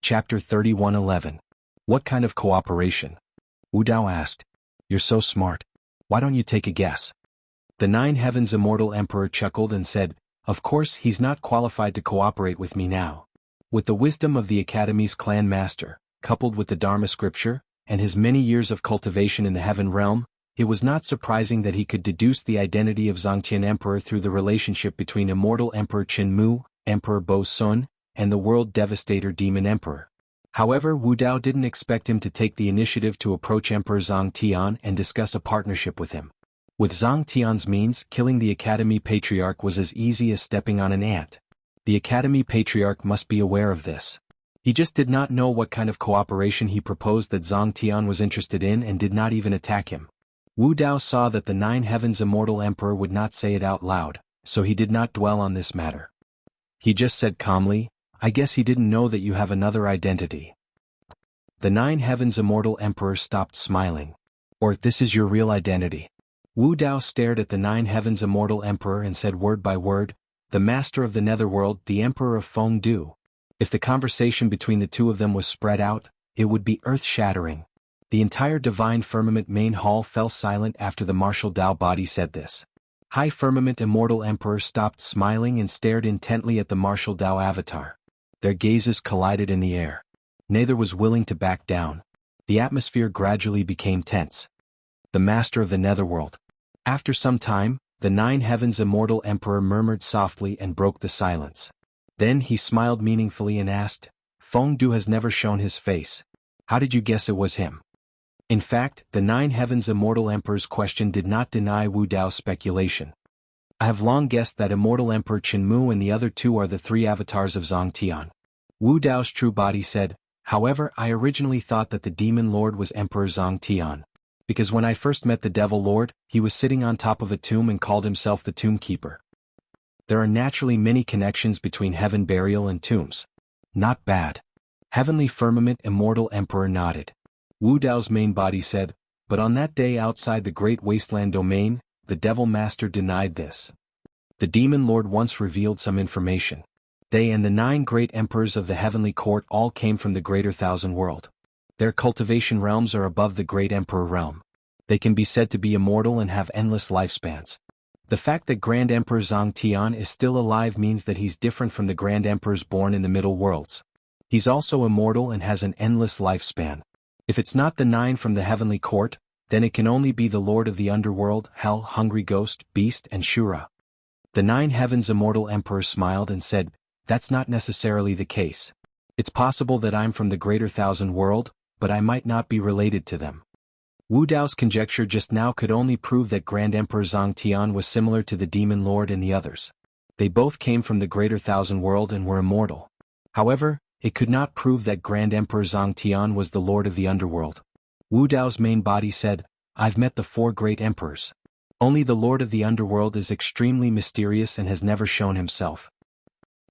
Chapter 31:11. What kind of cooperation? Wu Dao asked. You're so smart. Why don't you take a guess? The Nine Heavens Immortal Emperor chuckled and said, Of course he's not qualified to cooperate with me now. With the wisdom of the Academy's clan master, coupled with the Dharma scripture, and his many years of cultivation in the heaven realm, it was not surprising that he could deduce the identity of Zongtian Emperor through the relationship between Immortal Emperor Qinmu, Emperor Bo Sun, and the World Devastator Demon Emperor. However, Wu Dao didn't expect him to take the initiative to approach Emperor Zhang Tian and discuss a partnership with him. With Zhang Tian's means, killing the Academy Patriarch was as easy as stepping on an ant. The Academy Patriarch must be aware of this. He just did not know what kind of cooperation he proposed that Zhang Tian was interested in and did not even attack him. Wu Dao saw that the Nine Heavens Immortal Emperor would not say it out loud, so he did not dwell on this matter. He just said calmly, I guess he didn't know that you have another identity. The Nine Heavens Immortal Emperor stopped smiling. Or, this is your real identity. Wu Dao stared at the Nine Heavens Immortal Emperor and said word by word, the Master of the Netherworld, the Emperor of Fengdu. If the conversation between the two of them was spread out, it would be earth-shattering. The entire Divine Firmament main hall fell silent after the Martial Dao body said this. High Firmament Immortal Emperor stopped smiling and stared intently at the Martial Dao avatar. Their gazes collided in the air. Neither was willing to back down. The atmosphere gradually became tense. The Master of the Netherworld. After some time, the Nine Heavens Immortal Emperor murmured softly and broke the silence. Then he smiled meaningfully and asked, Fengdu has never shown his face. How did you guess it was him? In fact, the Nine Heavens Immortal Emperor's question did not deny Wu Dao's speculation. I have long guessed that Immortal Emperor Qinmu and the other two are the three avatars of Zhang Tian. Wu Dao's true body said, However, I originally thought that the Demon Lord was Emperor Zhang Tian. Because when I first met the Devil Lord, he was sitting on top of a tomb and called himself the Tomb Keeper. There are naturally many connections between heaven burial and tombs. Not bad. Heavenly Firmament Immortal Emperor nodded. Wu Dao's main body said, But on that day outside the Great Wasteland Domain, the Devil Master denied this. The Demon Lord once revealed some information. They and the 9 great emperors of the Heavenly Court all came from the Greater Thousand World. Their cultivation realms are above the Great Emperor realm. They can be said to be immortal and have endless lifespans. The fact that Grand Emperor Zhang Tian is still alive means that he's different from the Grand Emperors born in the Middle Worlds. He's also immortal and has an endless lifespan. If it's not the 9 from the Heavenly Court, then it can only be the Lord of the Underworld, Hell, Hungry Ghost, Beast, and Shura. The 9 Heavens Immortal Emperor smiled and said, That's not necessarily the case. It's possible that I'm from the Greater Thousand World, but I might not be related to them. Wu Dao's conjecture just now could only prove that Grand Emperor Zhang Tian was similar to the Demon Lord and the others. They both came from the Greater Thousand World and were immortal. However, it could not prove that Grand Emperor Zhang Tian was the Lord of the Underworld. Wu Dao's main body said, I've met the 4 great emperors. Only the Lord of the Underworld is extremely mysterious and has never shown himself.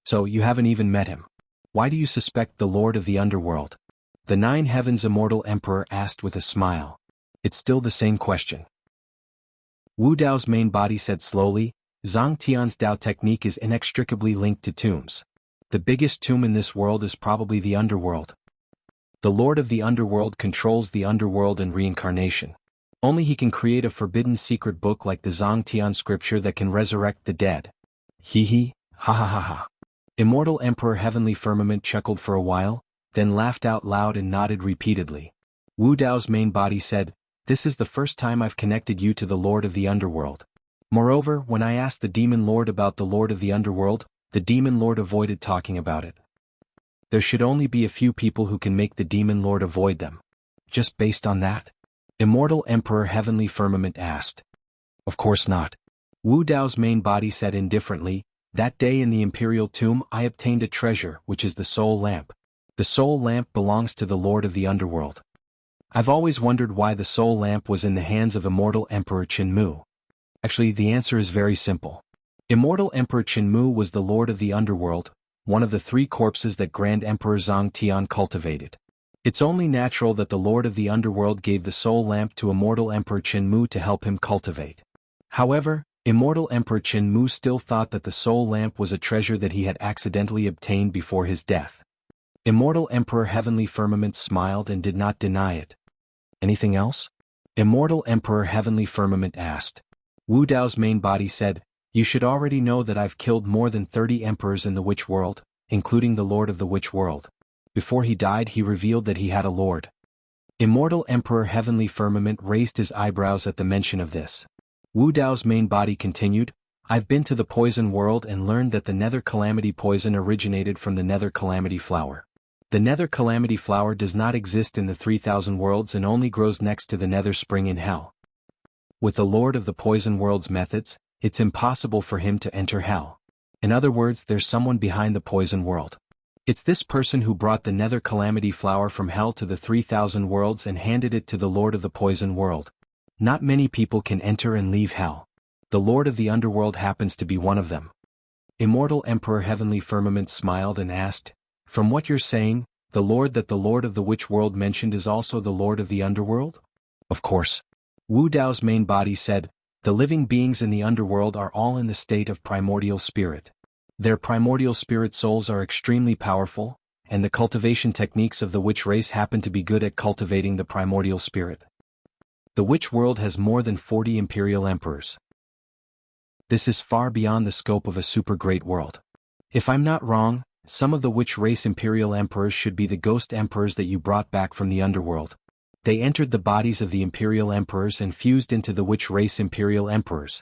So you haven't even met him. Why do you suspect the Lord of the Underworld? The 9 Heavens Immortal Emperor asked with a smile. It's still the same question. Wu Dao's main body said slowly, Zhang Tian's Dao technique is inextricably linked to tombs. The biggest tomb in this world is probably the Underworld. The Lord of the Underworld controls the Underworld and reincarnation. Only he can create a forbidden secret book like the Zhang Tian scripture that can resurrect the dead. Hee ha ha ha ha. Immortal Emperor Heavenly Firmament chuckled for a while, then laughed out loud and nodded repeatedly. Wu Dao's main body said, This is the first time I've connected you to the Lord of the Underworld. Moreover, when I asked the Demon Lord about the Lord of the Underworld, the Demon Lord avoided talking about it. There should only be a few people who can make the Demon Lord avoid them. Just based on that? Immortal Emperor Heavenly Firmament asked. Of course not. Wu Dao's main body said indifferently, That day in the Imperial Tomb I obtained a treasure which is the Soul Lamp. The Soul Lamp belongs to the Lord of the Underworld. I've always wondered why the Soul Lamp was in the hands of Immortal Emperor Qinmu. Actually, the answer is very simple. Immortal Emperor Qinmu was the Lord of the Underworld, one of the 3 corpses that Grand Emperor Zhang Tian cultivated. It's only natural that the Lord of the Underworld gave the Soul Lamp to Immortal Emperor Qinmu to help him cultivate. However, Immortal Emperor Qinmu still thought that the Soul Lamp was a treasure that he had accidentally obtained before his death. Immortal Emperor Heavenly Firmament smiled and did not deny it. Anything else? Immortal Emperor Heavenly Firmament asked. Wu Dao's main body said, you should already know that I've killed more than 30 emperors in the witch world, including the lord of the witch world. Before he died he revealed that he had a lord. Immortal Emperor Heavenly Firmament raised his eyebrows at the mention of this. Wu Dao's main body continued, I've been to the poison world and learned that the Nether Calamity poison originated from the Nether Calamity flower. The Nether Calamity flower does not exist in the 3000 worlds and only grows next to the Nether spring in hell. With the Lord of the Poison World's methods, it's impossible for him to enter hell. In other words, there's someone behind the poison world. It's this person who brought the Nether Calamity flower from hell to the 3000 worlds and handed it to the Lord of the Poison World. Not many people can enter and leave hell. The Lord of the Underworld happens to be one of them. Immortal Emperor Heavenly Firmament smiled and asked, from what you're saying, the Lord that the Lord of the Witch World mentioned is also the Lord of the Underworld? Of course. Wu Dao's main body said, the living beings in the Underworld are all in the state of primordial spirit. Their primordial spirit souls are extremely powerful, and the cultivation techniques of the witch race happen to be good at cultivating the primordial spirit. The witch world has more than 40 imperial emperors. This is far beyond the scope of a super great world. If I'm not wrong, some of the witch race imperial emperors should be the ghost emperors that you brought back from the underworld. They entered the bodies of the imperial emperors and fused into the witch race imperial emperors.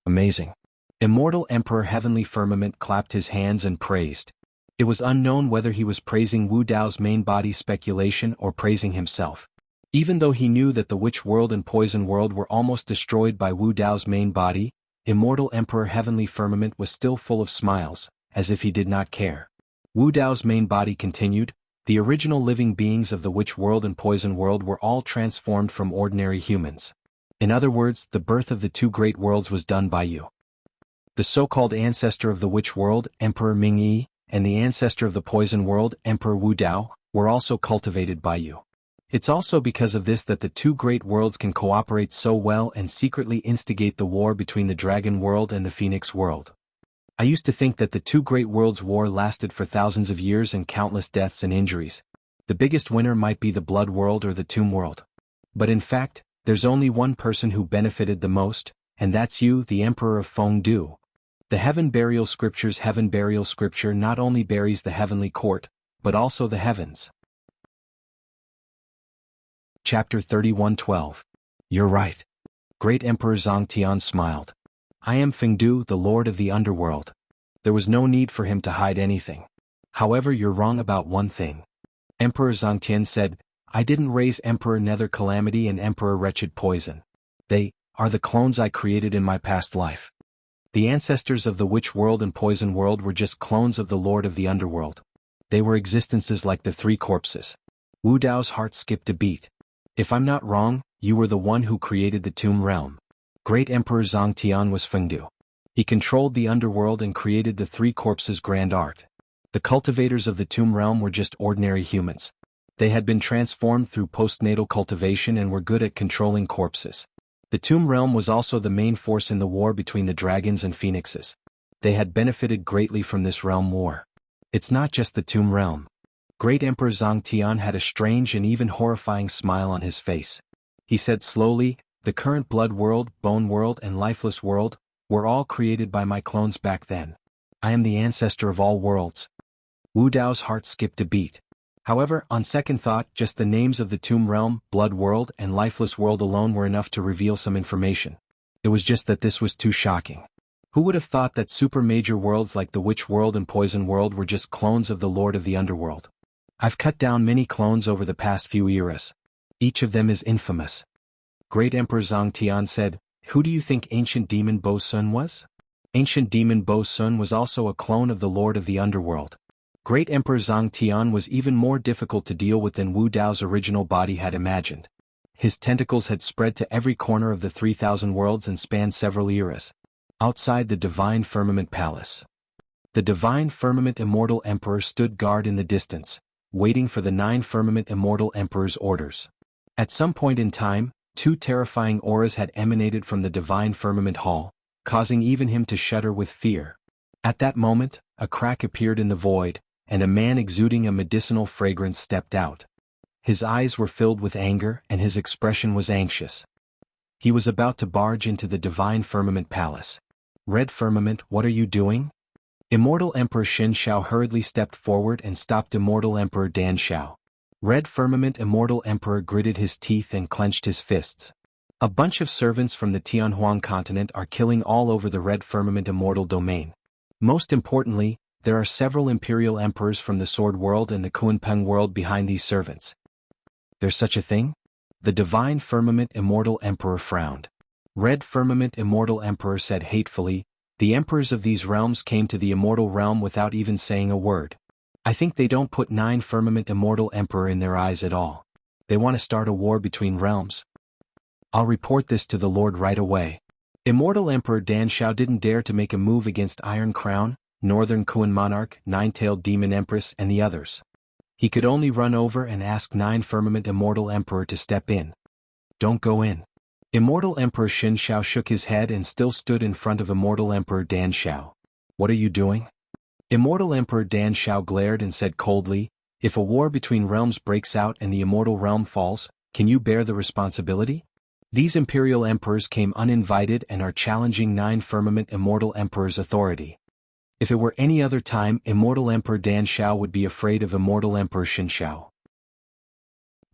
Amazing. Immortal Emperor Heavenly Firmament clapped his hands and praised. It was unknown whether he was praising Wu Dao's main body speculation or praising himself. Even though he knew that the witch world and poison world were almost destroyed by Wu Dao's main body, Immortal Emperor Heavenly Firmament was still full of smiles, as if he did not care. Wu Dao's main body continued, the original living beings of the witch world and poison world were all transformed from ordinary humans. In other words, the birth of the two great worlds was done by you. The so-called ancestor of the witch world, Emperor Ming Yi, and the ancestor of the poison world, Emperor Wu Dao, were also cultivated by you. It's also because of this that the two great worlds can cooperate so well and secretly instigate the war between the dragon world and the phoenix world. I used to think that the two great worlds' war lasted for thousands of years and countless deaths and injuries. The biggest winner might be the blood world or the tomb world. But in fact, there's only one person who benefited the most, and that's you, the Emperor of Fengdu. The Heaven Burial Scripture not only buries the heavenly court, but also the heavens. Chapter 31:12. You're right. Great Emperor Zhongtian smiled. I am Fengdu, the Lord of the Underworld. There was no need for him to hide anything. However, you're wrong about one thing. Emperor Zhongtian said, I didn't raise Emperor Nether Calamity and Emperor Wretched Poison. They are the clones I created in my past life. The ancestors of the witch world and poison world were just clones of the Lord of the Underworld. They were existences like the three corpses. Wu Dao's heart skipped a beat. If I'm not wrong, you were the one who created the tomb realm. Great Emperor Zhongtian was Fengdu. He controlled the underworld and created the three corpses' grand art. The cultivators of the tomb realm were just ordinary humans. They had been transformed through postnatal cultivation and were good at controlling corpses. The tomb realm was also the main force in the war between the dragons and phoenixes. They had benefited greatly from this realm war. It's not just the tomb realm. Great Emperor Zhongtian had a strange and even horrifying smile on his face. He said slowly, the current blood world, bone world and lifeless world, were all created by my clones back then. I am the ancestor of all worlds. Wu Dao's heart skipped a beat. However, on second thought, just the names of the tomb realm, blood world and lifeless world alone were enough to reveal some information. It was just that this was too shocking. Who would have thought that super major worlds like the witch world and poison world were just clones of the Lord of the Underworld? I've cut down many clones over the past few eras. Each of them is infamous. Great Emperor Zhongtian said, who do you think Ancient Demon Bo Sun was? Ancient Demon Bo Sun was also a clone of the Lord of the Underworld. Great Emperor Zhongtian was even more difficult to deal with than Wu Dao's original body had imagined. His tentacles had spread to every corner of the 3000 worlds and spanned several eras. Outside the Divine Firmament Palace. The Divine Firmament Immortal Emperor stood guard in the distance, waiting for the 9 Firmament Immortal Emperor's orders. At some point in time, 2 terrifying auras had emanated from the Divine Firmament Hall, causing even him to shudder with fear. At that moment, a crack appeared in the void, and a man exuding a medicinal fragrance stepped out. His eyes were filled with anger and his expression was anxious. He was about to barge into the divine firmament palace. Red Firmament, what are you doing? Immortal Emperor Xin Shao hurriedly stepped forward and stopped Immortal Emperor Dan Shao. Red Firmament Immortal Emperor gritted his teeth and clenched his fists. A bunch of servants from the Tianhuang continent are killing all over the Red Firmament Immortal domain. Most importantly, there are several imperial emperors from the Sword World and the Kunpeng world behind these servants. There's such a thing? The Divine Firmament Immortal Emperor frowned. Red Firmament Immortal Emperor said hatefully, the emperors of these realms came to the immortal realm without even saying a word. I think they don't put 9 Firmament Immortal Emperor in their eyes at all. They want to start a war between realms. I'll report this to the Lord right away. Immortal Emperor Dan Shao didn't dare to make a move against Iron Crown, Northern Kuan Monarch, Nine-Tailed Demon Empress and the others. He could only run over and ask 9 Firmament Immortal Emperor to step in. Don't go in. Immortal Emperor Xin Shao shook his head and still stood in front of Immortal Emperor Dan Shao. What are you doing? Immortal Emperor Dan Shao glared and said coldly, if a war between realms breaks out and the immortal realm falls, can you bear the responsibility? These imperial emperors came uninvited and are challenging 9 Firmament Immortal Emperors' authority. If it were any other time, Immortal Emperor Dan Shao would be afraid of Immortal Emperor Xin Shao.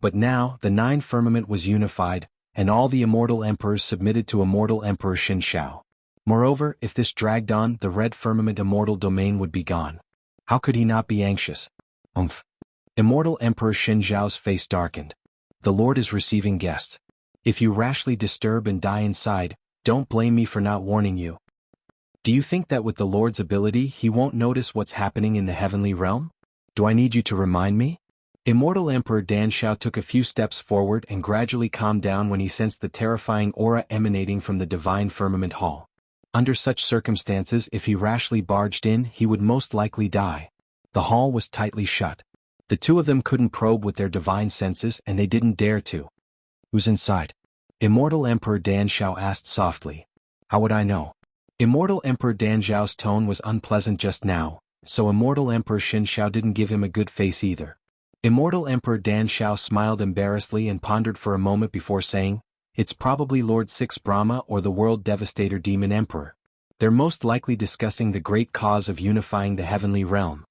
But now, the 9 Firmament was unified, and all the immortal emperors submitted to Immortal Emperor Xin Shao. Moreover, if this dragged on, the Red Firmament Immortal domain would be gone. How could he not be anxious? Immortal Emperor Xin Shao's face darkened. The Lord is receiving guests. If you rashly disturb and die inside, don't blame me for not warning you. Do you think that with the Lord's ability he won't notice what's happening in the heavenly realm? Do I need you to remind me? Immortal Emperor Dan Shao took a few steps forward and gradually calmed down when he sensed the terrifying aura emanating from the Divine Firmament Hall. Under such circumstances, if he rashly barged in, he would most likely die. The hall was tightly shut. The two of them couldn't probe with their divine senses and they didn't dare to. Who's inside? Immortal Emperor Dan Shao asked softly. How would I know? Immortal Emperor Dan Zhao's tone was unpleasant just now, so Immortal Emperor Xin Shao didn't give him a good face either. Immortal Emperor Dan Shao smiled embarrassedly and pondered for a moment before saying, it's probably Lord Six Brahma or the World Devastator Demon Emperor. They're most likely discussing the great cause of unifying the heavenly realm.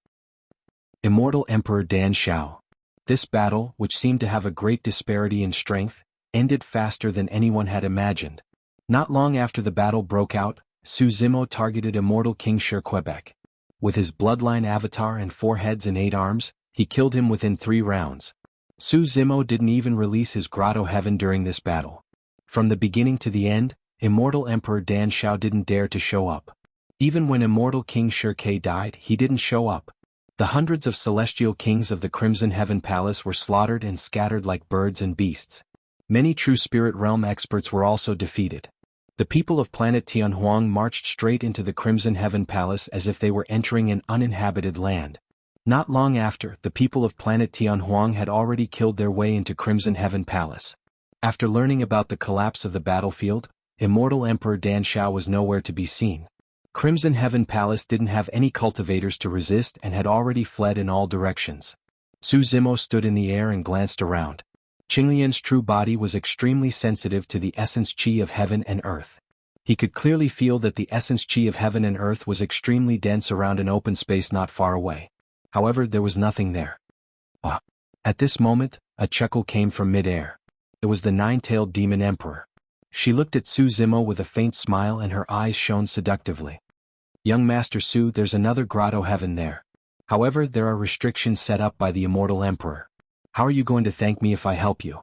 Immortal Emperor Dan Shao. This battle, which seemed to have a great disparity in strength, ended faster than anyone had imagined. Not long after the battle broke out, Su Zimo targeted Immortal King Shi Quebec. With his bloodline avatar and 4 heads and 8 arms, he killed him within 3 rounds. Su Zimo didn't even release his Grotto Heaven during this battle. From the beginning to the end, Immortal Emperor Dan Shao didn't dare to show up. Even when Immortal King Shi died, he didn't show up. The hundreds of celestial kings of the Crimson Heaven Palace were slaughtered and scattered like birds and beasts. Many true spirit realm experts were also defeated. The people of planet Tianhuang marched straight into the Crimson Heaven Palace as if they were entering an uninhabited land. Not long after, the people of planet Tianhuang had already killed their way into Crimson Heaven Palace. After learning about the collapse of the battlefield, Immortal Emperor Dan Shao was nowhere to be seen. Crimson Heaven Palace didn't have any cultivators to resist and had already fled in all directions. Su Zimo stood in the air and glanced around. Qinglian's true body was extremely sensitive to the essence qi of heaven and earth. He could clearly feel that the essence qi of heaven and earth was extremely dense around an open space not far away. However, there was nothing there. At this moment, a chuckle came from mid-air. It was the 9-tailed demon emperor. She looked at Su Zimo with a faint smile and her eyes shone seductively. Young Master Su, there's another Grotto Heaven there. However, there are restrictions set up by the immortal emperor. How are you going to thank me if I help you?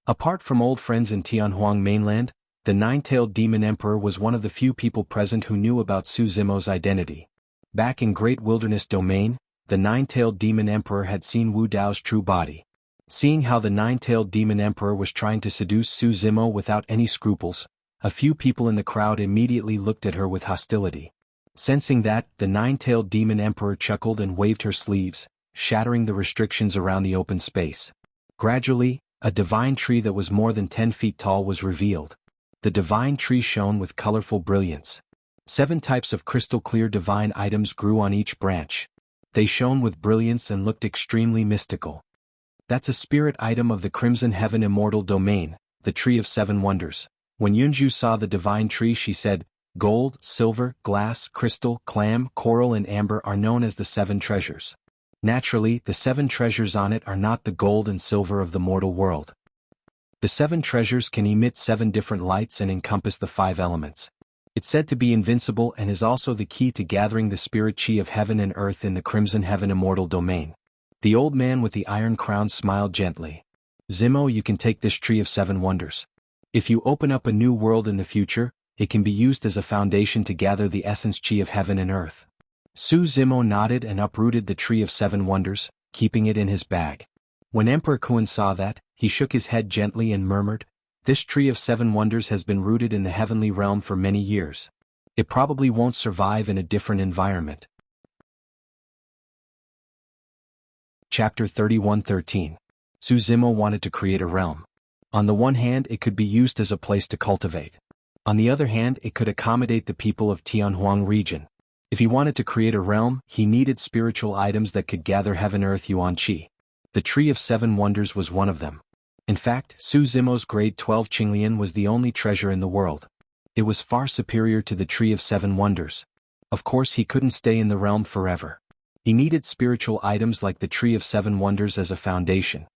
Apart from old friends in Tianhuang mainland, the 9-tailed demon emperor was one of the few people present who knew about Su Zimo's identity. Back in Great Wilderness Domain, the 9-tailed demon emperor had seen Wu Dao's true body. Seeing how the 9-tailed demon emperor was trying to seduce Su Zimo without any scruples, a few people in the crowd immediately looked at her with hostility. Sensing that, the 9-tailed demon emperor chuckled and waved her sleeves, shattering the restrictions around the open space. Gradually, a divine tree that was more than 10 feet tall was revealed. The divine tree shone with colorful brilliance. 7 types of crystal-clear divine items grew on each branch. They shone with brilliance and looked extremely mystical. That's a spirit item of the Crimson Heaven Immortal Domain, the Tree of Seven Wonders. When Yunju saw the divine tree, she said, "Gold, silver, glass, crystal, clam, coral and amber are known as the seven treasures. Naturally, the seven treasures on it are not the gold and silver of the mortal world. The seven treasures can emit seven different lights and encompass the five elements. It's said to be invincible and is also the key to gathering the spirit chi of heaven and earth in the Crimson Heaven Immortal Domain." The old man with the iron crown smiled gently. "Zimo, you can take this Tree of Seven Wonders. If you open up a new world in the future, it can be used as a foundation to gather the essence chi of heaven and earth." Su Zimo nodded and uprooted the Tree of Seven Wonders, keeping it in his bag. When Emperor Kun saw that, he shook his head gently and murmured, "This Tree of Seven Wonders has been rooted in the heavenly realm for many years. It probably won't survive in a different environment." Chapter 31:13. Su Zimo wanted to create a realm. On the one hand, it could be used as a place to cultivate. On the other hand, it could accommodate the people of Tianhuang region. If he wanted to create a realm, he needed spiritual items that could gather heaven-earth yuan qi. The Tree of Seven Wonders was one of them. In fact, Su Zimo's grade 12 Qinglian was the only treasure in the world. It was far superior to the Tree of Seven Wonders. Of course, he couldn't stay in the realm forever. He needed spiritual items like the Tree of Seven Wonders as a foundation.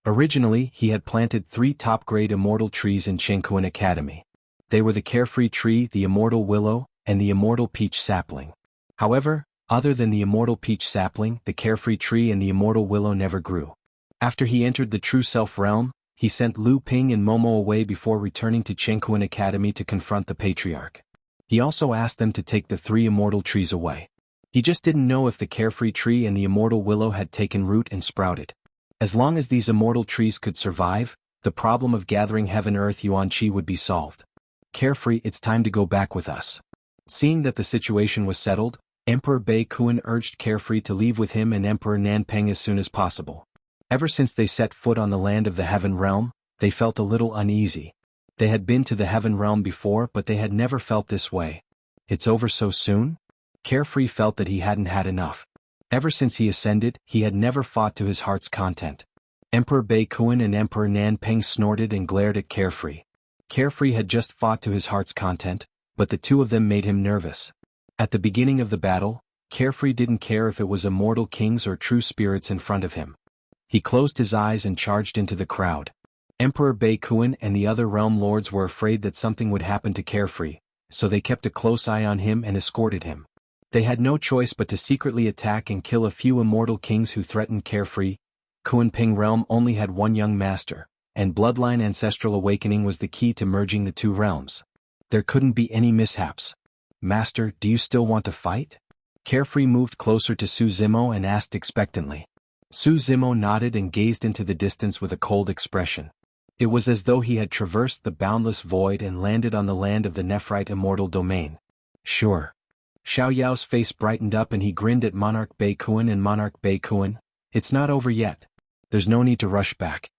Originally, he had planted 3 top-grade immortal trees in Jianghu Academy. They were the Carefree Tree, the Immortal Willow, and the Immortal Peach Sapling. However, other than the Immortal Peach Sapling, the Carefree Tree and the Immortal Willow never grew. After he entered the True Self realm, he sent Lu Ping and Momo away before returning to Jianghu Academy to confront the Patriarch. He also asked them to take the 3 immortal trees away. He just didn't know if the Carefree Tree and the Immortal Willow had taken root and sprouted. As long as these immortal trees could survive, the problem of gathering heaven-earth yuan qi would be solved. "Carefree, it's time to go back with us." Seeing that the situation was settled, Emperor Bei Kuan urged Carefree to leave with him and Emperor Nanpeng as soon as possible. Ever since they set foot on the land of the Heaven Realm, they felt a little uneasy. They had been to the Heaven Realm before, but they had never felt this way. It's over so soon? Carefree felt that he hadn't had enough. Ever since he ascended, he had never fought to his heart's content. Emperor Bei Kuan and Emperor Nanpeng snorted and glared at Carefree. Carefree had just fought to his heart's content, but the two of them made him nervous. At the beginning of the battle, Carefree didn't care if it was immortal kings or true spirits in front of him. He closed his eyes and charged into the crowd. Emperor Bei Kuan and the other realm lords were afraid that something would happen to Carefree, so they kept a close eye on him and escorted him. They had no choice but to secretly attack and kill a few immortal kings who threatened Carefree. Kuanping realm only had one young master, and bloodline ancestral awakening was the key to merging the two realms. There couldn't be any mishaps. "Master, do you still want to fight?" Carefree moved closer to Su Zimo and asked expectantly. Su Zimo nodded and gazed into the distance with a cold expression. It was as though he had traversed the boundless void and landed on the land of the Nephrite Immortal Domain. "Sure." Xiao Yao's face brightened up and he grinned at Monarch Bei Kuan and Monarch Bei Kuan. "It's not over yet. There's no need to rush back."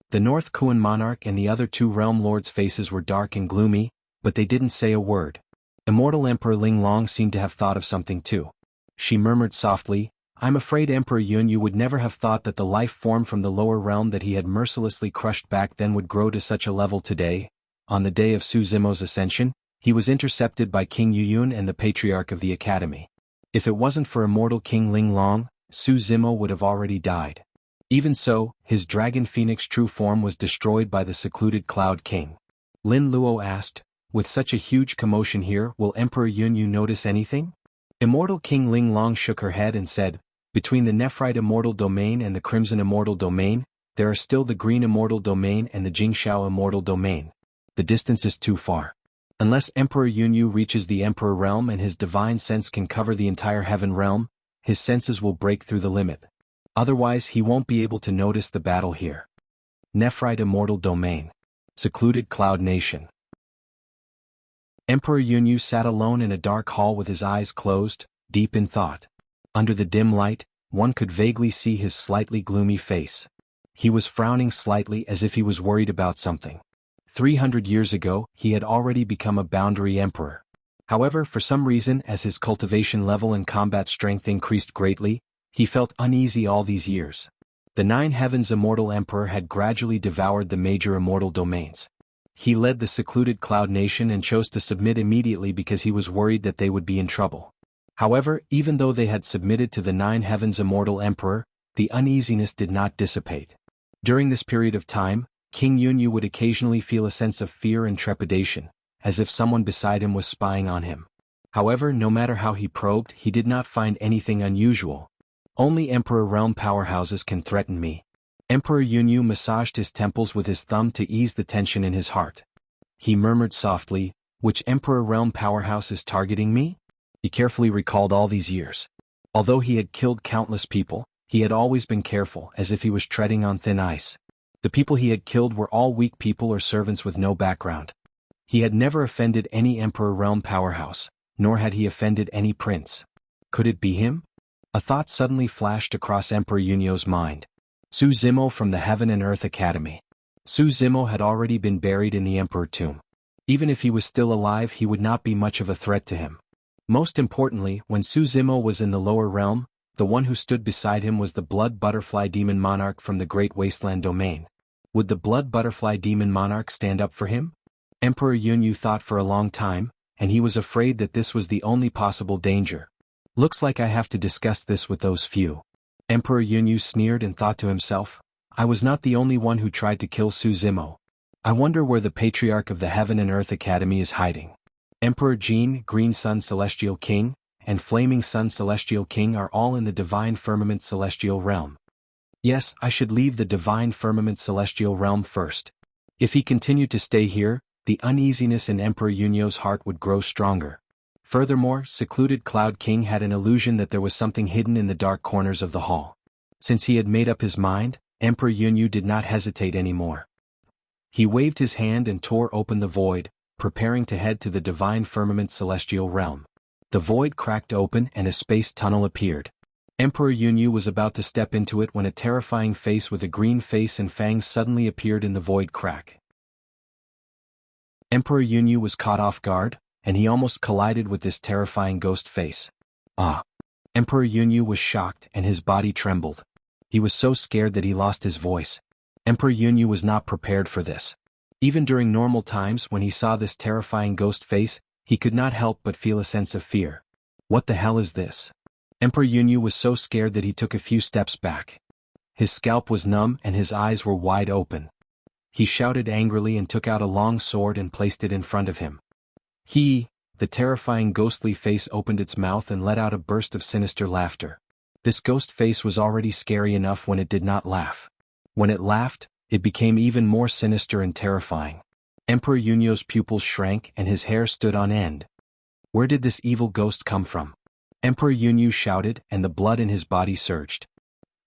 The North Kuan monarch and the other two realm lords' faces were dark and gloomy, but they didn't say a word. Immortal Emperor Ling Long seemed to have thought of something too. She murmured softly, "I'm afraid Emperor Yun you would never have thought that the life form from the lower realm that he had mercilessly crushed back then would grow to such a level today." On the day of Su Zimo's ascension, he was intercepted by King Yuyun and the Patriarch of the Academy. If it wasn't for immortal King Ling Long, Su Zimo would have already died. Even so, his dragon phoenix true form was destroyed by the secluded Cloud King. Lin Luo asked, "With such a huge commotion here, will Emperor Yun Yu notice anything?" Immortal King Ling Long shook her head and said, "Between the Nephrite Immortal Domain and the Crimson Immortal Domain, there are still the Green Immortal Domain and the Jingxiao Immortal Domain. The distance is too far. Unless Emperor Yunyu reaches the Emperor Realm and his divine sense can cover the entire Heaven Realm, his senses will break through the limit. Otherwise he won't be able to notice the battle here." Nephrite Immortal Domain. Secluded Cloud Nation. Emperor Yunyu sat alone in a dark hall with his eyes closed, deep in thought. Under the dim light, one could vaguely see his slightly gloomy face. He was frowning slightly as if he was worried about something. 300 years ago, he had already become a boundary emperor. However, for some reason, as his cultivation level and combat strength increased greatly, He felt uneasy all these years. The Nine Heavens Immortal Emperor had gradually devoured the major immortal domains. He led the secluded Cloud Nation and chose to submit immediately because he was worried that they would be in trouble. However, even though they had submitted to the Nine Heavens Immortal Emperor, the uneasiness did not dissipate. During this period of time, King Yunyu would occasionally feel a sense of fear and trepidation, as if someone beside him was spying on him. However, no matter how he probed, he did not find anything unusual. Only Emperor Realm powerhouses can threaten me. Emperor Yunyu massaged his temples with his thumb to ease the tension in his heart. He murmured softly, "Which Emperor Realm powerhouse is targeting me?" He carefully recalled all these years. Although he had killed countless people, he had always been careful, as if he was treading on thin ice. The people he had killed were all weak people or servants with no background. He had never offended any Emperor Realm powerhouse, nor had he offended any prince. Could it be him? A thought suddenly flashed across Emperor Yunyu's mind. Su Zimo from the Heaven and Earth Academy. Su Zimo had already been buried in the Emperor tomb. Even if he was still alive, he would not be much of a threat to him. Most importantly, when Su Zimo was in the lower realm, the one who stood beside him was the Blood Butterfly Demon Monarch from the Great Wasteland Domain. Would the Blood Butterfly Demon Monarch stand up for him? Emperor Yunyu thought for a long time, and he was afraid that this was the only possible danger. Looks like I have to discuss this with those few. Emperor Yunyu sneered and thought to himself, I was not the only one who tried to kill Su Zimo. I wonder where the Patriarch of the Heaven and Earth Academy is hiding. Emperor Jin, Green Sun Celestial King, and Flaming Sun Celestial King are all in the Divine Firmament Celestial Realm. Yes, I should leave the Divine Firmament Celestial Realm first. If he continued to stay here, the uneasiness in Emperor Yunyu's heart would grow stronger. Furthermore, secluded Cloud King had an illusion that there was something hidden in the dark corners of the hall. Since he had made up his mind, Emperor Yunyu did not hesitate anymore. He waved his hand and tore open the void, preparing to head to the Divine Firmament Celestial Realm. The void cracked open and a space tunnel appeared. Emperor Yunyu was about to step into it when a terrifying face with a green face and fangs suddenly appeared in the void crack. Emperor Yunyu was caught off guard, and he almost collided with this terrifying ghost face. Ah! Emperor Yunyu was shocked and his body trembled. He was so scared that he lost his voice. Emperor Yunyu was not prepared for this. Even during normal times when he saw this terrifying ghost face, he could not help but feel a sense of fear. What the hell is this? Emperor Yunyu was so scared that he took a few steps back. His scalp was numb and his eyes were wide open. He shouted angrily and took out a long sword and placed it in front of him. The terrifying ghostly face opened its mouth and let out a burst of sinister laughter. This ghost face was already scary enough when it did not laugh. When it laughed, it became even more sinister and terrifying. Emperor Yunyu's pupils shrank and his hair stood on end. Where did this evil ghost come from? Emperor Yunyu shouted and the blood in his body surged.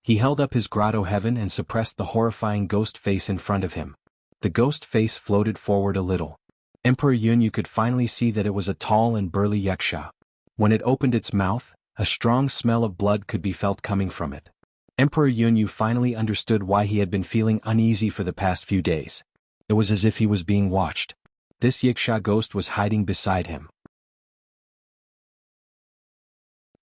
He held up his grotto heaven and suppressed the horrifying ghost face in front of him. The ghost face floated forward a little. Emperor Yunyu could finally see that it was a tall and burly yaksha. When it opened its mouth, a strong smell of blood could be felt coming from it. Emperor Yunyu finally understood why he had been feeling uneasy for the past few days. It was as if he was being watched. This yaksha ghost was hiding beside him.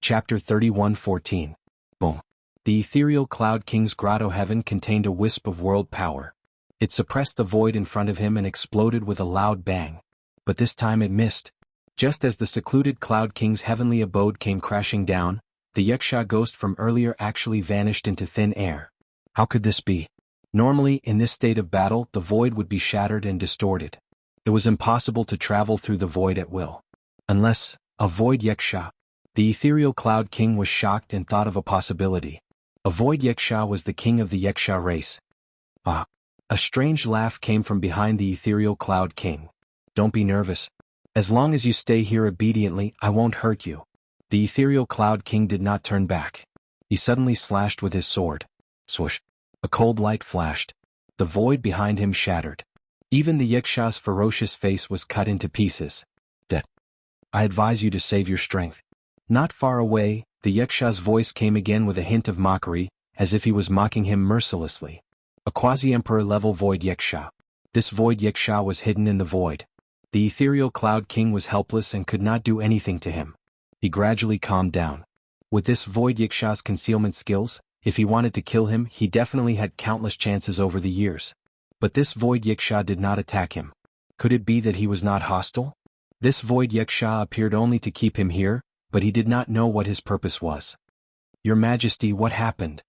Chapter 31:14. Boom. The ethereal Cloud King's grotto heaven contained a wisp of world power. It suppressed the void in front of him and exploded with a loud bang. But this time it missed. Just as the secluded Cloud King's heavenly abode came crashing down, the yaksha ghost from earlier actually vanished into thin air. How could this be? Normally, in this state of battle, the void would be shattered and distorted. It was impossible to travel through the void at will. Unless, a void yaksha. The ethereal Cloud King was shocked and thought of a possibility. A void yaksha was the king of the yaksha race. Ah! A strange laugh came from behind the ethereal Cloud King. Don't be nervous. As long as you stay here obediently, I won't hurt you. The ethereal Cloud King did not turn back. He suddenly slashed with his sword. Swoosh. A cold light flashed. The void behind him shattered. Even the yaksha's ferocious face was cut into pieces. Dead. I advise you to save your strength. Not far away, the yaksha's voice came again with a hint of mockery, as if he was mocking him mercilessly. A quasi-emperor level void yaksha. This void yaksha was hidden in the void. The ethereal Cloud King was helpless and could not do anything to him. He gradually calmed down. With this Void Yiksha's concealment skills, if he wanted to kill him, he definitely had countless chances over the years. But this Void Yiksha did not attack him. Could it be that he was not hostile? This Void Yiksha appeared only to keep him here, but he did not know what his purpose was. Your Majesty, what happened?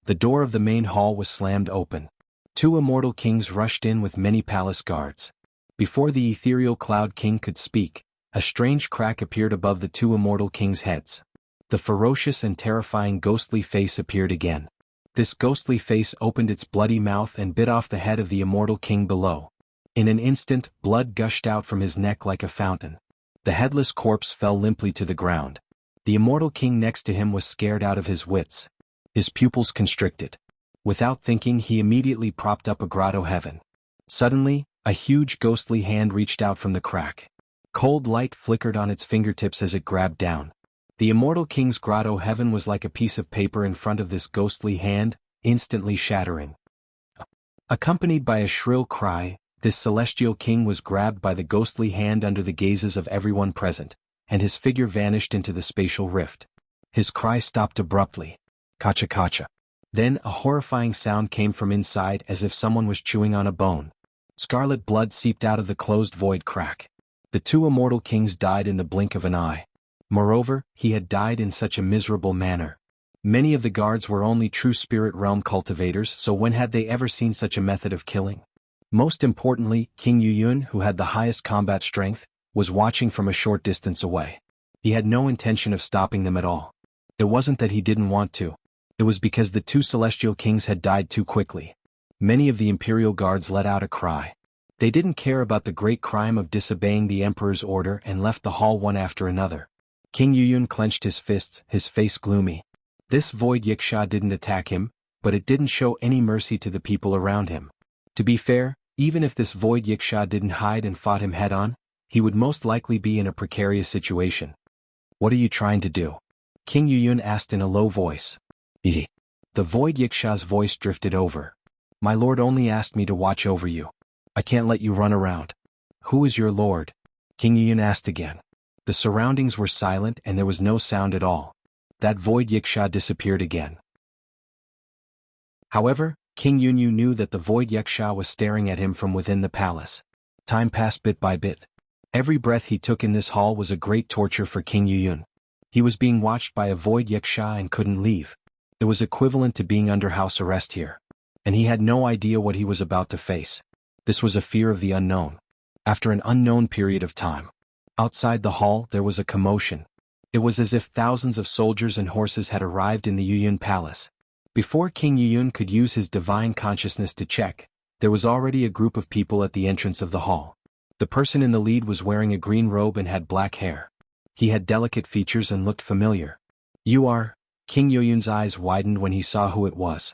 The door of the main hall was slammed open. Two immortal kings rushed in with many palace guards. Before the ethereal Cloud King could speak, a strange crack appeared above the two immortal kings' heads. The ferocious and terrifying ghostly face appeared again. This ghostly face opened its bloody mouth and bit off the head of the immortal king below. In an instant, blood gushed out from his neck like a fountain. The headless corpse fell limply to the ground. The immortal king next to him was scared out of his wits. His pupils constricted. Without thinking, he immediately propped up a grotto heaven. Suddenly, a huge ghostly hand reached out from the crack. Cold light flickered on its fingertips as it grabbed down. The immortal king's grotto heaven was like a piece of paper in front of this ghostly hand, instantly shattering. Accompanied by a shrill cry, this celestial king was grabbed by the ghostly hand under the gazes of everyone present, and his figure vanished into the spatial rift. His cry stopped abruptly. Kacha kacha. Then a horrifying sound came from inside as if someone was chewing on a bone. Scarlet blood seeped out of the closed void crack. The two immortal kings died in the blink of an eye. Moreover, he had died in such a miserable manner. Many of the guards were only true spirit realm cultivators, so when had they ever seen such a method of killing? Most importantly, King Yuyun, who had the highest combat strength, was watching from a short distance away. He had no intention of stopping them at all. It wasn't that he didn't want to. It was because the two celestial kings had died too quickly. Many of the imperial guards let out a cry. They didn't care about the great crime of disobeying the emperor's order and left the hall one after another. King Yuyun clenched his fists, his face gloomy. This Void Yiksha didn't attack him, but it didn't show any mercy to the people around him. To be fair, even if this Void Yiksha didn't hide and fought him head-on, he would most likely be in a precarious situation. What are you trying to do? King Yuyun asked in a low voice. The Void Yiksha's voice drifted over. My lord only asked me to watch over you. I can't let you run around. Who is your lord? King Yuyun asked again. The surroundings were silent and there was no sound at all. That Void Yiksha disappeared again. However, King Yunyu knew that the Void Yiksha was staring at him from within the palace. Time passed bit by bit. Every breath he took in this hall was a great torture for King Yuyun. He was being watched by a Void Yiksha and couldn't leave. It was equivalent to being under house arrest here. And he had no idea what he was about to face. This was a fear of the unknown. After an unknown period of time. Outside the hall, there was a commotion. It was as if thousands of soldiers and horses had arrived in the Yuyun palace. Before King Yuyun could use his divine consciousness to check, there was already a group of people at the entrance of the hall. The person in the lead was wearing a green robe and had black hair. He had delicate features and looked familiar. You are... King Yuyun's eyes widened when he saw who it was.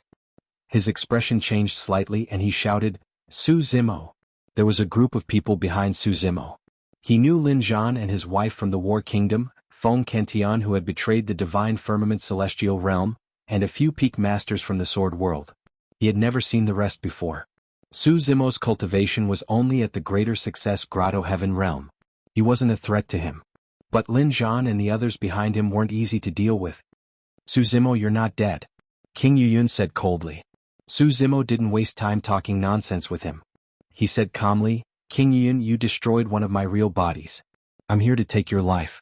His expression changed slightly and he shouted, Su Zimo. There was a group of people behind Su Zimo. He knew Lin Zhan and his wife from the War Kingdom, Feng Kentian who had betrayed the divine firmament celestial realm, and a few peak masters from the sword world. He had never seen the rest before. Su Zimo's cultivation was only at the greater success grotto heaven realm. He wasn't a threat to him. But Lin Zhan and the others behind him weren't easy to deal with. Su Zimo, you're not dead. King Yuyun said coldly. Su Zimo didn't waste time talking nonsense with him. He said calmly, King Yuyun, you destroyed one of my real bodies. I'm here to take your life.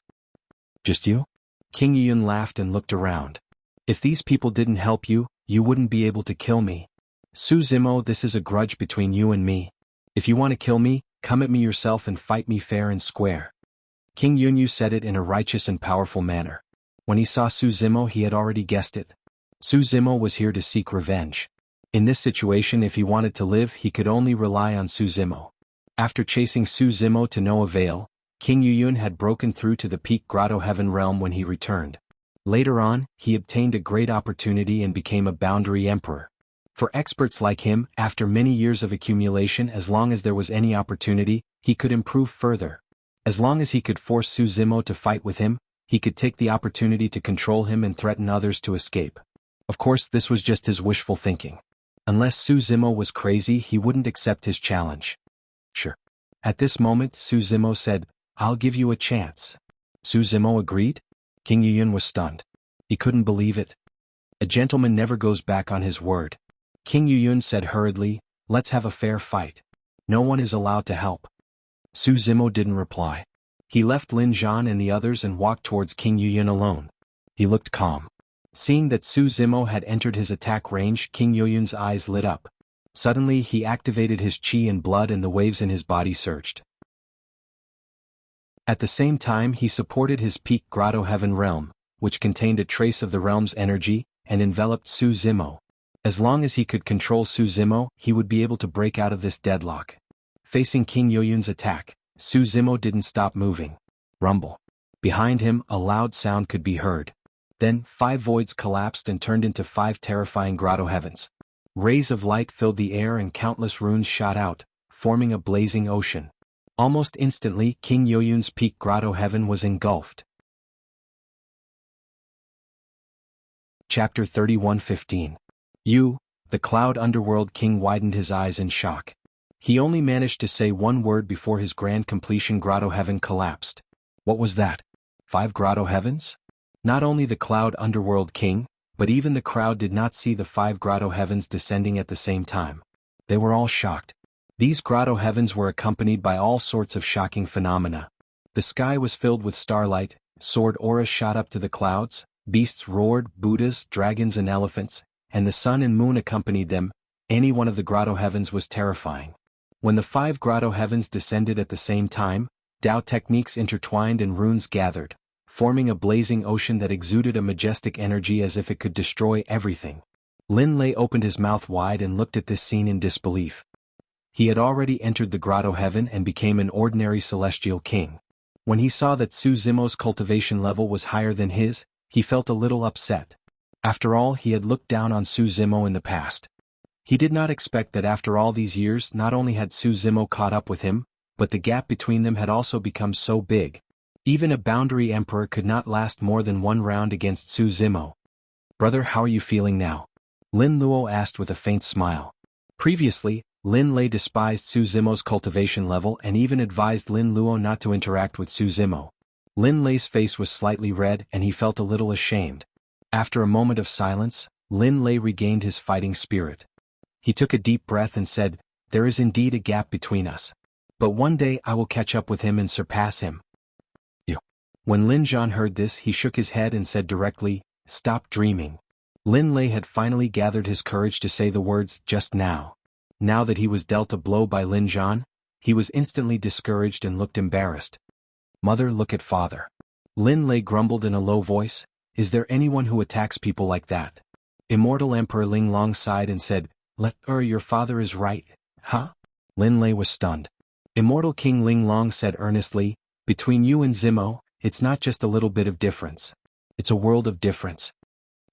Just you? King Yuyun laughed and looked around. If these people didn't help you, you wouldn't be able to kill me. Su Zimo, this is a grudge between you and me. If you want to kill me, come at me yourself and fight me fair and square. King Yunyu said it in a righteous and powerful manner. When he saw Su Zimo, he had already guessed it. Su Zimo was here to seek revenge. In this situation, if he wanted to live, he could only rely on Su Zimo. After chasing Su Zimo to no avail, King Yuyun had broken through to the peak grotto heaven realm when he returned. Later on, he obtained a great opportunity and became a boundary emperor. For experts like him, after many years of accumulation, as long as there was any opportunity, he could improve further. As long as he could force Su Zimo to fight with him, he could take the opportunity to control him and threaten others to escape. Of course, this was just his wishful thinking. Unless Su Zimo was crazy, he wouldn't accept his challenge. Sure. At this moment, Su Zimo said, I'll give you a chance. Su Zimo agreed? King Yuyun was stunned. He couldn't believe it. A gentleman never goes back on his word. King Yuyun said hurriedly, "Let's have a fair fight. No one is allowed to help." Su Zimo didn't reply. He left Lin Zhan and the others and walked towards King Yuyun alone. He looked calm. Seeing that Su Zimo had entered his attack range, King Yuyun's eyes lit up. Suddenly he activated his chi and blood and the waves in his body surged. At the same time he supported his peak grotto heaven realm, which contained a trace of the realm's energy, and enveloped Su Zimo. As long as he could control Su Zimo, he would be able to break out of this deadlock. Facing King Yuyun's attack, Su Zimo didn't stop moving. Rumble. Behind him, a loud sound could be heard. Then, 5 voids collapsed and turned into 5 terrifying grotto heavens. Rays of light filled the air and countless runes shot out, forming a blazing ocean. Almost instantly, King Yuyun's peak grotto heaven was engulfed. Chapter 31:15. The Cloud Underworld King widened his eyes in shock. He only managed to say one word before his grand completion grotto heaven collapsed. What was that? 5 grotto heavens? Not only the Cloud Underworld King, but even the crowd did not see the 5 grotto heavens descending at the same time. They were all shocked. These grotto heavens were accompanied by all sorts of shocking phenomena. The sky was filled with starlight, sword auras shot up to the clouds, beasts roared, Buddhas, dragons and elephants, and the sun and moon accompanied them. Any one of the grotto heavens was terrifying. When the 5 grotto heavens descended at the same time, Tao techniques intertwined and runes gathered, forming a blazing ocean that exuded a majestic energy as if it could destroy everything. Lin Lei opened his mouth wide and looked at this scene in disbelief. He had already entered the grotto heaven and became an ordinary celestial king. When he saw that Su Zimo's cultivation level was higher than his, he felt a little upset. After all, he had looked down on Su Zimo in the past. He did not expect that after all these years not only had Su Zimo caught up with him, but the gap between them had also become so big. Even a boundary emperor could not last more than 1 round against Su Zimo. "Brother, how are you feeling now?" Lin Luo asked with a faint smile. Previously, Lin Lei despised Su Zimo's cultivation level and even advised Lin Luo not to interact with Su Zimo. Lin Lei's face was slightly red and he felt a little ashamed. After a moment of silence, Lin Lei regained his fighting spirit. He took a deep breath and said, "There is indeed a gap between us. But one day I will catch up with him and surpass him." When Lin Zhan heard this, he shook his head and said directly, "Stop dreaming." Lin Lei had finally gathered his courage to say the words, "just now." Now that he was dealt a blow by Lin Zhan, he was instantly discouraged and looked embarrassed. "Mother, look at father." Lin Lei grumbled in a low voice, "Is there anyone who attacks people like that?" Immortal Emperor Ling Long sighed and said, Your father is right." "Huh?" Lin Lei was stunned. Immortal King Ling Long said earnestly, "Between you and Zimo, it's not just a little bit of difference. It's a world of difference."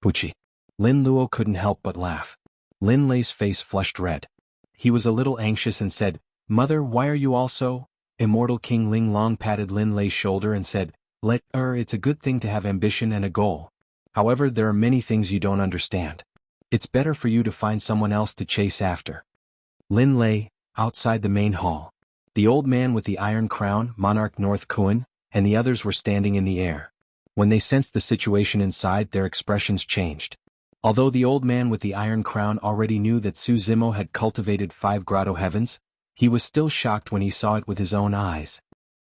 Pucci. Lin Luo couldn't help but laugh. Lin Lei's face flushed red. He was a little anxious and said, "Mother, why are you all so?" Immortal King Ling Long patted Lin Lei's shoulder and said, It's a good thing to have ambition and a goal. However, there are many things you don't understand. It's better for you to find someone else to chase after." Lin Lei, outside the main hall. The old man with the iron crown, Monarch North Kuan, and the others were standing in the air. When they sensed the situation inside, their expressions changed. Although the old man with the iron crown already knew that Su Zimo had cultivated 5 grotto heavens, he was still shocked when he saw it with his own eyes.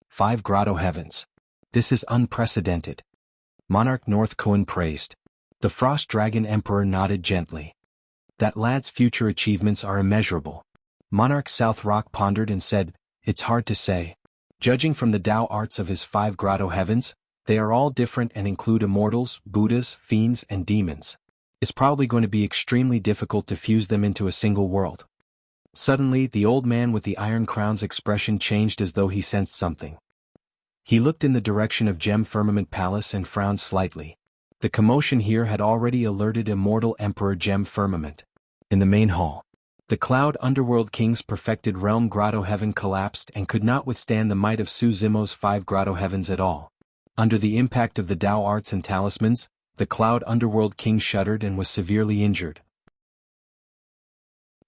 5 grotto heavens. This is unprecedented. Monarch North Kuan praised. The Frost Dragon Emperor nodded gently. That lad's future achievements are immeasurable. Monarch South Rock pondered and said, "It's hard to say. Judging from the Tao arts of his 5 grotto heavens, they are all different and include immortals, Buddhas, fiends and demons. It's probably going to be extremely difficult to fuse them into a single world." Suddenly, the old man with the iron crown's expression changed as though he sensed something. He looked in the direction of Gem Firmament Palace and frowned slightly. The commotion here had already alerted Immortal Emperor Gem Firmament. In the main hall, the Cloud Underworld King's perfected realm grotto heaven collapsed and could not withstand the might of Su Zimo's 5 grotto heavens at all. Under the impact of the Tao arts and talismans, the Cloud Underworld King shuddered and was severely injured.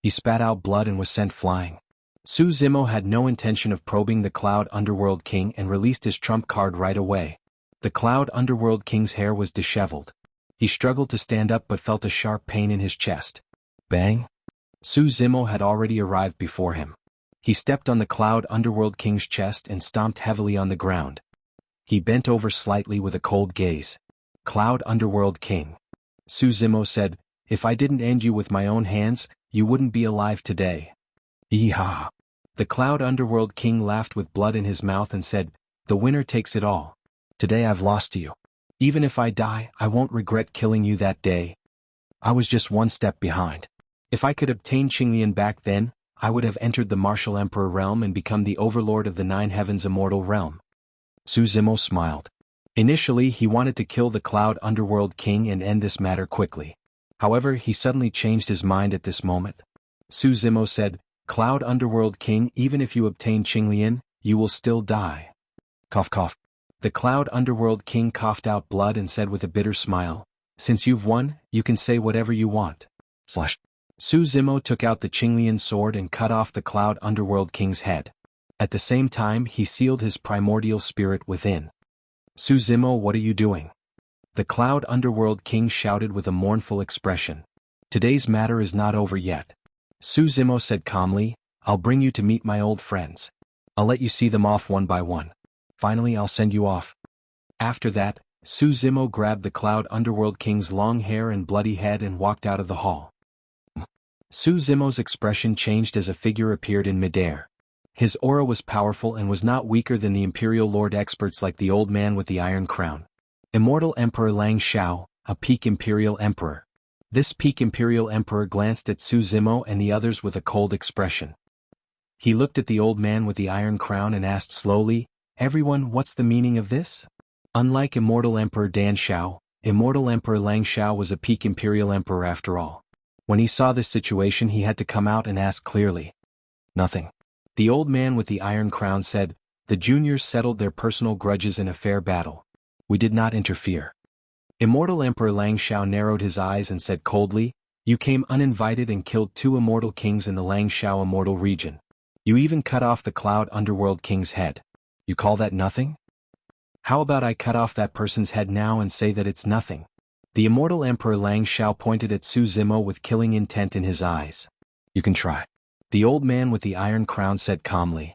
He spat out blood and was sent flying. Su Zimo had no intention of probing the Cloud Underworld King and released his trump card right away. The Cloud Underworld King's hair was disheveled. He struggled to stand up but felt a sharp pain in his chest. Bang! Su Zimo had already arrived before him. He stepped on the Cloud Underworld King's chest and stomped heavily on the ground. He bent over slightly with a cold gaze. Cloud Underworld King. Su Zimo said, "If I didn't end you with my own hands, you wouldn't be alive today." Yee-ha! The Cloud Underworld King laughed with blood in his mouth and said, "The winner takes it all. Today I've lost to you. Even if I die, I won't regret killing you that day. I was just one step behind. If I could obtain Qinglian back then, I would have entered the Martial Emperor realm and become the overlord of the Nine Heavens Immortal realm." Su Zimo smiled. Initially he wanted to kill the Cloud Underworld King and end this matter quickly. However, he suddenly changed his mind at this moment. Su Zimo said, "Cloud Underworld King, even if you obtain Qinglian, you will still die." Cough cough. The Cloud Underworld King coughed out blood and said with a bitter smile, "Since you've won, you can say whatever you want." Slash. Su Zimo took out the Qinglian sword and cut off the Cloud Underworld King's head. At the same time he sealed his primordial spirit within. "Su Zimo, what are you doing?" The Cloud Underworld King shouted with a mournful expression. "Today's matter is not over yet." Su Zimo said calmly, "I'll bring you to meet my old friends. I'll let you see them off one by one. Finally I'll send you off." After that, Su Zimo grabbed the Cloud Underworld King's long hair and bloody head and walked out of the hall. Su Zimo's expression changed as a figure appeared in midair. His aura was powerful and was not weaker than the Imperial Lord experts like the old man with the Iron Crown. Immortal Emperor Lang Xiao, a peak Imperial Emperor. This peak Imperial Emperor glanced at Su Zimo and the others with a cold expression. He looked at the old man with the Iron Crown and asked slowly, "Everyone, what's the meaning of this?" Unlike Immortal Emperor Dan Xiao, Immortal Emperor Lang Xiao was a peak Imperial Emperor after all. When he saw this situation he had to come out and ask clearly. "Nothing." The old man with the Iron Crown said, "The juniors settled their personal grudges in a fair battle. We did not interfere." Immortal Emperor Lang Xiao narrowed his eyes and said coldly, "You came uninvited and killed 2 immortal kings in the Lang Xiao immortal region. You even cut off the Cloud Underworld King's head. You call that nothing? How about I cut off that person's head now and say that it's nothing?" The Immortal Emperor Lang Xiao pointed at Su Zimo with killing intent in his eyes. "You can try." The old man with the Iron Crown said calmly.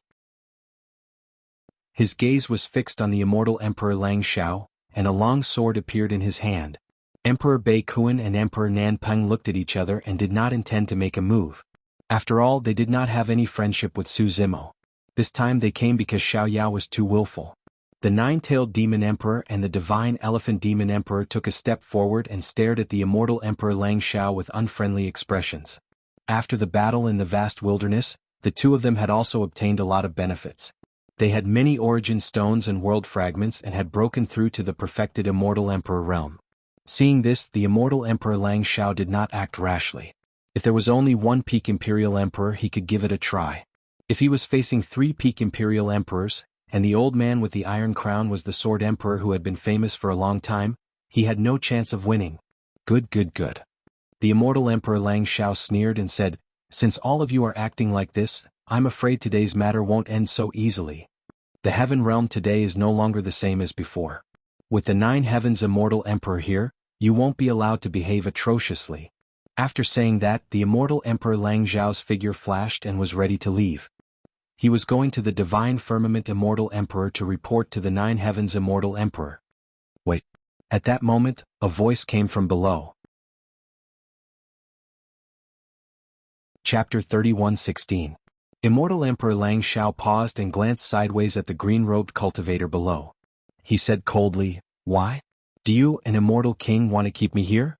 His gaze was fixed on the Immortal Emperor Lang Xiao, and a long sword appeared in his hand. Emperor Bei Kuan and Emperor Nan Peng looked at each other and did not intend to make a move. After all, they did not have any friendship with Su Zimo. This time they came because Xiao Yao was too willful. The Nine-Tailed Demon Emperor and the Divine Elephant Demon Emperor took a step forward and stared at the Immortal Emperor Lang Xiao with unfriendly expressions. After the battle in the vast wilderness, the two of them had also obtained a lot of benefits. They had many origin stones and world fragments and had broken through to the perfected Immortal Emperor realm. Seeing this, the Immortal Emperor Lang Xiao did not act rashly. If there was only one peak Imperial Emperor he could give it a try. If he was facing 3 peak Imperial Emperors, and the old man with the Iron Crown was the Sword Emperor who had been famous for a long time, he had no chance of winning. Good. The Immortal Emperor Lang Xiao sneered and said, "Since all of you are acting like this, I'm afraid today's matter won't end so easily. The Heaven Realm today is no longer the same as before. With the 9 Heavens Immortal Emperor here, you won't be allowed to behave atrociously." After saying that, the Immortal Emperor Lang Xiao's figure flashed and was ready to leave. He was going to the Divine Firmament Immortal Emperor to report to the 9 Heavens Immortal Emperor. Wait. At that moment, a voice came from below. Chapter 31:16. Immortal Emperor Lang Xiao paused and glanced sideways at the green-robed cultivator below. He said coldly, "Why? Do you, an immortal king, want to keep me here?"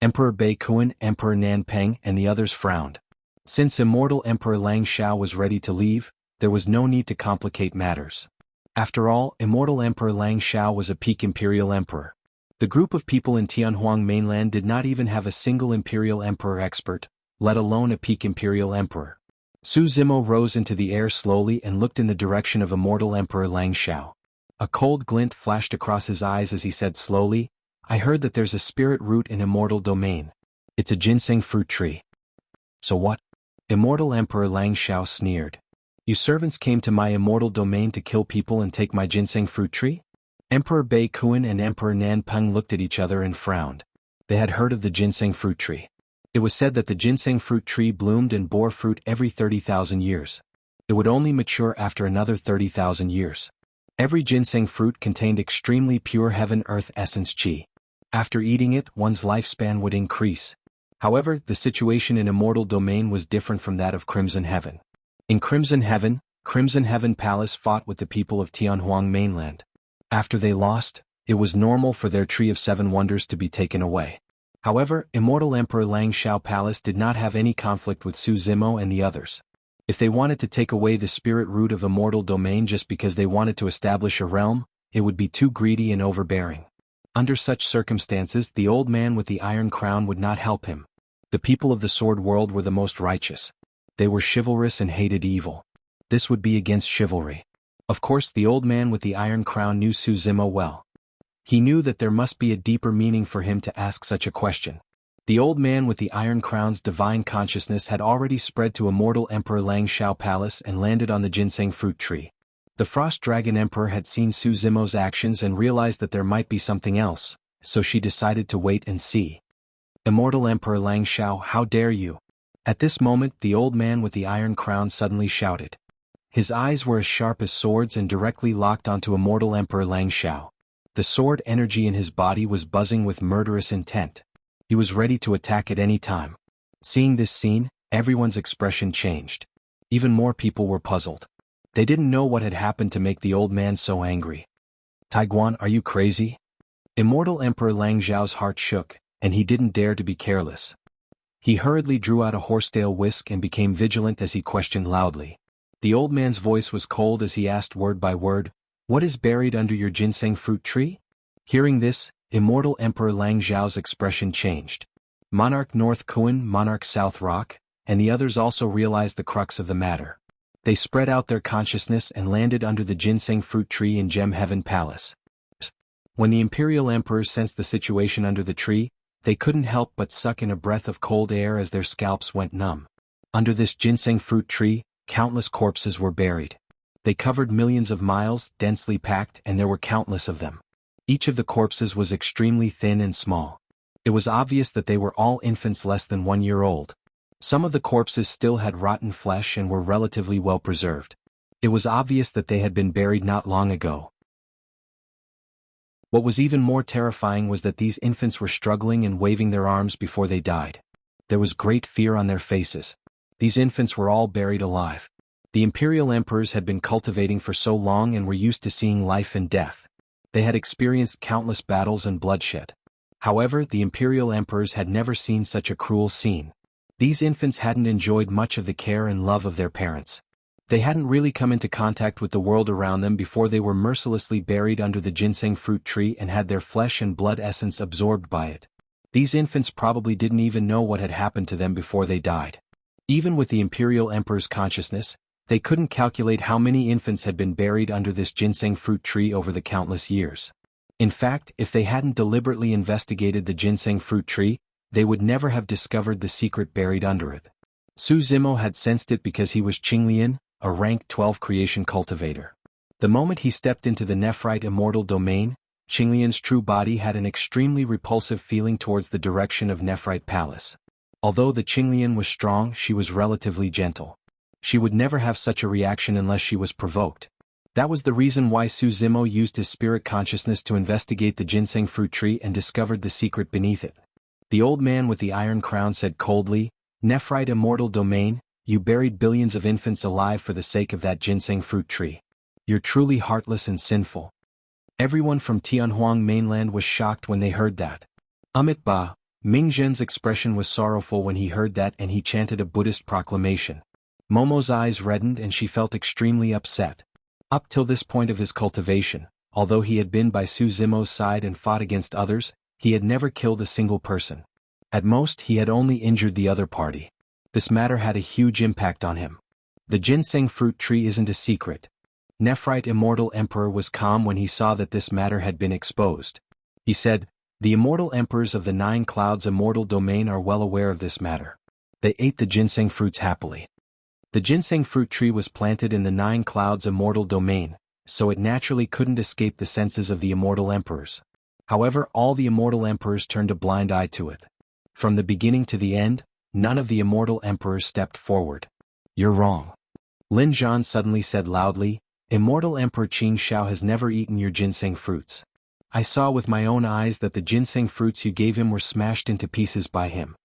Emperor Bei Kuan, Emperor Nan Peng, and the others frowned. Since Immortal Emperor Lang Xiao was ready to leave, there was no need to complicate matters. After all, Immortal Emperor Lang Xiao was a peak Imperial Emperor. The group of people in Tianhuang mainland did not even have a single Imperial Emperor expert, let alone a peak Imperial Emperor. Su Zimo rose into the air slowly and looked in the direction of Immortal Emperor Lang Xiao. A cold glint flashed across his eyes as he said slowly, "I heard that there's a spirit root in Immortal Domain. It's a ginseng fruit tree." "So what?" Immortal Emperor Lang Xiao sneered. "You servants came to my Immortal Domain to kill people and take my ginseng fruit tree?" Emperor Bei Kuan and Emperor Nan Peng looked at each other and frowned. They had heard of the ginseng fruit tree. It was said that the ginseng fruit tree bloomed and bore fruit every 30,000 years. It would only mature after another 30,000 years. Every ginseng fruit contained extremely pure heaven-earth essence qi. After eating it, one's lifespan would increase. However, the situation in Immortal Domain was different from that of Crimson Heaven. In Crimson Heaven Palace fought with the people of Tianhuang mainland. After they lost, it was normal for their Tree of Seven Wonders to be taken away. However, Immortal Emperor Lang Xiao Palace did not have any conflict with Su Zimo and the others. If they wanted to take away the spirit root of Immortal Domain just because they wanted to establish a realm, it would be too greedy and overbearing. Under such circumstances, the old man with the iron crown would not help him. The people of the sword world were the most righteous. They were chivalrous and hated evil. This would be against chivalry. Of course, the old man with the iron crown knew Su Zimo well. He knew that there must be a deeper meaning for him to ask such a question. The old man with the iron crown's divine consciousness had already spread to Immortal Emperor Lang Xiao Palace and landed on the ginseng fruit tree. The Frost Dragon Emperor had seen Su Zimo's actions and realized that there might be something else, so she decided to wait and see. Immortal Emperor Lang Xiao, how dare you? At this moment, the old man with the iron crown suddenly shouted. His eyes were as sharp as swords and directly locked onto Immortal Emperor Lang Xiao. The sword energy in his body was buzzing with murderous intent. He was ready to attack at any time. Seeing this scene, everyone's expression changed. Even more people were puzzled. They didn't know what had happened to make the old man so angry. Taiguan, are you crazy? Immortal Emperor Lang Xiao's heart shook, and he didn't dare to be careless. He hurriedly drew out a horsetail whisk and became vigilant as he questioned loudly. The old man's voice was cold as he asked word by word, "What is buried under your ginseng fruit tree?" Hearing this, Immortal Emperor Lang Xiao's expression changed. Monarch North Kuan, Monarch South Rock, and the others also realized the crux of the matter. They spread out their consciousness and landed under the ginseng fruit tree in Gem Heaven Palace. When the Imperial Emperors sensed the situation under the tree, they couldn't help but suck in a breath of cold air as their scalps went numb. Under this ginseng fruit tree, countless corpses were buried. They covered millions of miles, densely packed, and there were countless of them. Each of the corpses was extremely thin and small. It was obvious that they were all infants less than 1 year old. Some of the corpses still had rotten flesh and were relatively well preserved. It was obvious that they had been buried not long ago. What was even more terrifying was that these infants were struggling and waving their arms before they died. There was great fear on their faces. These infants were all buried alive. The imperial emperors had been cultivating for so long and were used to seeing life and death. They had experienced countless battles and bloodshed. However, the imperial emperors had never seen such a cruel scene. These infants hadn't enjoyed much of the care and love of their parents. They hadn't really come into contact with the world around them before they were mercilessly buried under the ginseng fruit tree and had their flesh and blood essence absorbed by it. These infants probably didn't even know what had happened to them before they died. Even with the imperial emperor's consciousness, they couldn't calculate how many infants had been buried under this ginseng fruit tree over the countless years. In fact, if they hadn't deliberately investigated the ginseng fruit tree, they would never have discovered the secret buried under it. Su Zimo had sensed it because he was Qinglian, a rank 12 creation cultivator. The moment he stepped into the Nephrite immortal domain, Qinglian's true body had an extremely repulsive feeling towards the direction of Nephrite Palace. Although the Qinglian was strong, she was relatively gentle. She would never have such a reaction unless she was provoked. That was the reason why Su Zimo used his spirit consciousness to investigate the ginseng fruit tree and discovered the secret beneath it. The old man with the iron crown said coldly, "Nephrite immortal domain, you buried billions of infants alive for the sake of that ginseng fruit tree. You're truly heartless and sinful." Everyone from Tianhuang mainland was shocked when they heard that. Amit Ba, Ming Zhen's expression was sorrowful when he heard that, and he chanted a Buddhist proclamation. Momo's eyes reddened and she felt extremely upset. Up till this point of his cultivation, although he had been by Su Zimo's side and fought against others, he had never killed a single person. At most, he had only injured the other party. This matter had a huge impact on him. The ginseng fruit tree isn't a secret. Nephrite Immortal Emperor was calm when he saw that this matter had been exposed. He said, "The immortal emperors of the 9 clouds immortal domain are well aware of this matter. They ate the ginseng fruits happily." The ginseng fruit tree was planted in the 9 clouds immortal domain, so it naturally couldn't escape the senses of the immortal emperors. However, all the immortal emperors turned a blind eye to it. From the beginning to the end, none of the immortal emperors stepped forward. "You're wrong," Lin Zhan suddenly said loudly. "Immortal Emperor Qing Shao has never eaten your ginseng fruits. I saw with my own eyes that the ginseng fruits you gave him were smashed into pieces by him."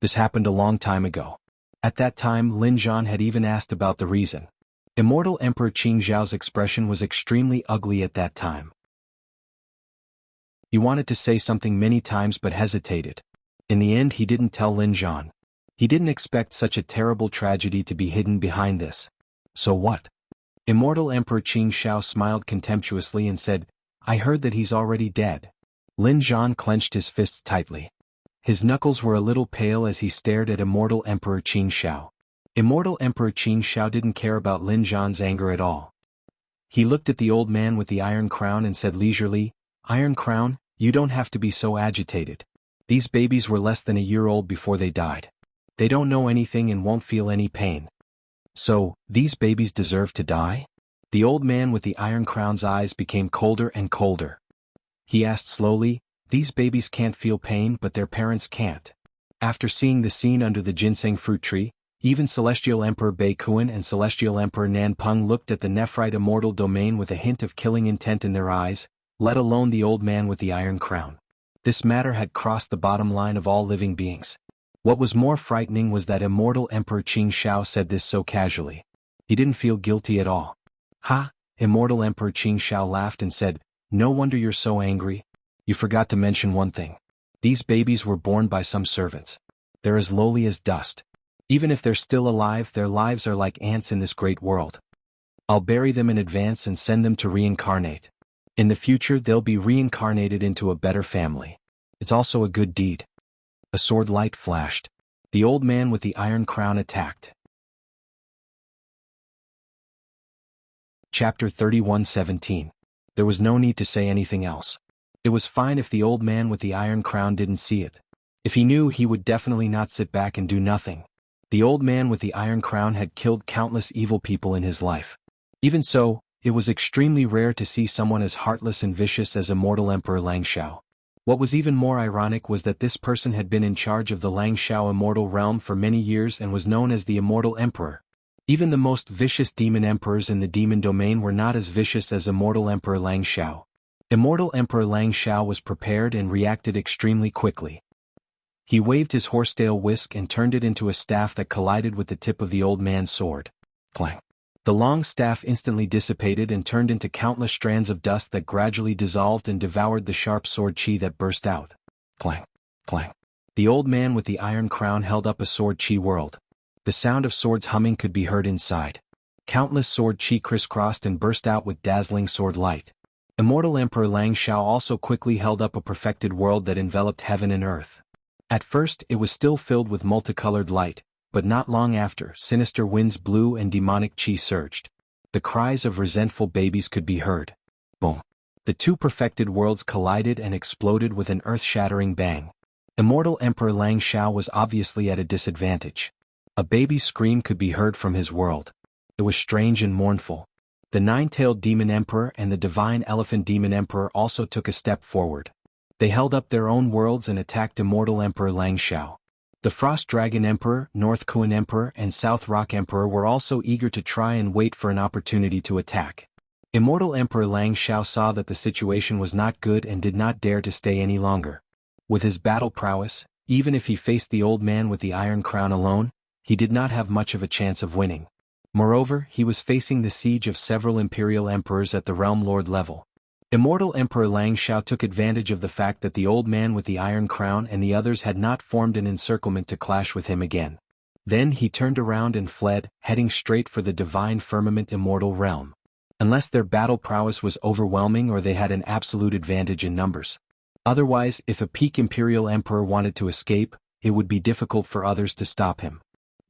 This happened a long time ago. At that time Lin Zhan had even asked about the reason. Immortal Emperor Qing Zhao's expression was extremely ugly at that time. He wanted to say something many times but hesitated. In the end he didn't tell Lin Zhan. He didn't expect such a terrible tragedy to be hidden behind this. "So what?" Immortal Emperor Qing Shao smiled contemptuously and said, "I heard that he's already dead." Lin Zhan clenched his fists tightly. His knuckles were a little pale as he stared at Immortal Emperor Qing Shao. Immortal Emperor Qing Shao didn't care about Lin Zhan's anger at all. He looked at the old man with the iron crown and said leisurely, "Iron Crown, you don't have to be so agitated. These babies were less than a year old before they died. They don't know anything and won't feel any pain. So, these babies deserve to die?" The old man with the iron crown's eyes became colder and colder. He asked slowly, "These babies can't feel pain but their parents can't." After seeing the scene under the ginseng fruit tree, even Celestial Emperor Bei Kuan and Celestial Emperor Nan Peng looked at the Nephrite immortal domain with a hint of killing intent in their eyes, let alone the old man with the iron crown. This matter had crossed the bottom line of all living beings. What was more frightening was that Immortal Emperor Qing Shao said this so casually. He didn't feel guilty at all. "Ha!" Immortal Emperor Qing Shao laughed and said, "No wonder you're so angry. You forgot to mention one thing. These babies were born by some servants. They're as lowly as dust. Even if they're still alive, their lives are like ants in this great world. I'll bury them in advance and send them to reincarnate. In the future they'll be reincarnated into a better family. It's also a good deed." A sword light flashed. The old man with the iron crown attacked. Chapter 31:17. There was no need to say anything else. It was fine if the old man with the iron crown didn't see it. If he knew, he would definitely not sit back and do nothing. The old man with the iron crown had killed countless evil people in his life. Even so, it was extremely rare to see someone as heartless and vicious as Immortal Emperor Langshao. What was even more ironic was that this person had been in charge of the Langshao immortal realm for many years and was known as the Immortal Emperor. Even the most vicious demon emperors in the demon domain were not as vicious as Immortal Emperor Langshao. Immortal Emperor Langshao was prepared and reacted extremely quickly. He waved his horsetail whisk and turned it into a staff that collided with the tip of the old man's sword. Clang! The long staff instantly dissipated and turned into countless strands of dust that gradually dissolved and devoured the sharp sword chi that burst out. Clang! Clang! The old man with the iron crown held up a sword chi world. The sound of swords humming could be heard inside. Countless sword chi crisscrossed and burst out with dazzling sword light. Immortal Emperor Langshao also quickly held up a perfected world that enveloped heaven and earth. At first it was still filled with multicolored light, but not long after, sinister winds blew and demonic chi surged. The cries of resentful babies could be heard. Boom! The two perfected worlds collided and exploded with an earth-shattering bang. Immortal Emperor Langshao was obviously at a disadvantage. A baby's scream could be heard from his world. It was strange and mournful. The nine-tailed demon emperor and the divine elephant demon emperor also took a step forward. They held up their own worlds and attacked Immortal Emperor Langshao. The Frost Dragon Emperor, North Kuan Emperor and South Rock Emperor were also eager to try and wait for an opportunity to attack. Immortal Emperor Langshao saw that the situation was not good and did not dare to stay any longer. With his battle prowess, even if he faced the old man with the iron crown alone, he did not have much of a chance of winning. Moreover, he was facing the siege of several imperial emperors at the realm lord level. Immortal Emperor Langshao took advantage of the fact that the old man with the iron crown and the others had not formed an encirclement to clash with him again. Then he turned around and fled, heading straight for the divine firmament immortal realm. Unless their battle prowess was overwhelming or they had an absolute advantage in numbers. Otherwise, if a peak imperial emperor wanted to escape, it would be difficult for others to stop him.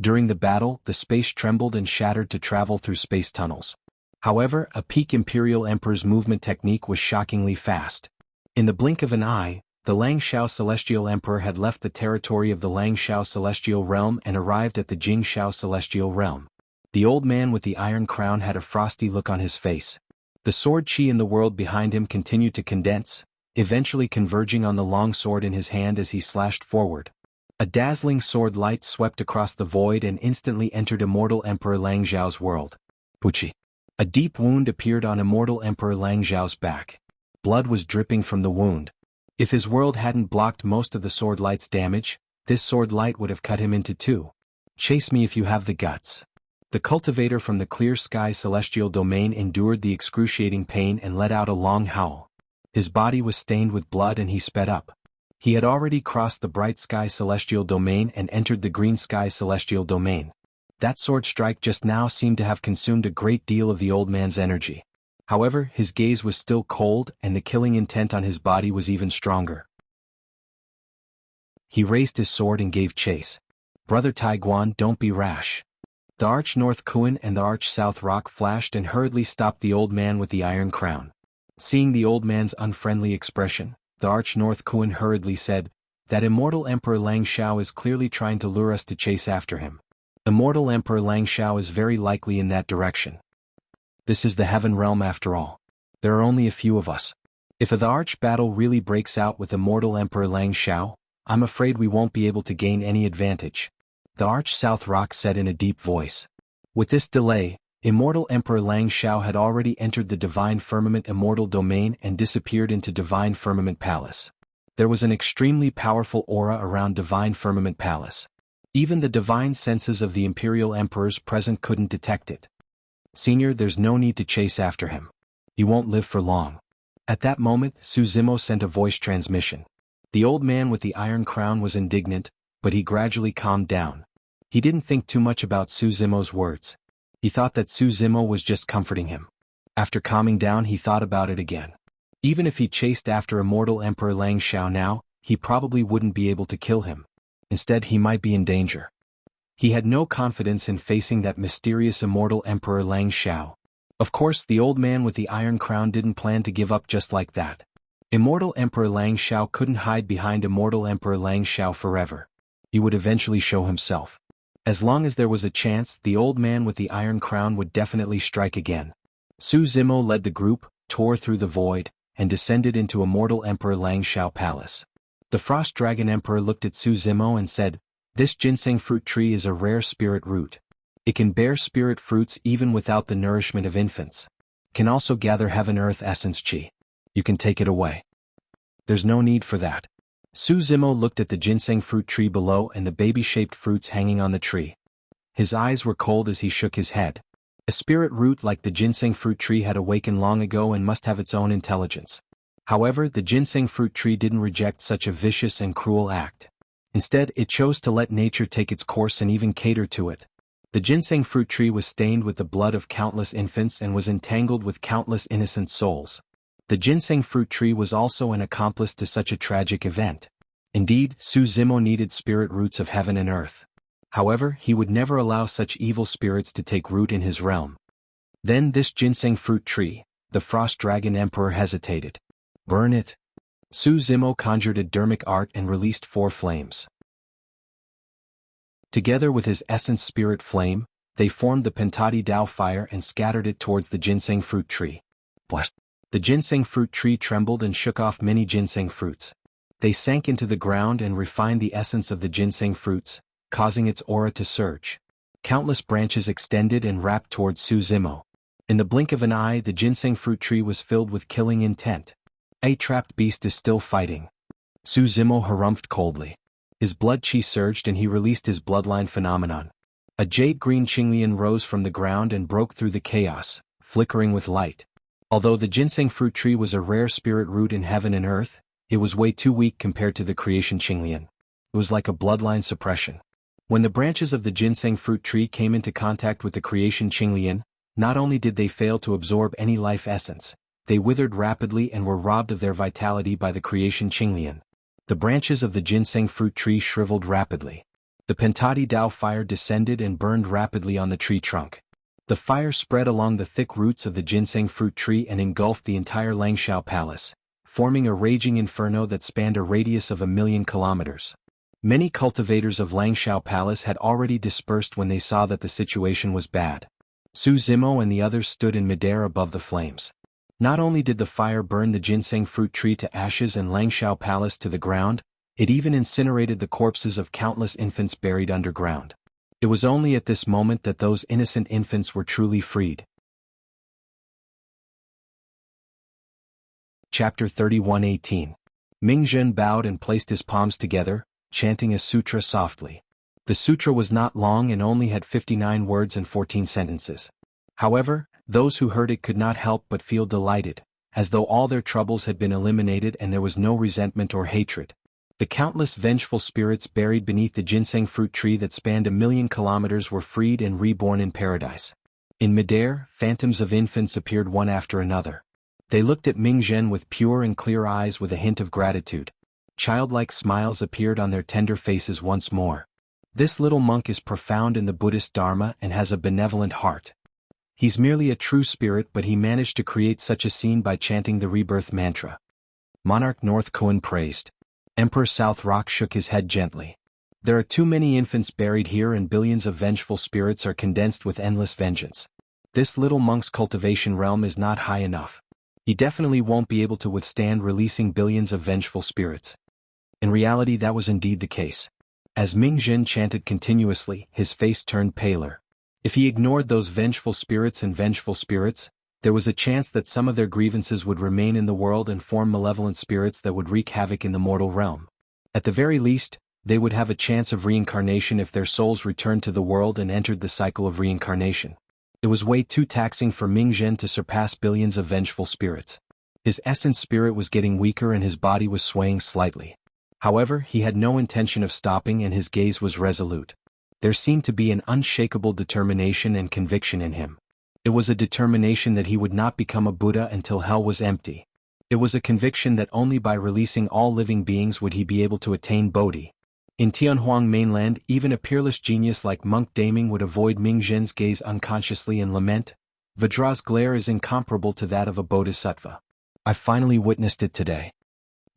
During the battle, the space trembled and shattered to travel through space tunnels. However, a peak imperial emperor's movement technique was shockingly fast. In the blink of an eye, the Langshao Celestial Emperor had left the territory of the Langshao Celestial Realm and arrived at the Jingshao Celestial Realm. The old man with the iron crown had a frosty look on his face. The sword chi in the world behind him continued to condense, eventually converging on the long sword in his hand as he slashed forward. A dazzling sword light swept across the void and instantly entered Immortal Emperor Lang Zhao's world. Puchi. A deep wound appeared on Immortal Emperor Lang Zhao's back. Blood was dripping from the wound. If his world hadn't blocked most of the sword light's damage, this sword light would have cut him into two. Chase me if you have the guts. The cultivator from the clear sky celestial domain endured the excruciating pain and let out a long howl. His body was stained with blood and he sped up. He had already crossed the bright sky celestial domain and entered the green sky celestial domain. That sword strike just now seemed to have consumed a great deal of the old man's energy. However, his gaze was still cold and the killing intent on his body was even stronger. He raised his sword and gave chase. Brother Taiguan, don't be rash. The Arch North Kuan and the Arch South Rock flashed and hurriedly stopped the old man with the iron crown. Seeing the old man's unfriendly expression, the Arch North Kuan hurriedly said, "That Immortal Emperor Lang Xiao is clearly trying to lure us to chase after him. Immortal Emperor Lang Xiao is very likely in that direction. This is the Heaven Realm after all. There are only a few of us. If the arch battle really breaks out with Immortal Emperor Lang Xiao, I'm afraid we won't be able to gain any advantage," the Arch South Rock said in a deep voice. With this delay, Immortal Emperor Lang Xiao had already entered the Divine Firmament Immortal Domain and disappeared into Divine Firmament Palace. There was an extremely powerful aura around Divine Firmament Palace. Even the divine senses of the Imperial Emperors present couldn't detect it. "Senior, there's no need to chase after him. He won't live for long." At that moment, Su Zimo sent a voice transmission. The old man with the iron crown was indignant, but he gradually calmed down. He didn't think too much about Su Zimo's words. He thought that Su Zimo was just comforting him. After calming down, he thought about it again. Even if he chased after Immortal Emperor Lang Xiao now, he probably wouldn't be able to kill him. Instead, he might be in danger. He had no confidence in facing that mysterious Immortal Emperor Lang Xiao. Of course, the old man with the iron crown didn't plan to give up just like that. Immortal Emperor Lang Xiao couldn't hide behind Immortal Emperor Lang Xiao forever. He would eventually show himself. As long as there was a chance, the old man with the iron crown would definitely strike again. Su Zimo led the group, tore through the void, and descended into Immortal Emperor Lang Xiao Palace. The Frost Dragon Emperor looked at Su Zimo and said, "This ginseng fruit tree is a rare spirit root. It can bear spirit fruits even without the nourishment of infants. Can also gather heaven-earth essence chi. You can take it away." "There's no need for that." Su Zimo looked at the ginseng fruit tree below and the baby-shaped fruits hanging on the tree. His eyes were cold as he shook his head. A spirit root like the ginseng fruit tree had awakened long ago and must have its own intelligence. However, the ginseng fruit tree didn't reject such a vicious and cruel act. Instead, it chose to let nature take its course and even cater to it. The ginseng fruit tree was stained with the blood of countless infants and was entangled with countless innocent souls. The ginseng fruit tree was also an accomplice to such a tragic event. Indeed, Su Zimo needed spirit roots of heaven and earth. However, he would never allow such evil spirits to take root in his realm. Then this ginseng fruit tree, the Frost Dragon Emperor hesitated. "Burn it." Su Zimo conjured a dermic art and released 4 flames. Together with his essence spirit flame, they formed the Pentati Dao fire and scattered it towards the ginseng fruit tree. What? The ginseng fruit tree trembled and shook off many ginseng fruits. They sank into the ground and refined the essence of the ginseng fruits, causing its aura to surge. Countless branches extended and wrapped towards Su Zimo. In the blink of an eye, the ginseng fruit tree was filled with killing intent. "A trapped beast is still fighting." Su Zimo harumphed coldly. His blood chi surged and he released his bloodline phenomenon. A jade-green Qinglian rose from the ground and broke through the chaos, flickering with light. Although the ginseng fruit tree was a rare spirit root in heaven and earth, it was way too weak compared to the creation Qinglian. It was like a bloodline suppression. When the branches of the ginseng fruit tree came into contact with the creation Qinglian, not only did they fail to absorb any life essence, they withered rapidly and were robbed of their vitality by the creation Qinglian. The branches of the ginseng fruit tree shriveled rapidly. The Pentati Dao fire descended and burned rapidly on the tree trunk. The fire spread along the thick roots of the ginseng fruit tree and engulfed the entire Langshao Palace, forming a raging inferno that spanned a radius of 1,000,000 kilometers. Many cultivators of Langshao Palace had already dispersed when they saw that the situation was bad. Su Zimo and the others stood in midair above the flames. Not only did the fire burn the ginseng fruit tree to ashes and Langshao Palace to the ground, it even incinerated the corpses of countless infants buried underground. It was only at this moment that those innocent infants were truly freed. Chapter 31:18. Ming Zhen bowed and placed his palms together, chanting a sutra softly. The sutra was not long and only had 59 words and 14 sentences. However, those who heard it could not help but feel delighted, as though all their troubles had been eliminated and there was no resentment or hatred. The countless vengeful spirits buried beneath the ginseng fruit tree that spanned 1,000,000 kilometers were freed and reborn in paradise. In midair, phantoms of infants appeared one after another. They looked at Ming Zhen with pure and clear eyes with a hint of gratitude. Childlike smiles appeared on their tender faces once more. This little monk is profound in the Buddhist Dharma and has a benevolent heart. He's merely a true spirit, but he managed to create such a scene by chanting the rebirth mantra. Monarch North Koan praised. Emperor South Rock shook his head gently. There are too many infants buried here and billions of vengeful spirits are condensed with endless vengeance. This little monk's cultivation realm is not high enough. He definitely won't be able to withstand releasing billions of vengeful spirits. In reality, that was indeed the case. As Ming Zhen chanted continuously, his face turned paler. If he ignored those vengeful spirits, there was a chance that some of their grievances would remain in the world and form malevolent spirits that would wreak havoc in the mortal realm. At the very least, they would have a chance of reincarnation if their souls returned to the world and entered the cycle of reincarnation. It was way too taxing for Ming Zhen to surpass billions of vengeful spirits. His essence spirit was getting weaker and his body was swaying slightly. However, he had no intention of stopping and his gaze was resolute. There seemed to be an unshakable determination and conviction in him. It was a determination that he would not become a Buddha until hell was empty. It was a conviction that only by releasing all living beings would he be able to attain Bodhi. In Tianhuang mainland, even a peerless genius like Monk Daming would avoid Ming Zhen's gaze unconsciously and lament, "Vajra's glare is incomparable to that of a bodhisattva. I finally witnessed it today."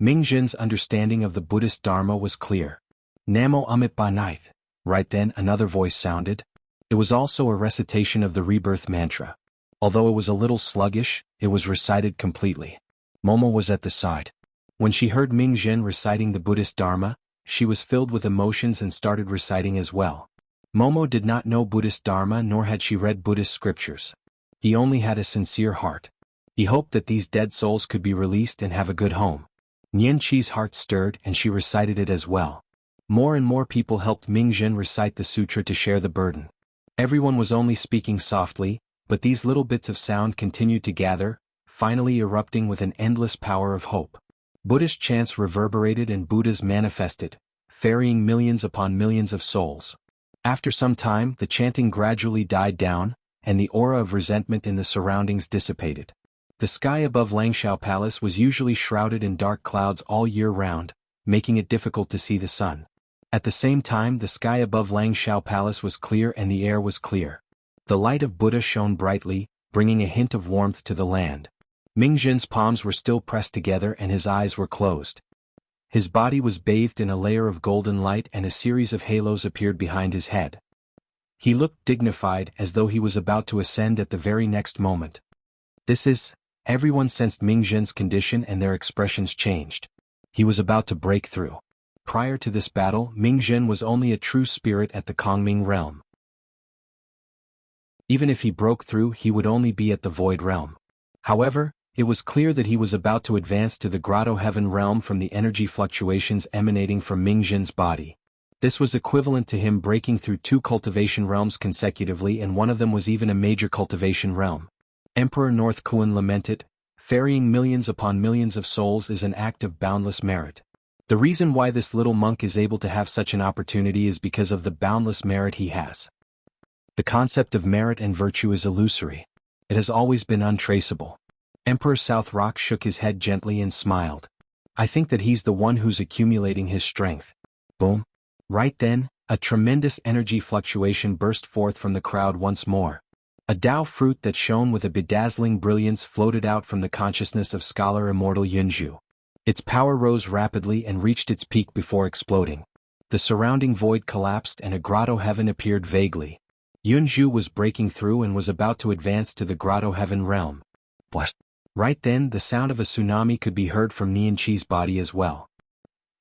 Ming Zhen's understanding of the Buddhist Dharma was clear. Namo Amit Ba Night. Right then, another voice sounded. It was also a recitation of the rebirth mantra. Although it was a little sluggish, it was recited completely. Momo was at the side. When she heard Ming Zhen reciting the Buddhist Dharma, she was filled with emotions and started reciting as well. Momo did not know Buddhist Dharma nor had she read Buddhist scriptures. He only had a sincere heart. He hoped that these dead souls could be released and have a good home. Nian Qi's heart stirred and she recited it as well. More and more people helped Ming Zhen recite the sutra to share the burden. Everyone was only speaking softly, but these little bits of sound continued to gather, finally erupting with an endless power of hope. Buddhist chants reverberated and Buddhas manifested, ferrying millions upon millions of souls. After some time, the chanting gradually died down, and the aura of resentment in the surroundings dissipated. The sky above Langshao Palace was usually shrouded in dark clouds all year round, making it difficult to see the sun. At the same time, the sky above Langshao Palace was clear and the air was clear. The light of Buddha shone brightly, bringing a hint of warmth to the land. Ming Zhen's palms were still pressed together and his eyes were closed. His body was bathed in a layer of golden light and a series of halos appeared behind his head. He looked dignified as though he was about to ascend at the very next moment. Everyone sensed Ming Zhen's condition and their expressions changed. He was about to break through. Prior to this battle, Ming Zhen was only a true spirit at the Kongming realm. Even if he broke through, he would only be at the void realm. However, it was clear that he was about to advance to the grotto heaven realm from the energy fluctuations emanating from Ming Zhen's body. This was equivalent to him breaking through 2 cultivation realms consecutively, and one of them was even a major cultivation realm. Emperor North Koan lamented, "Ferrying millions upon millions of souls is an act of boundless merit. The reason why this little monk is able to have such an opportunity is because of the boundless merit he has." The concept of merit and virtue is illusory. It has always been untraceable. Emperor South Rock shook his head gently and smiled. "I think that he's the one who's accumulating his strength." Boom. Right then, a tremendous energy fluctuation burst forth from the crowd once more. A Tao fruit that shone with a bedazzling brilliance floated out from the consciousness of scholar immortal Yunzhu. Its power rose rapidly and reached its peak before exploding. The surrounding void collapsed and a grotto heaven appeared vaguely. Yunzhu was breaking through and was about to advance to the grotto heaven realm. What? Right then the sound of a tsunami could be heard from Nianqi's body as well.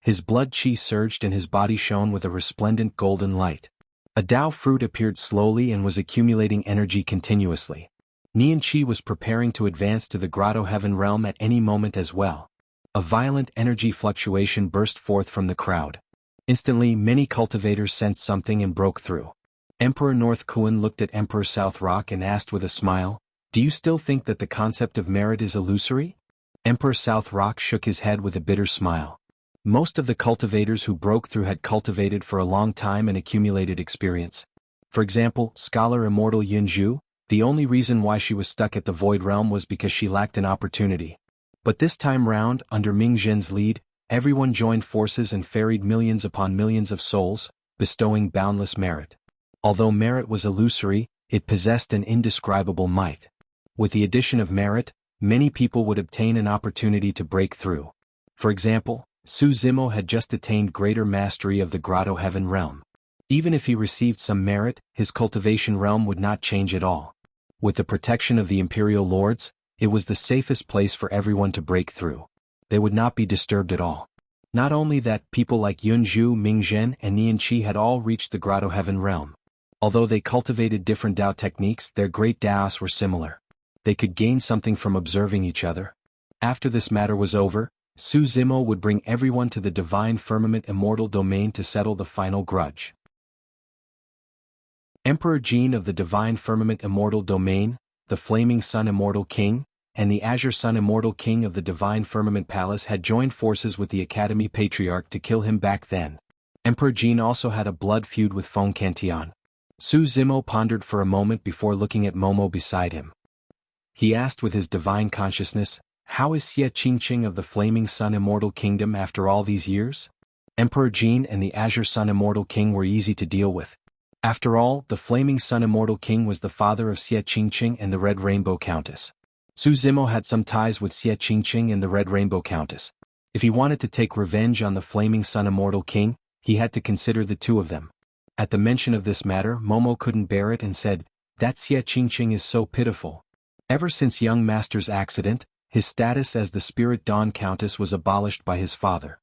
His blood chi surged and his body shone with a resplendent golden light. A Dao fruit appeared slowly and was accumulating energy continuously. Nianqi was preparing to advance to the Grotto Heaven realm at any moment as well. A violent energy fluctuation burst forth from the crowd. Instantly many cultivators sensed something and broke through. Emperor North Kuan looked at Emperor South Rock and asked with a smile, "Do you still think that the concept of merit is illusory?" Emperor South Rock shook his head with a bitter smile. Most of the cultivators who broke through had cultivated for a long time and accumulated experience. For example, scholar Immortal Jianghu, the only reason why she was stuck at the Void Realm was because she lacked an opportunity. But this time round, under Ming Zhen's lead, everyone joined forces and ferried millions upon millions of souls, bestowing boundless merit. Although merit was illusory, it possessed an indescribable might. With the addition of merit, many people would obtain an opportunity to break through. For example, Su Zimo had just attained greater mastery of the Grotto Heaven realm. Even if he received some merit, his cultivation realm would not change at all. With the protection of the Imperial Lords, it was the safest place for everyone to break through. They would not be disturbed at all. Not only that, people like Yunzhu, Mingzhen, and Nianqi had all reached the Grotto Heaven realm. Although they cultivated different Dao techniques, their great Daos were similar. They could gain something from observing each other. After this matter was over, Su Zimo would bring everyone to the Divine Firmament Immortal Domain to settle the final grudge. Emperor Jin of the Divine Firmament Immortal Domain, the Flaming Sun Immortal King, and the Azure Sun Immortal King of the Divine Firmament Palace had joined forces with the Academy Patriarch to kill him back then. Emperor Jin also had a blood feud with Feng Cantian. Su Zimo pondered for a moment before looking at Momo beside him. He asked with his divine consciousness, "How is Xie Qingqing of the Flaming Sun Immortal Kingdom after all these years?" Emperor Jin and the Azure Sun Immortal King were easy to deal with. After all, the Flaming Sun Immortal King was the father of Xie Qingqing and the Red Rainbow Countess. Su Zimo had some ties with Xie Qingqing and the Red Rainbow Countess. If he wanted to take revenge on the Flaming Sun Immortal King, he had to consider the two of them. At the mention of this matter, Momo couldn't bear it and said, "That Xie Qingqing is so pitiful." Ever since young master's accident, his status as the Spirit Dawn Countess was abolished by his father.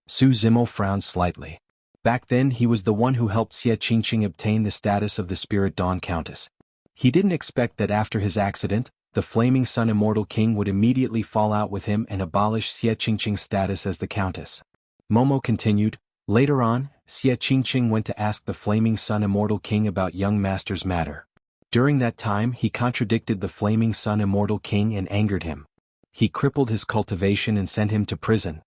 Su Zimo frowned slightly. Back then he was the one who helped Xie Qingqing obtain the status of the Spirit Dawn Countess. He didn't expect that after his accident, the Flaming Sun Immortal King would immediately fall out with him and abolish Xie Qingqing's status as the Countess. Momo continued, "Later on, Xie Qingqing went to ask the Flaming Sun Immortal King about young master's matter. During that time he contradicted the Flaming Sun Immortal King and angered him. He crippled his cultivation and sent him to prison."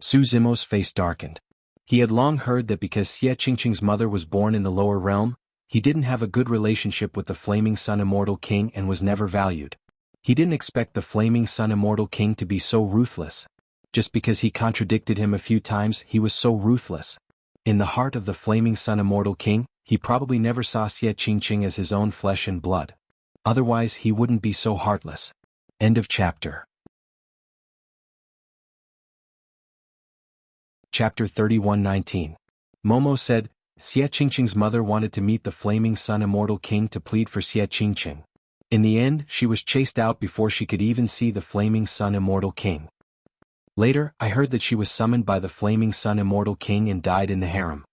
Su Zimo's face darkened. He had long heard that because Xie Qingqing's mother was born in the lower realm, he didn't have a good relationship with the Flaming Sun Immortal King and was never valued. He didn't expect the Flaming Sun Immortal King to be so ruthless. Just because he contradicted him a few times, he was so ruthless. In the heart of the Flaming Sun Immortal King, he probably never saw Xie Qingqing as his own flesh and blood. Otherwise he wouldn't be so heartless. End of chapter. Chapter 31:19. Momo said, Xie Qingqing's mother wanted to meet the Flaming Sun Immortal King to plead for Xie Qingqing. In the end, she was chased out before she could even see the Flaming Sun Immortal King. Later, I heard that she was summoned by the Flaming Sun Immortal King and died in the harem.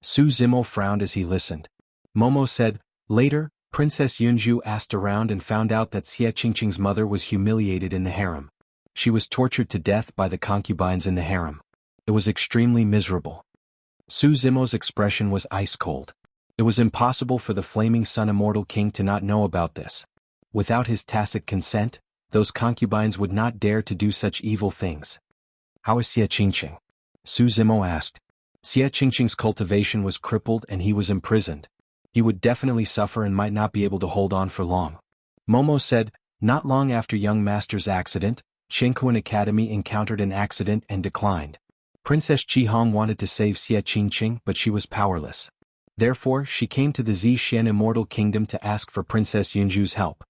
Su Zimo frowned as he listened. Momo said, later, Princess Yunzhu asked around and found out that Xie Qingqing's mother was humiliated in the harem. She was tortured to death by the concubines in the harem. It was extremely miserable. Su Zimo's expression was ice-cold. It was impossible for the Flaming Sun Immortal King to not know about this. Without his tacit consent, those concubines would not dare to do such evil things. How is Xie Qingqing? Su Zimo asked. Xie Qingqing's cultivation was crippled and he was imprisoned. He would definitely suffer and might not be able to hold on for long. Momo said, not long after young master's accident, Jianghu Academy encountered an accident and declined. Princess Jihong wanted to save Xie Qingqing but she was powerless. Therefore she came to the Zhixian Immortal Kingdom to ask for Princess Yunzhu's help.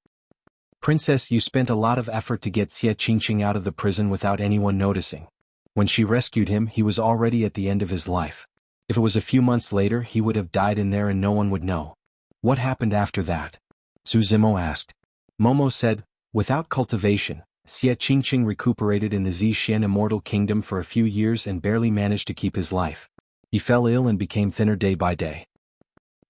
Princess, you spent a lot of effort to get Xie Qingqing out of the prison without anyone noticing. When she rescued him he was already at the end of his life. If it was a few months later he would have died in there and no one would know. What happened after that? Su Zimo asked. Momo said, without cultivation, Xie Qingqing recuperated in the Zixuan Immortal Kingdom for a few years and barely managed to keep his life. He fell ill and became thinner day by day.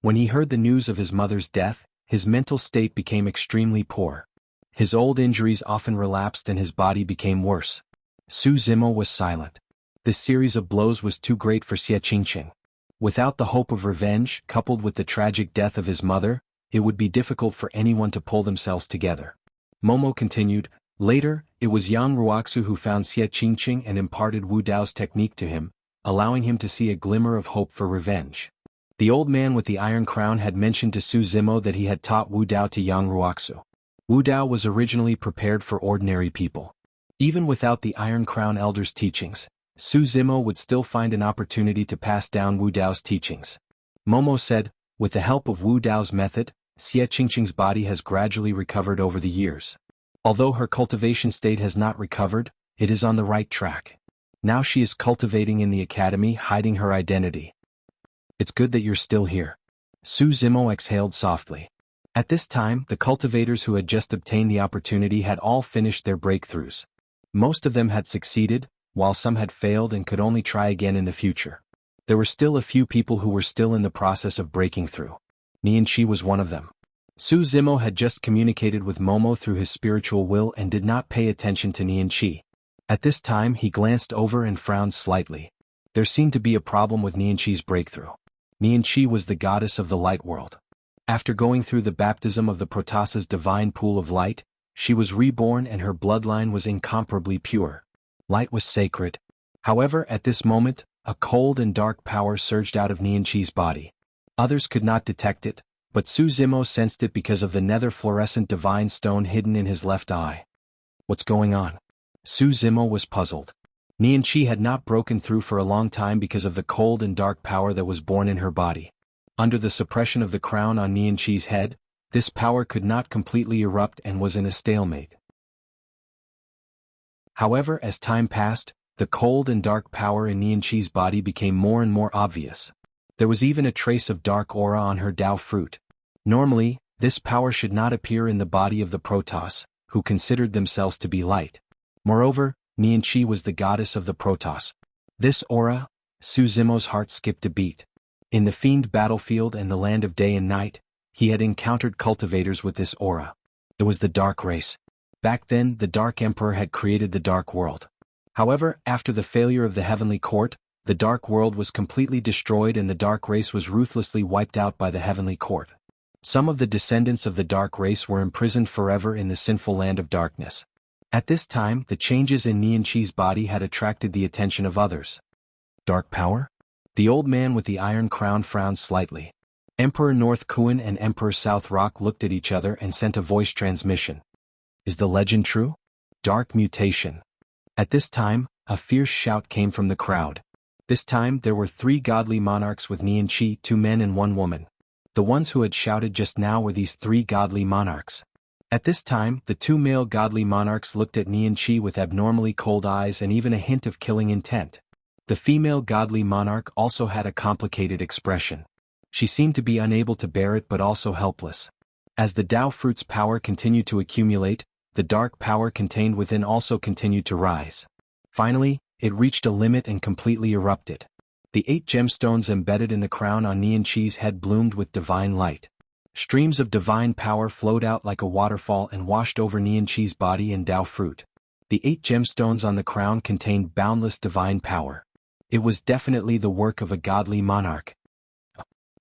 When he heard the news of his mother's death, his mental state became extremely poor. His old injuries often relapsed and his body became worse. Su Zimo was silent. This series of blows was too great for Xie Qingqing. Without the hope of revenge, coupled with the tragic death of his mother, it would be difficult for anyone to pull themselves together. Momo continued, later, it was Yang Ruoxu who found Xie Qingqing and imparted Wu Dao's technique to him, allowing him to see a glimmer of hope for revenge. The old man with the iron crown had mentioned to Su Zimo that he had taught Wu Dao to Yang Ruoxu. Wu Dao was originally prepared for ordinary people. Even without the Iron Crown Elder's teachings, Su Zimo would still find an opportunity to pass down Wu Dao's teachings. Momo said, with the help of Wu Dao's method, Xie Qingqing's body has gradually recovered over the years. Although her cultivation state has not recovered, it is on the right track. Now she is cultivating in the academy, hiding her identity. It's good that you're still here. Su Zimo exhaled softly. At this time, the cultivators who had just obtained the opportunity had all finished their breakthroughs. Most of them had succeeded, while some had failed and could only try again in the future. There were still a few people who were still in the process of breaking through. Nianqi was one of them. Su Zimo had just communicated with Momo through his spiritual will and did not pay attention to Nianqi. At this time he glanced over and frowned slightly. There seemed to be a problem with Nianqi's breakthrough. Nianqi was the goddess of the light world. After going through the baptism of the Protasa's divine pool of light, she was reborn and her bloodline was incomparably pure. Light was sacred. However, at this moment, a cold and dark power surged out of Nianqi's body. Others could not detect it, but Su Zimo sensed it because of the nether fluorescent divine stone hidden in his left eye. What's going on? Su Zimo was puzzled. Nianqi had not broken through for a long time because of the cold and dark power that was born in her body. Under the suppression of the crown on Nianqi's head, this power could not completely erupt and was in a stalemate. However, as time passed, the cold and dark power in Nianqi's body became more and more obvious. There was even a trace of dark aura on her Dao fruit. Normally, this power should not appear in the body of the Protoss, who considered themselves to be light. Moreover, Nianqi was the goddess of the Protoss. This aura, Su Zimo's heart skipped a beat. In the fiend battlefield and the land of day and night, he had encountered cultivators with this aura. It was the Dark Race. Back then, the Dark Emperor had created the Dark World. However, after the failure of the Heavenly Court, the Dark World was completely destroyed and the Dark Race was ruthlessly wiped out by the Heavenly Court. Some of the descendants of the Dark Race were imprisoned forever in the sinful land of darkness. At this time, the changes in Nianqi's body had attracted the attention of others. Dark power? The old man with the iron crown frowned slightly. Emperor North Kuan and Emperor South Rock looked at each other and sent a voice transmission. Is the legend true? Dark mutation. At this time, a fierce shout came from the crowd. This time there were 3 godly monarchs with Nianqi, 2 men and 1 woman. The ones who had shouted just now were these 3 godly monarchs. At this time, the 2 male godly monarchs looked at Nianqi with abnormally cold eyes and even a hint of killing intent. The female godly monarch also had a complicated expression. She seemed to be unable to bear it but also helpless. As the Dao fruit's power continued to accumulate, the dark power contained within also continued to rise. Finally, it reached a limit and completely erupted. The 8 gemstones embedded in the crown on Nianqi's head bloomed with divine light. Streams of divine power flowed out like a waterfall and washed over Nianqi's body and Dao fruit. The 8 gemstones on the crown contained boundless divine power. It was definitely the work of a godly monarch.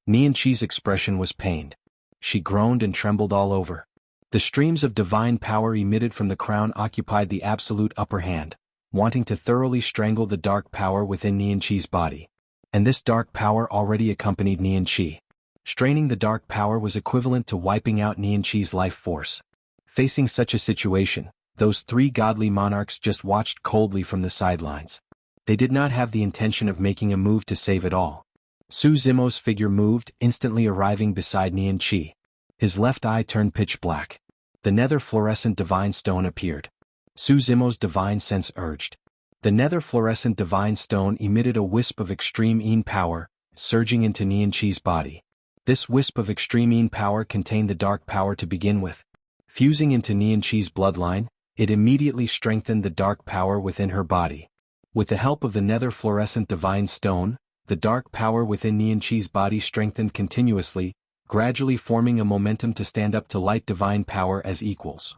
Nianqi's expression was pained. She groaned and trembled all over. The streams of divine power emitted from the crown occupied the absolute upper hand, wanting to thoroughly strangle the dark power within Nianqi's body. And this dark power already accompanied Nianqi. Straining the dark power was equivalent to wiping out Nianqi's life force. Facing such a situation, those 3 godly monarchs just watched coldly from the sidelines. They did not have the intention of making a move to save it all. Su Zimo's figure moved, instantly arriving beside Nianqi. His left eye turned pitch black. The nether fluorescent divine stone appeared. Su Zimo's divine sense urged. The nether fluorescent divine stone emitted a wisp of extreme Yin power, surging into Nianqi's body. This wisp of extreme Yin power contained the dark power to begin with. Fusing into Nianqi's bloodline, it immediately strengthened the dark power within her body. With the help of the nether fluorescent divine stone, the dark power within Nianqi's body strengthened continuously, gradually forming a momentum to stand up to light divine power as equals.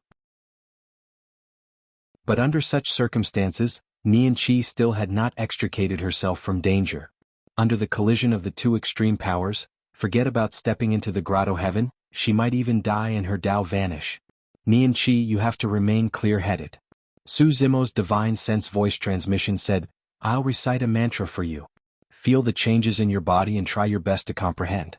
But under such circumstances, Nianqi still had not extricated herself from danger. Under the collision of the two extreme powers, forget about stepping into the grotto heaven, she might even die and her Tao vanish. Nianqi, you have to remain clear-headed. Su Zimo's divine sense voice transmission said, I'll recite a mantra for you. Feel the changes in your body and try your best to comprehend.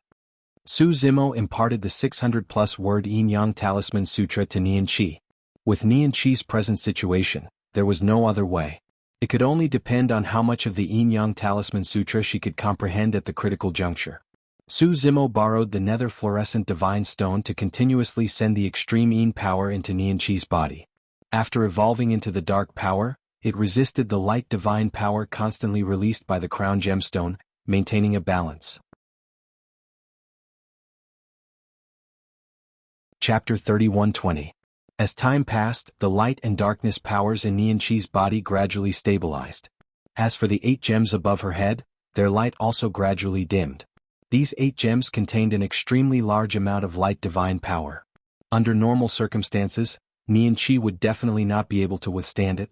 Su Zimo imparted the 600-plus word Yin-Yang Talisman Sutra to Nianqi. With Nianqi's present situation, there was no other way. It could only depend on how much of the Yin-Yang Talisman Sutra she could comprehend at the critical juncture. Su Zimo borrowed the nether fluorescent divine stone to continuously send the extreme Yin power into Nianqi's body. After evolving into the dark power, it resisted the light divine power constantly released by the crown gemstone, maintaining a balance. Chapter 31:20. As time passed, the light and darkness powers in Nianqi's body gradually stabilized. As for the 8 gems above her head, their light also gradually dimmed. These 8 gems contained an extremely large amount of light divine power. Under normal circumstances, Nianqi would definitely not be able to withstand it.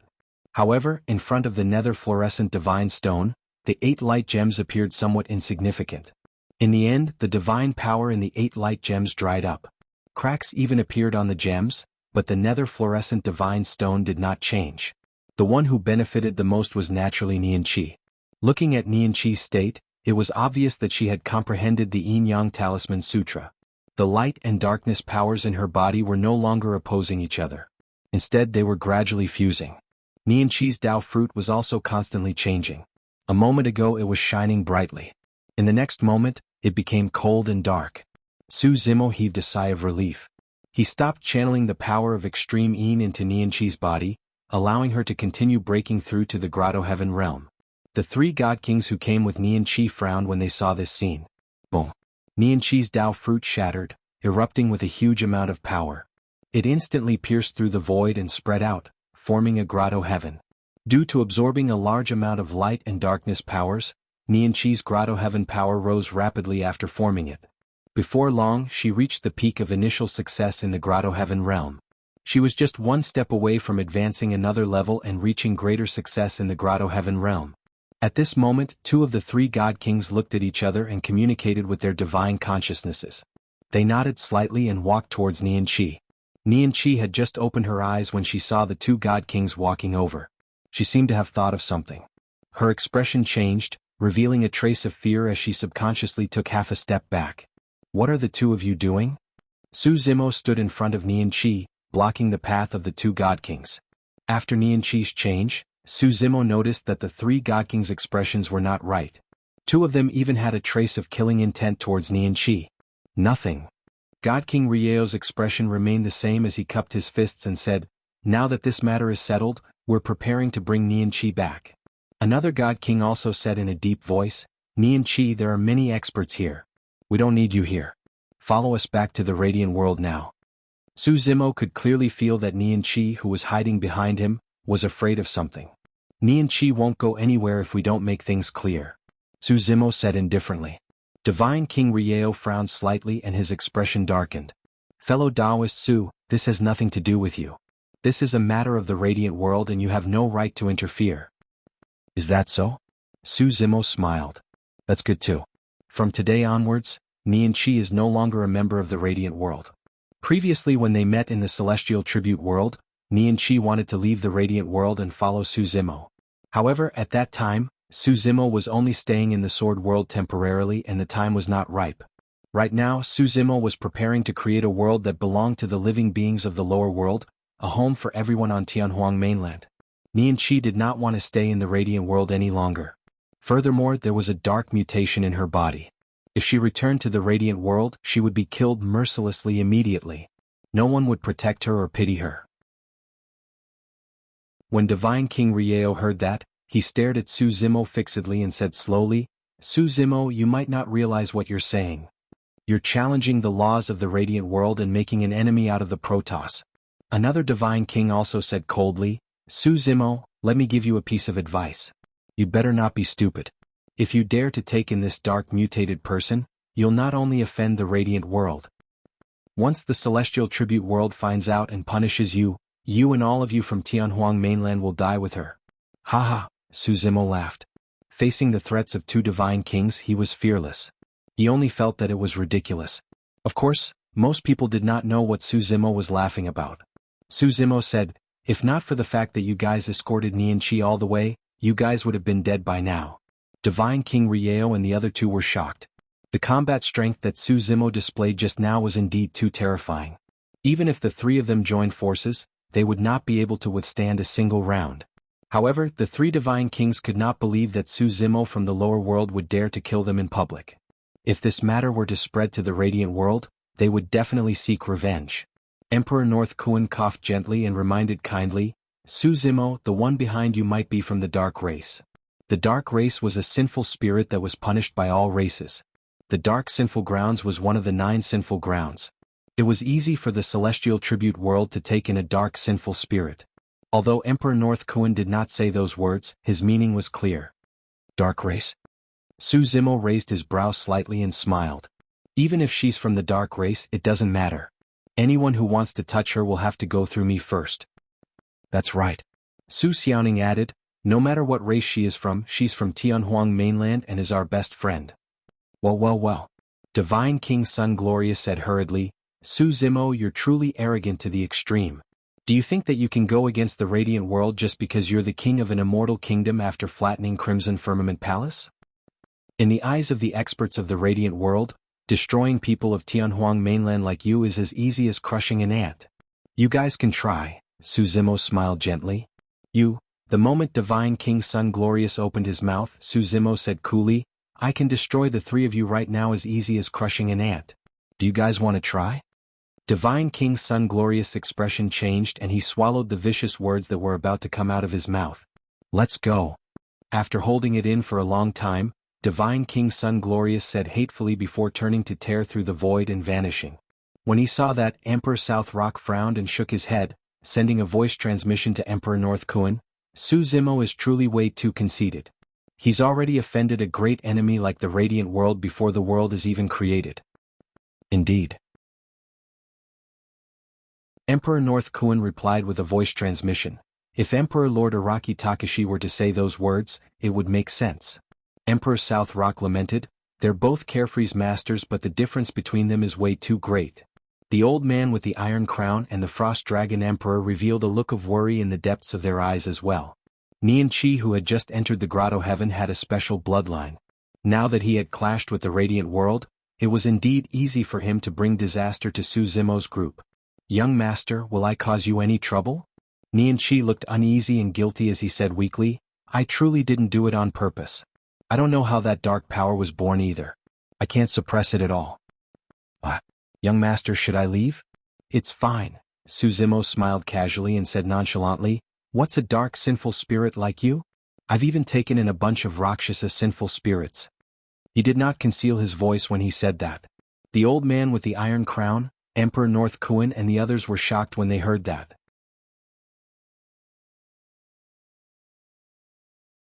However, in front of the nether fluorescent divine stone, the 8 light gems appeared somewhat insignificant. In the end, the divine power in the 8 light gems dried up. Cracks even appeared on the gems, but the nether fluorescent divine stone did not change. The one who benefited the most was naturally Nianqi. Looking at Nianqi's state, it was obvious that she had comprehended the Yin-Yang Talisman Sutra. The light and darkness powers in her body were no longer opposing each other. Instead, they were gradually fusing. Nianqi's Tao fruit was also constantly changing. A moment ago it was shining brightly. In the next moment, it became cold and dark. Su Zimo heaved a sigh of relief. He stopped channeling the power of extreme Yin into Nianqi's body, allowing her to continue breaking through to the grotto heaven realm. The 3 god kings who came with Nianqi frowned when they saw this scene. Boom! Nianqi's Tao fruit shattered, erupting with a huge amount of power. It instantly pierced through the void and spread out, forming a grotto heaven. Due to absorbing a large amount of light and darkness powers, Nianqi's grotto heaven power rose rapidly after forming it. Before long, she reached the peak of initial success in the grotto heaven realm. She was just one step away from advancing another level and reaching greater success in the grotto heaven realm. At this moment, 2 of the 3 god kings looked at each other and communicated with their divine consciousnesses. They nodded slightly and walked towards Nianqi. Nianqi had just opened her eyes when she saw the 2 god kings walking over. She seemed to have thought of something. Her expression changed, revealing a trace of fear as she subconsciously took half a step back. What are the 2 of you doing? Su Zimo stood in front of Nianqi, blocking the path of the 2 god kings. After Nianqi's change, Su Zimo noticed that the 3 god kings' expressions were not right. 2 of them even had a trace of killing intent towards Nianqi. Nothing. God King Rieo's expression remained the same as he cupped his fists and said, Now that this matter is settled, we're preparing to bring Nianqi back. Another god king also said in a deep voice, Nianqi, there are many experts here. We don't need you here. Follow us back to the radiant world now. Su Zimo could clearly feel that Nianqi, who was hiding behind him, was afraid of something. Nianqi won't go anywhere if we don't make things clear. Su Zimo said indifferently. Divine King Rieo frowned slightly and his expression darkened. Fellow Taoist Su, this has nothing to do with you. This is a matter of the radiant world and you have no right to interfere. Is that so? Su Zimo smiled. That's good too. From today onwards, Nianqi is no longer a member of the radiant world. Previously when they met in the celestial tribute world, Nianqi wanted to leave the radiant world and follow Su Zimo. However, at that time, Su Zimo was only staying in the sword world temporarily and the time was not ripe. Right now, Su Zimo was preparing to create a world that belonged to the living beings of the lower world, a home for everyone on Tianhuang mainland. Nianqi did not want to stay in the radiant world any longer. Furthermore, there was a dark mutation in her body. If she returned to the radiant world, she would be killed mercilessly immediately. No one would protect her or pity her. When Divine King Rieo heard that, he stared at Su Zimo fixedly and said slowly, Su Zimo, you might not realize what you're saying. You're challenging the laws of the radiant world and making an enemy out of the Protoss. Another divine king also said coldly, Su Zimo, let me give you a piece of advice. You'd better not be stupid. If you dare to take in this dark mutated person, you'll not only offend the radiant world. Once the celestial tribute world finds out and punishes you, you and all of you from Tianhuang mainland will die with her. Haha, Su Zimo laughed. Facing the threats of two divine kings, he was fearless. He only felt that it was ridiculous. Of course, most people did not know what Su Zimo was laughing about. Su Zimo said, if not for the fact that you guys escorted Nianqi all the way, you guys would have been dead by now. Divine King Rieo and the other two were shocked. The combat strength that Su Zimo displayed just now was indeed too terrifying. Even if the three of them joined forces, they would not be able to withstand a single round. However, the three divine kings could not believe that Su Zimo from the lower world would dare to kill them in public. If this matter were to spread to the radiant world, they would definitely seek revenge. Emperor North Kuan coughed gently and reminded kindly, Su Zimo, the one behind you might be from the dark race. The dark race was a sinful spirit that was punished by all races. The dark sinful grounds was one of the 9 sinful grounds. It was easy for the celestial tribute world to take in a dark sinful spirit. Although Emperor North Kuan did not say those words, his meaning was clear. Dark race? Su Zimo raised his brow slightly and smiled. Even if she's from the dark race, it doesn't matter. Anyone who wants to touch her will have to go through me first. That's right. Su Xiaoning added, no matter what race she is from, she's from Tianhuang mainland and is our best friend. Well. Divine King Sun Glorious said hurriedly, Su Zimo, you're truly arrogant to the extreme. Do you think that you can go against the radiant world just because you're the king of an immortal kingdom after flattening Crimson Firmament Palace? In the eyes of the experts of the radiant world, destroying people of Tianhuang mainland like you is as easy as crushing an ant. You guys can try, Su Zimo smiled gently. The moment Divine King Sun Glorious opened his mouth, Su Zimo said coolly, I can destroy the three of you right now as easy as crushing an ant. Do you guys want to try? Divine King Sun Glorious' expression changed and he swallowed the vicious words that were about to come out of his mouth. Let's go. After holding it in for a long time, Divine King Sun Glorious said hatefully before turning to tear through the void and vanishing. When he saw that, Emperor South Rock frowned and shook his head, sending a voice transmission to Emperor North Kuan. Su Zimo is truly way too conceited. He's already offended a great enemy like the radiant world before the world is even created. Indeed. Emperor North Kuan replied with a voice transmission. If Emperor Lord Araki Takashi were to say those words, it would make sense. Emperor South Rock lamented, they're both Carefree's masters but the difference between them is way too great. The old man with the iron crown and the frost dragon emperor revealed a look of worry in the depths of their eyes as well. Nianqi, who had just entered the grotto heaven, had a special bloodline. Now that he had clashed with the radiant world, it was indeed easy for him to bring disaster to Su Zimo's group. Young master, will I cause you any trouble? Nianqi looked uneasy and guilty as he said weakly, I truly didn't do it on purpose. I don't know how that dark power was born either. I can't suppress it at all. What? Young master, should I leave? It's fine. Su Zimo smiled casually and said nonchalantly, what's a dark sinful spirit like you? I've even taken in a bunch of Rakshasa sinful spirits. He did not conceal his voice when he said that. The old man with the iron crown, Emperor North Kuan and the others were shocked when they heard that.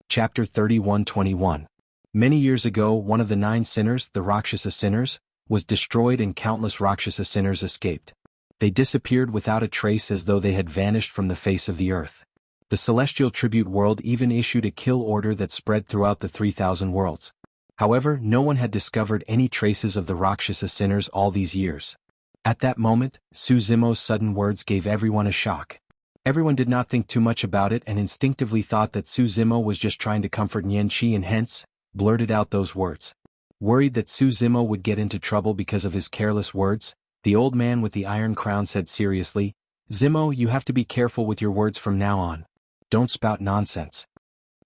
Chapter 31-21. Many years ago, one of the 9 sinners, the Rakshasa sinners, was destroyed and countless Rakshasa sinners escaped. They disappeared without a trace as though they had vanished from the face of the earth. The celestial tribute world even issued a kill order that spread throughout the 3,000 worlds. However, no one had discovered any traces of the Rakshasa sinners all these years. At that moment, Su Zimo's sudden words gave everyone a shock. Everyone did not think too much about it and instinctively thought that Su Zimo was just trying to comfort Nianqi and hence, blurted out those words. Worried that Su Zimo would get into trouble because of his careless words, the old man with the iron crown said seriously, Zimo, you have to be careful with your words from now on. Don't spout nonsense.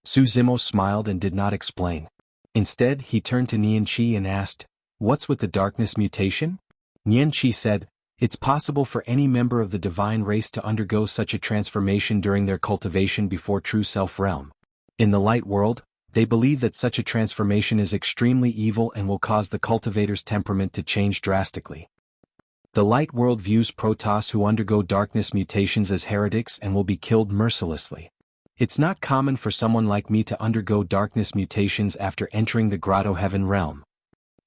Su Zimo smiled and did not explain. Instead, he turned to Nianqi and asked, what's with the darkness mutation? Nianqi said, it's possible for any member of the divine race to undergo such a transformation during their cultivation before true self-realm. In the light world, they believe that such a transformation is extremely evil and will cause the cultivator's temperament to change drastically. The light world views Protoss who undergo darkness mutations as heretics and will be killed mercilessly. It's not common for someone like me to undergo darkness mutations after entering the Grotto Heaven realm.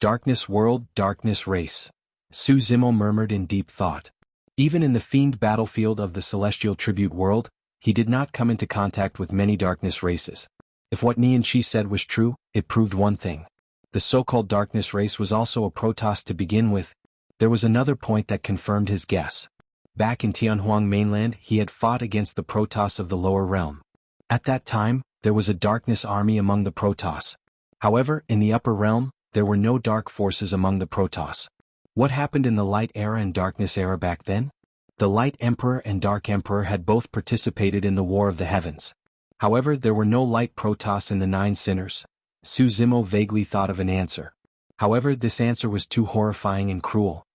Darkness world, darkness race. Su Zimo murmured in deep thought. Even in the fiend battlefield of the celestial tribute world, he did not come into contact with many darkness races. If what Nianqi said was true, it proved one thing. The so-called darkness race was also a Protoss to begin with. There was another point that confirmed his guess. Back in Tianhuang mainland, he had fought against the Protoss of the lower realm. At that time, there was a darkness army among the Protoss. However, in the upper realm, there were no dark forces among the Protoss. What happened in the Light Era and Darkness Era back then? The Light Emperor and Dark Emperor had both participated in the War of the Heavens. However, there were no Light Protoss in the Nine Sinners. Su Zimo vaguely thought of an answer. However, this answer was too horrifying and cruel.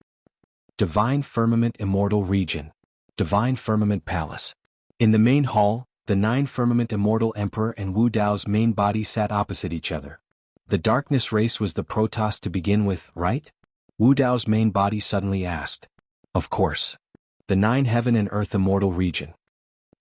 Divine Firmament Immortal Region. Divine Firmament Palace. In the main hall, the Nine Firmament Immortal Emperor and Wu Dao's main body sat opposite each other. The darkness race was the Protoss to begin with, right? Wu Dao's main body suddenly asked. Of course. The Nine Heaven and Earth Immortal Region.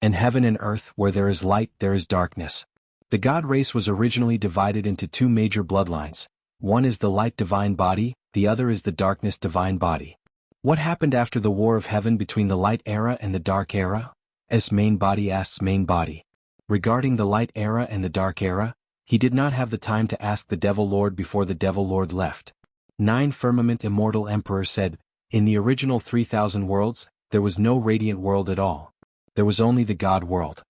In heaven and earth, where there is light, there is darkness. The god race was originally divided into two major bloodlines. One is the light divine body, the other is the darkness divine body. What happened after the War of Heaven between the Light Era and the Dark Era? S main body asks main body. Regarding the Light Era and the Dark Era, he did not have the time to ask the Devil Lord before the Devil Lord left. Nine Firmament Immortal Emperor said, in the original 3,000 worlds, there was no radiant world at all. There was only the God world.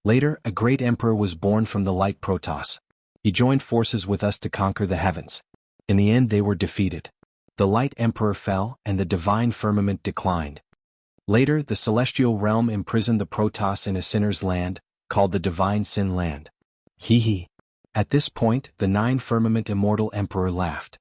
Later, a great emperor was born from the Light Protoss. He joined forces with us to conquer the heavens. In the end they were defeated. The Light Emperor fell, and the divine firmament declined. Later, the celestial realm imprisoned the Protoss in a sinner's land, called the Divine Sin Land. Hee. At this point, the Nine Firmament Immortal Emperor laughed.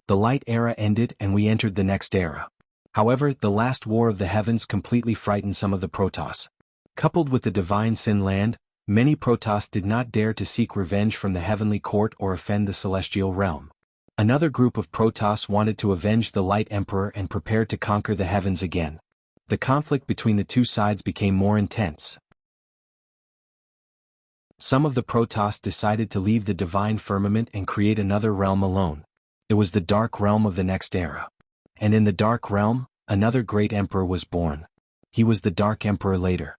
The Light Era ended and we entered the next era. However, the last War of the Heavens completely frightened some of the Protoss. Coupled with the Divine Sin Land, many Protoss did not dare to seek revenge from the Heavenly Court or offend the celestial realm. Another group of Protoss wanted to avenge the Light Emperor and prepared to conquer the heavens again. The conflict between the two sides became more intense. Some of the Protoss decided to leave the divine firmament and create another realm alone. It was the Dark Realm of the next era. And in the Dark Realm, another great emperor was born. He was the Dark Emperor later.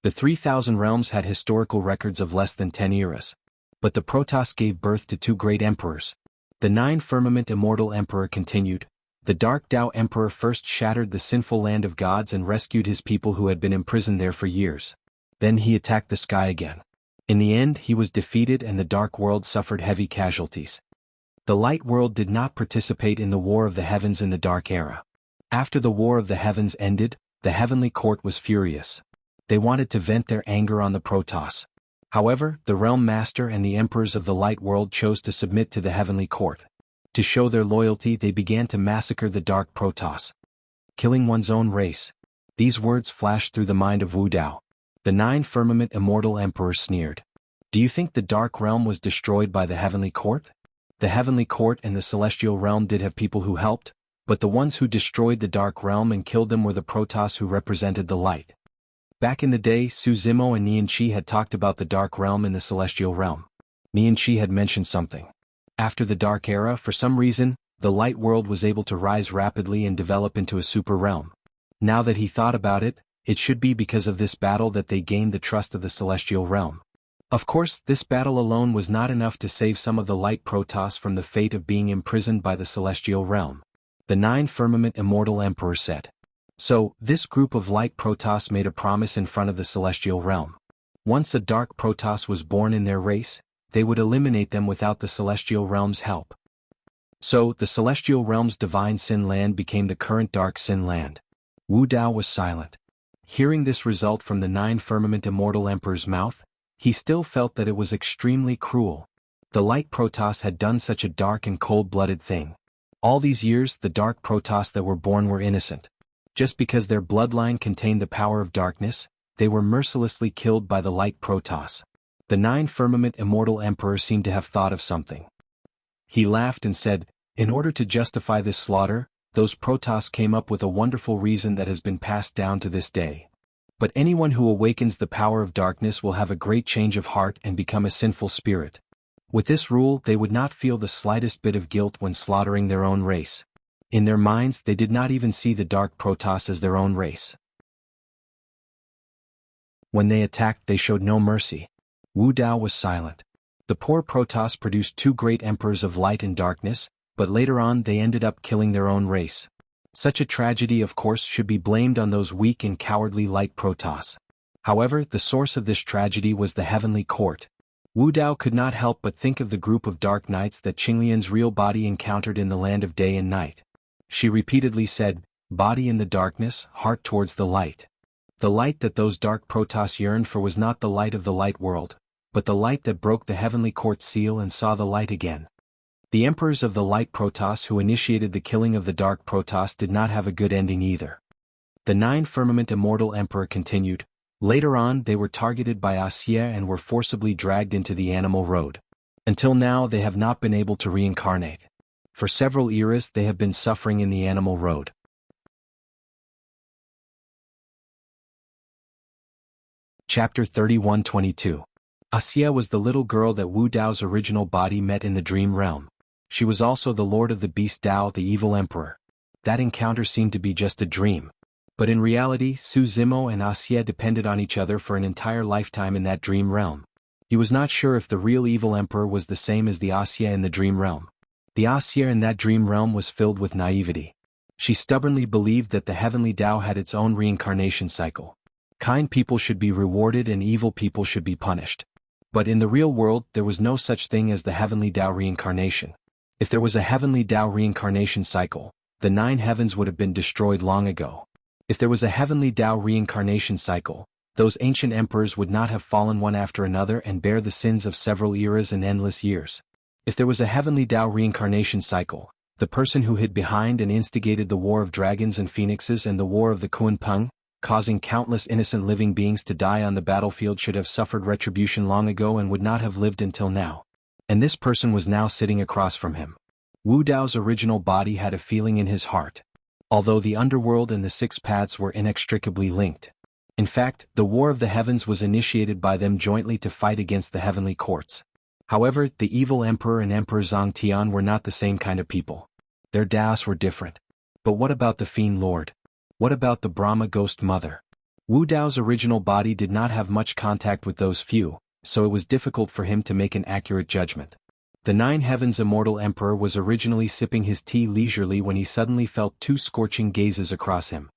The 3,000 realms had historical records of less than 10 eras. But the Protoss gave birth to two great emperors. The Nine Firmament Immortal Emperor continued. The Dark Dao Emperor first shattered the sinful land of gods and rescued his people who had been imprisoned there for years. Then he attacked the sky again. In the end, he was defeated and the Dark World suffered heavy casualties. The Light World did not participate in the War of the Heavens in the Dark Era. After the War of the Heavens ended, the Heavenly Court was furious. They wanted to vent their anger on the Protoss. However, the Realm Master and the Emperors of the Light World chose to submit to the Heavenly Court. To show their loyalty, they began to massacre the Dark Protoss. Killing one's own race. These words flashed through the mind of Wu Dao. The Nine Firmament Immortal Emperor sneered. Do you think the Dark Realm was destroyed by the Heavenly Court? The Heavenly Court and the Celestial Realm did have people who helped, but the ones who destroyed the Dark Realm and killed them were the Protoss who represented the light. Back in the day, Su Zimo and Nianqi had talked about the Dark Realm and the Celestial Realm. Nianqi had mentioned something. After the Dark Era, for some reason, the Light World was able to rise rapidly and develop into a super realm. Now that he thought about it, it should be because of this battle that they gained the trust of the Celestial Realm. Of course, this battle alone was not enough to save some of the Light Protoss from the fate of being imprisoned by the Celestial Realm. The Nine Firmament Immortal Emperor said. So, this group of Light Protoss made a promise in front of the Celestial Realm. Once a Dark Protoss was born in their race, they would eliminate them without the Celestial Realm's help. So, the Celestial Realm's Divine Sin Land became the current Dark Sin Land. Wu Dao was silent. Hearing this result from the Nine Firmament Immortal Emperor's mouth, he still felt that it was extremely cruel. The Light Protoss had done such a dark and cold-blooded thing. All these years, the Dark Protoss that were born were innocent. Just because their bloodline contained the power of darkness, they were mercilessly killed by the Light Protoss. The Nine Firmament Immortal Emperor seemed to have thought of something. He laughed and said, in order to justify this slaughter, those Protoss came up with a wonderful reason that has been passed down to this day. But anyone who awakens the power of darkness will have a great change of heart and become a sinful spirit. With this rule they would not feel the slightest bit of guilt when slaughtering their own race. In their minds they did not even see the dark Protoss as their own race. When they attacked they showed no mercy. Wu Dao was silent. The poor Protoss produced two great emperors of light and darkness, but later on they ended up killing their own race. Such a tragedy of course should be blamed on those weak and cowardly light Protoss. However, the source of this tragedy was the heavenly court. Wu Dao could not help but think of the group of dark knights that Qinglian's real body encountered in the land of day and night. She repeatedly said, "Body in the darkness, heart towards the light." The light that those dark Protoss yearned for was not the light of the light world, but the light that broke the heavenly court seal and saw the light again. The emperors of the light Protoss who initiated the killing of the dark Protoss did not have a good ending either. The Nine Firmament Immortal Emperor continued, later on they were targeted by Wuxia and were forcibly dragged into the animal road. Until now they have not been able to reincarnate. For several eras they have been suffering in the animal road. Chapter 31-22. Wuxia was the little girl that Wu Dao's original body met in the dream realm. She was also the lord of the beast Dao, the evil emperor. That encounter seemed to be just a dream. But in reality, Su Zimo and Wuxia depended on each other for an entire lifetime in that dream realm. He was not sure if the real evil emperor was the same as the Wuxia in the dream realm. The Wuxia in that dream realm was filled with naivety. She stubbornly believed that the heavenly Dao had its own reincarnation cycle. Kind people should be rewarded and evil people should be punished. But in the real world there was no such thing as the heavenly Dao reincarnation. If there was a heavenly Dao reincarnation cycle, the 9 heavens would have been destroyed long ago. If there was a heavenly Dao reincarnation cycle, those ancient emperors would not have fallen one after another and bear the sins of several eras and endless years. If there was a heavenly Dao reincarnation cycle, the person who hid behind and instigated the war of dragons and phoenixes and the war of the Kunpeng, causing countless innocent living beings to die on the battlefield should have suffered retribution long ago and would not have lived until now. And this person was now sitting across from him. Wu Dao's original body had a feeling in his heart. Although the underworld and the 6 paths were inextricably linked. In fact, the war of the heavens was initiated by them jointly to fight against the heavenly courts. However, the evil emperor and Emperor Zhongtian were not the same kind of people. Their Daos were different. But what about the Fiend Lord? What about the Brahma Ghost Mother? Wu Dao's original body did not have much contact with those few, so it was difficult for him to make an accurate judgment. The 9 Heavens Immortal Emperor was originally sipping his tea leisurely when he suddenly felt 2 scorching gazes across him.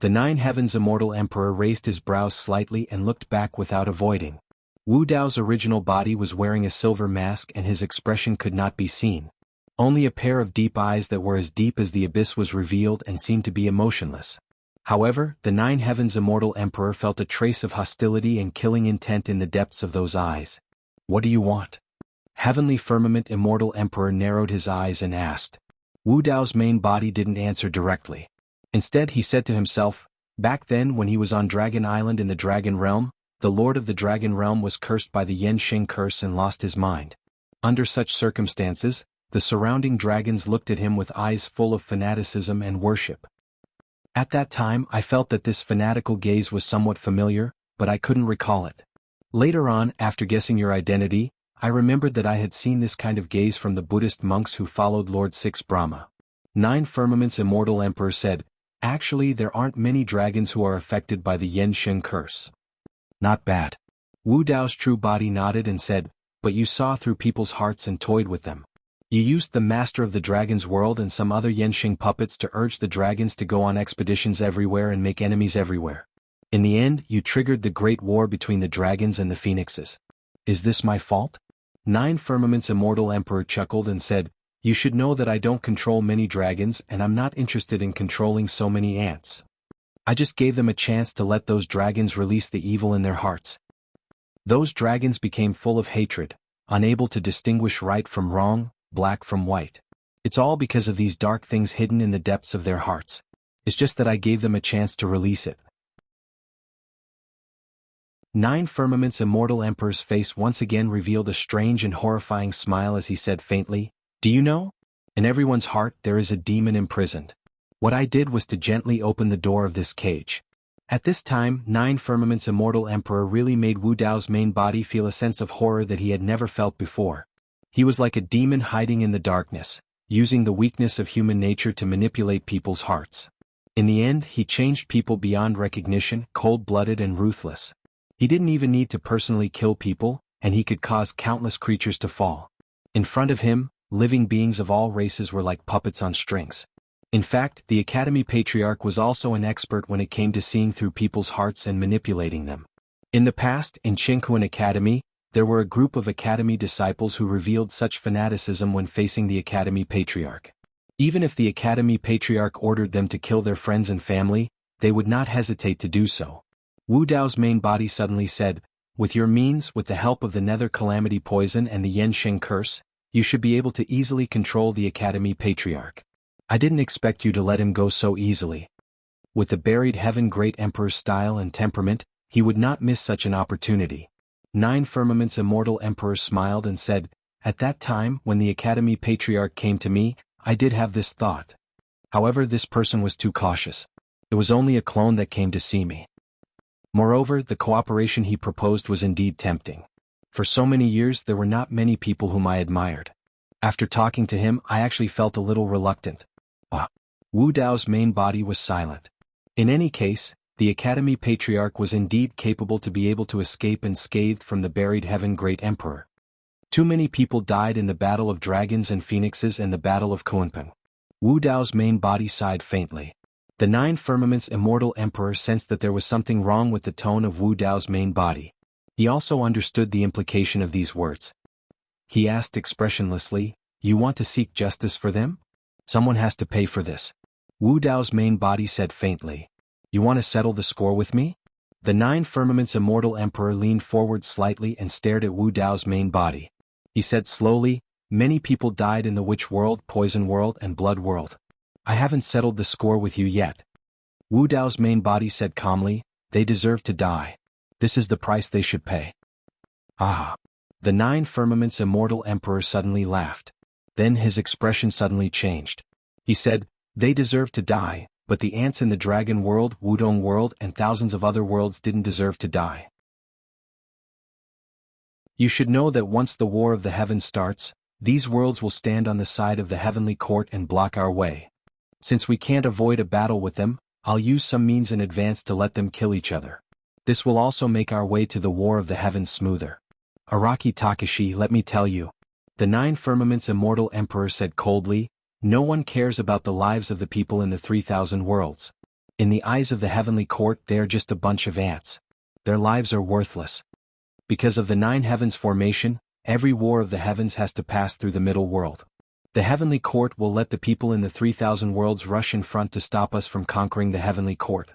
The 9 Heavens Immortal Emperor raised his brows slightly and looked back without avoiding. Wu Dao's original body was wearing a silver mask and his expression could not be seen. Only a pair of deep eyes that were as deep as the abyss was revealed and seemed to be emotionless. However, the 9 Heavens Immortal Emperor felt a trace of hostility and killing intent in the depths of those eyes. What do you want? Heavenly Firmament Immortal Emperor narrowed his eyes and asked. Wu Dao's main body didn't answer directly. Instead he said to himself, back then when he was on Dragon Island in the Dragon Realm, the Lord of the Dragon Realm was cursed by the Yensheng curse and lost his mind. Under such circumstances, the surrounding dragons looked at him with eyes full of fanaticism and worship. At that time I felt that this fanatical gaze was somewhat familiar, but I couldn't recall it. Later on, after guessing your identity, I remembered that I had seen this kind of gaze from the Buddhist monks who followed Lord 6 Brahma. 9 Firmament's Immortal Emperor said, actually there aren't many dragons who are affected by the Yensheng curse. Not bad. Wu Dao's true body nodded and said, but you saw through people's hearts and toyed with them. You used the Master of the Dragon's World and some other Yensheng puppets to urge the dragons to go on expeditions everywhere and make enemies everywhere. In the end, you triggered the great war between the dragons and the phoenixes. Is this my fault? 9 Firmament's Immortal Emperor chuckled and said, you should know that I don't control many dragons and I'm not interested in controlling so many ants. I just gave them a chance to let those dragons release the evil in their hearts. Those dragons became full of hatred, unable to distinguish right from wrong, black from white. It's all because of these dark things hidden in the depths of their hearts. It's just that I gave them a chance to release it. 9 Firmament's Immortal Emperor's face once again revealed a strange and horrifying smile as he said faintly, do you know? In everyone's heart there is a demon imprisoned. What I did was to gently open the door of this cage. At this time, Nine Firmament's immortal emperor really made Wu Dao's main body feel a sense of horror that he had never felt before. He was like a demon hiding in the darkness, using the weakness of human nature to manipulate people's hearts. In the end, he changed people beyond recognition, cold-blooded and ruthless. He didn't even need to personally kill people, and he could cause countless creatures to fall. In front of him, living beings of all races were like puppets on strings. In fact, the Academy Patriarch was also an expert when it came to seeing through people's hearts and manipulating them. In the past, in Jianghu Academy, there were a group of Academy disciples who revealed such fanaticism when facing the Academy Patriarch. Even if the Academy Patriarch ordered them to kill their friends and family, they would not hesitate to do so. Wu Dao's main body suddenly said, "With your means, with the help of the Nether Calamity Poison and the Yen Sheng Curse, you should be able to easily control the Academy Patriarch. I didn't expect you to let him go so easily." With the buried heaven great emperor's style and temperament, he would not miss such an opportunity. Nine Firmament's immortal emperor smiled and said, "At that time, when the Academy Patriarch came to me, I did have this thought. However, this person was too cautious. It was only a clone that came to see me. Moreover, the cooperation he proposed was indeed tempting. For so many years there were not many people whom I admired. After talking to him, I actually felt a little reluctant." Wu Dao's main body was silent. In any case, the Academy Patriarch was indeed capable to be able to escape unscathed from the buried heaven great emperor. Too many people died in the Battle of Dragons and Phoenixes and the Battle of Kunpeng. Wu Dao's main body sighed faintly. The Nine Firmament's immortal emperor sensed that there was something wrong with the tone of Wu Dao's main body. He also understood the implication of these words. He asked expressionlessly, "You want to seek justice for them? Someone has to pay for this." Wu Dao's main body said faintly, "You want to settle the score with me?" The Nine Firmament's immortal emperor leaned forward slightly and stared at Wu Dao's main body. He said slowly, "Many people died in the Witch World, Poison World and Blood World. I haven't settled the score with you yet." Wu Dao's main body said calmly, "They deserve to die. This is the price they should pay." Ah! The Nine Firmament's immortal emperor suddenly laughed. Then his expression suddenly changed. He said, "They deserve to die, but the ants in the Dragon World, Wudong World and thousands of other worlds didn't deserve to die. You should know that once the War of the Heavens starts, these worlds will stand on the side of the Heavenly Court and block our way. Since we can't avoid a battle with them, I'll use some means in advance to let them kill each other. This will also make our way to the War of the Heavens smoother. Araki Takashi, let me tell you." The Nine Firmament's immortal emperor said coldly, "No one cares about the lives of the people in the 3,000 worlds. In the eyes of the Heavenly Court they are just a bunch of ants. Their lives are worthless. Because of the Nine Heavens formation, every war of the heavens has to pass through the middle world. The Heavenly Court will let the people in the 3,000 worlds rush in front to stop us from conquering the Heavenly Court.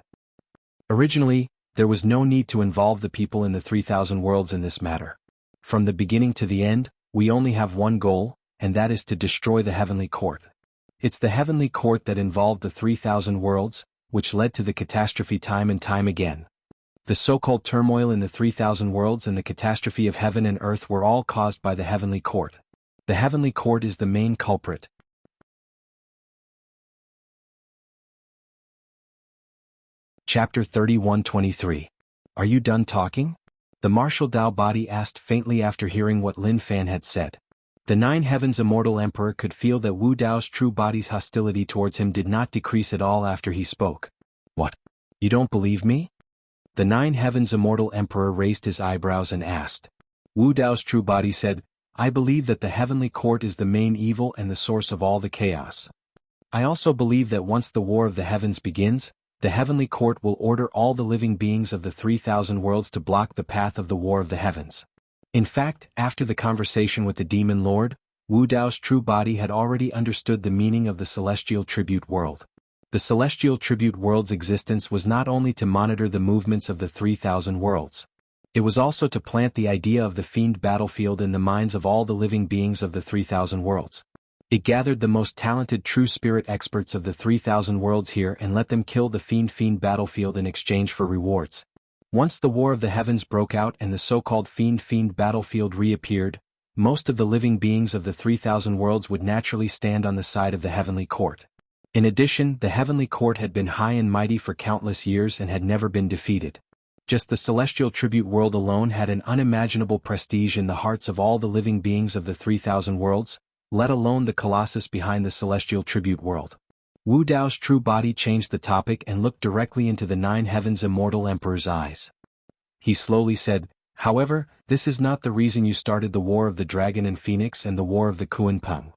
Originally, there was no need to involve the people in the 3,000 worlds in this matter. From the beginning to the end, we only have one goal, and that is to destroy the Heavenly Court. It's the Heavenly Court that involved the 3,000 worlds, which led to the catastrophe time and time again. The so-called turmoil in the 3,000 worlds and the catastrophe of heaven and earth were all caused by the Heavenly Court. The Heavenly Court is the main culprit." Chapter 31-23. Are you done talking? The Martial Dao body asked faintly after hearing what Lin Fan had said. The Nine Heavens immortal emperor could feel that Wu Dao's true body's hostility towards him did not decrease at all after he spoke. "What? You don't believe me?" The Nine Heavens immortal emperor raised his eyebrows and asked. Wu Dao's true body said, "I believe that the Heavenly Court is the main evil and the source of all the chaos. I also believe that once the War of the Heavens begins, the Heavenly Court will order all the living beings of the 3,000 worlds to block the path of the War of the Heavens." In fact, after the conversation with the Demon Lord, Wu Dao's true body had already understood the meaning of the Celestial Tribute World. The Celestial Tribute World's existence was not only to monitor the movements of the 3,000 worlds. It was also to plant the idea of the Fiend battlefield in the minds of all the living beings of the 3,000 worlds. It gathered the most talented true spirit experts of the 3,000 worlds here and let them kill the Fiend battlefield in exchange for rewards. Once the War of the Heavens broke out and the so-called Fiend battlefield reappeared, most of the living beings of the 3,000 worlds would naturally stand on the side of the heavenly court. In addition, the heavenly court had been high and mighty for countless years and had never been defeated. Just the celestial tribute world alone had an unimaginable prestige in the hearts of all the living beings of the 3,000 worlds, let alone the colossus behind the celestial tribute world. Wu Dao's true body changed the topic and looked directly into the 9 heavens immortal emperor's eyes. He slowly said, "However, this is not the reason you started the War of the Dragon and Phoenix and the War of the Kuan Peng.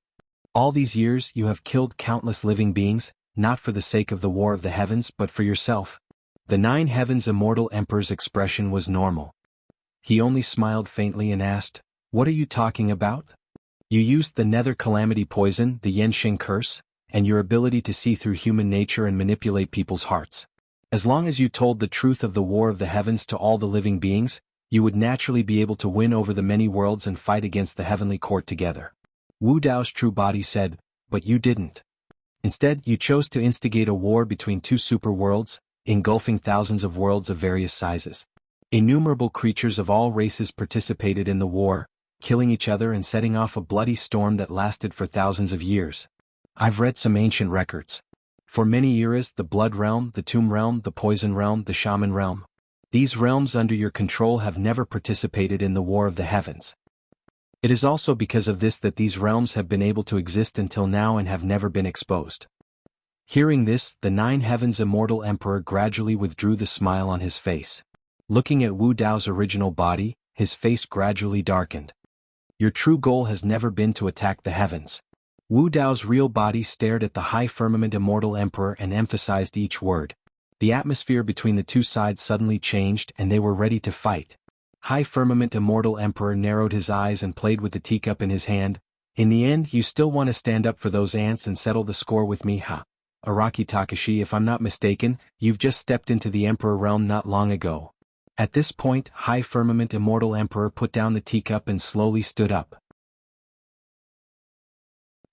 All these years you have killed countless living beings, not for the sake of the War of the Heavens but for yourself." The 9 heavens immortal emperor's expression was normal. He only smiled faintly and asked, "What are you talking about? You used the nether calamity poison, the Yensheng curse, and your ability to see through human nature and manipulate people's hearts. As long as you told the truth of the War of the Heavens to all the living beings, you would naturally be able to win over the many worlds and fight against the heavenly court together." Wu Dao's true body said, "But you didn't. Instead, you chose to instigate a war between 2 super worlds, engulfing thousands of worlds of various sizes. Innumerable creatures of all races participated in the war, killing each other and setting off a bloody storm that lasted for thousands of years. I've read some ancient records. For many eras, the Blood Realm, the Tomb Realm, the Poison Realm, the Shaman Realm. These realms under your control have never participated in the War of the Heavens. It is also because of this that these realms have been able to exist until now and have never been exposed." Hearing this, the 9 heavens immortal emperor gradually withdrew the smile on his face. Looking at Wu Dao's original body, his face gradually darkened. "Your true goal has never been to attack the heavens." Wu Dao's real body stared at the high firmament immortal emperor and emphasized each word. The atmosphere between the 2 sides suddenly changed and they were ready to fight. High firmament immortal emperor narrowed his eyes and played with the teacup in his hand. "In the end, you still want to stand up for those ants and settle the score with me, huh? Araki Takashi, if I'm not mistaken, you've just stepped into the Emperor realm not long ago." At this point, High Firmament Immortal Emperor put down the teacup and slowly stood up.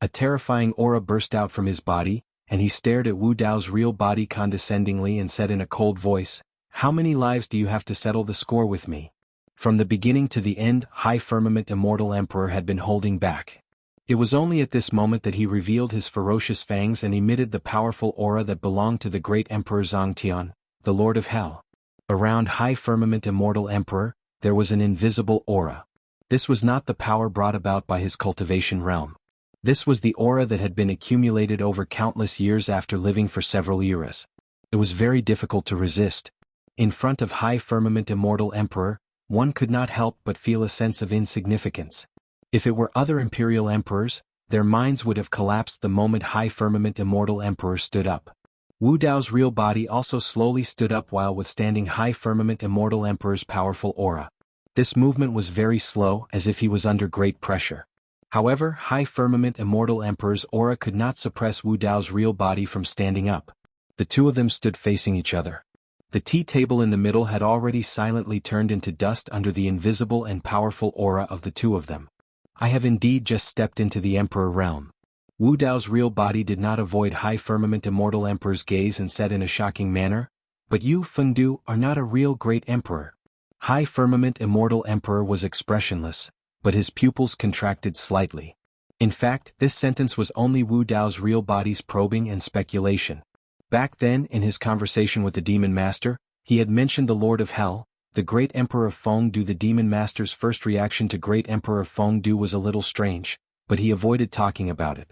A terrifying aura burst out from his body, and he stared at Wu Dao's real body condescendingly and said in a cold voice, "How many lives do you have to settle the score with me?" From the beginning to the end, High Firmament Immortal Emperor had been holding back. It was only at this moment that he revealed his ferocious fangs and emitted the powerful aura that belonged to the great Emperor Zhangtian, the Lord of Hell. Around High Firmament Immortal Emperor, there was an invisible aura. This was not the power brought about by his cultivation realm. This was the aura that had been accumulated over countless years after living for several eras. It was very difficult to resist. In front of High Firmament Immortal Emperor, one could not help but feel a sense of insignificance. If it were other imperial emperors, their minds would have collapsed the moment High Firmament Immortal Emperor stood up. Wu Dao's real body also slowly stood up while withstanding High Firmament Immortal Emperor's powerful aura. This movement was very slow, as if he was under great pressure. However, High Firmament Immortal Emperor's aura could not suppress Wu Dao's real body from standing up. The 2 of them stood facing each other. The tea table in the middle had already silently turned into dust under the invisible and powerful aura of the 2 of them. "I have indeed just stepped into the Emperor realm." Wu Dao's real body did not avoid High Firmament Immortal Emperor's gaze and said in a shocking manner, "But you, Fengdu, are not a real great emperor." High Firmament Immortal Emperor was expressionless, but his pupils contracted slightly. In fact, this sentence was only Wu Dao's real body's probing and speculation. Back then, in his conversation with the Demon Master, he had mentioned the Lord of Hell, the Great Emperor of Fengdu. The Demon Master's first reaction to Great Emperor of Fengdu was a little strange, but he avoided talking about it.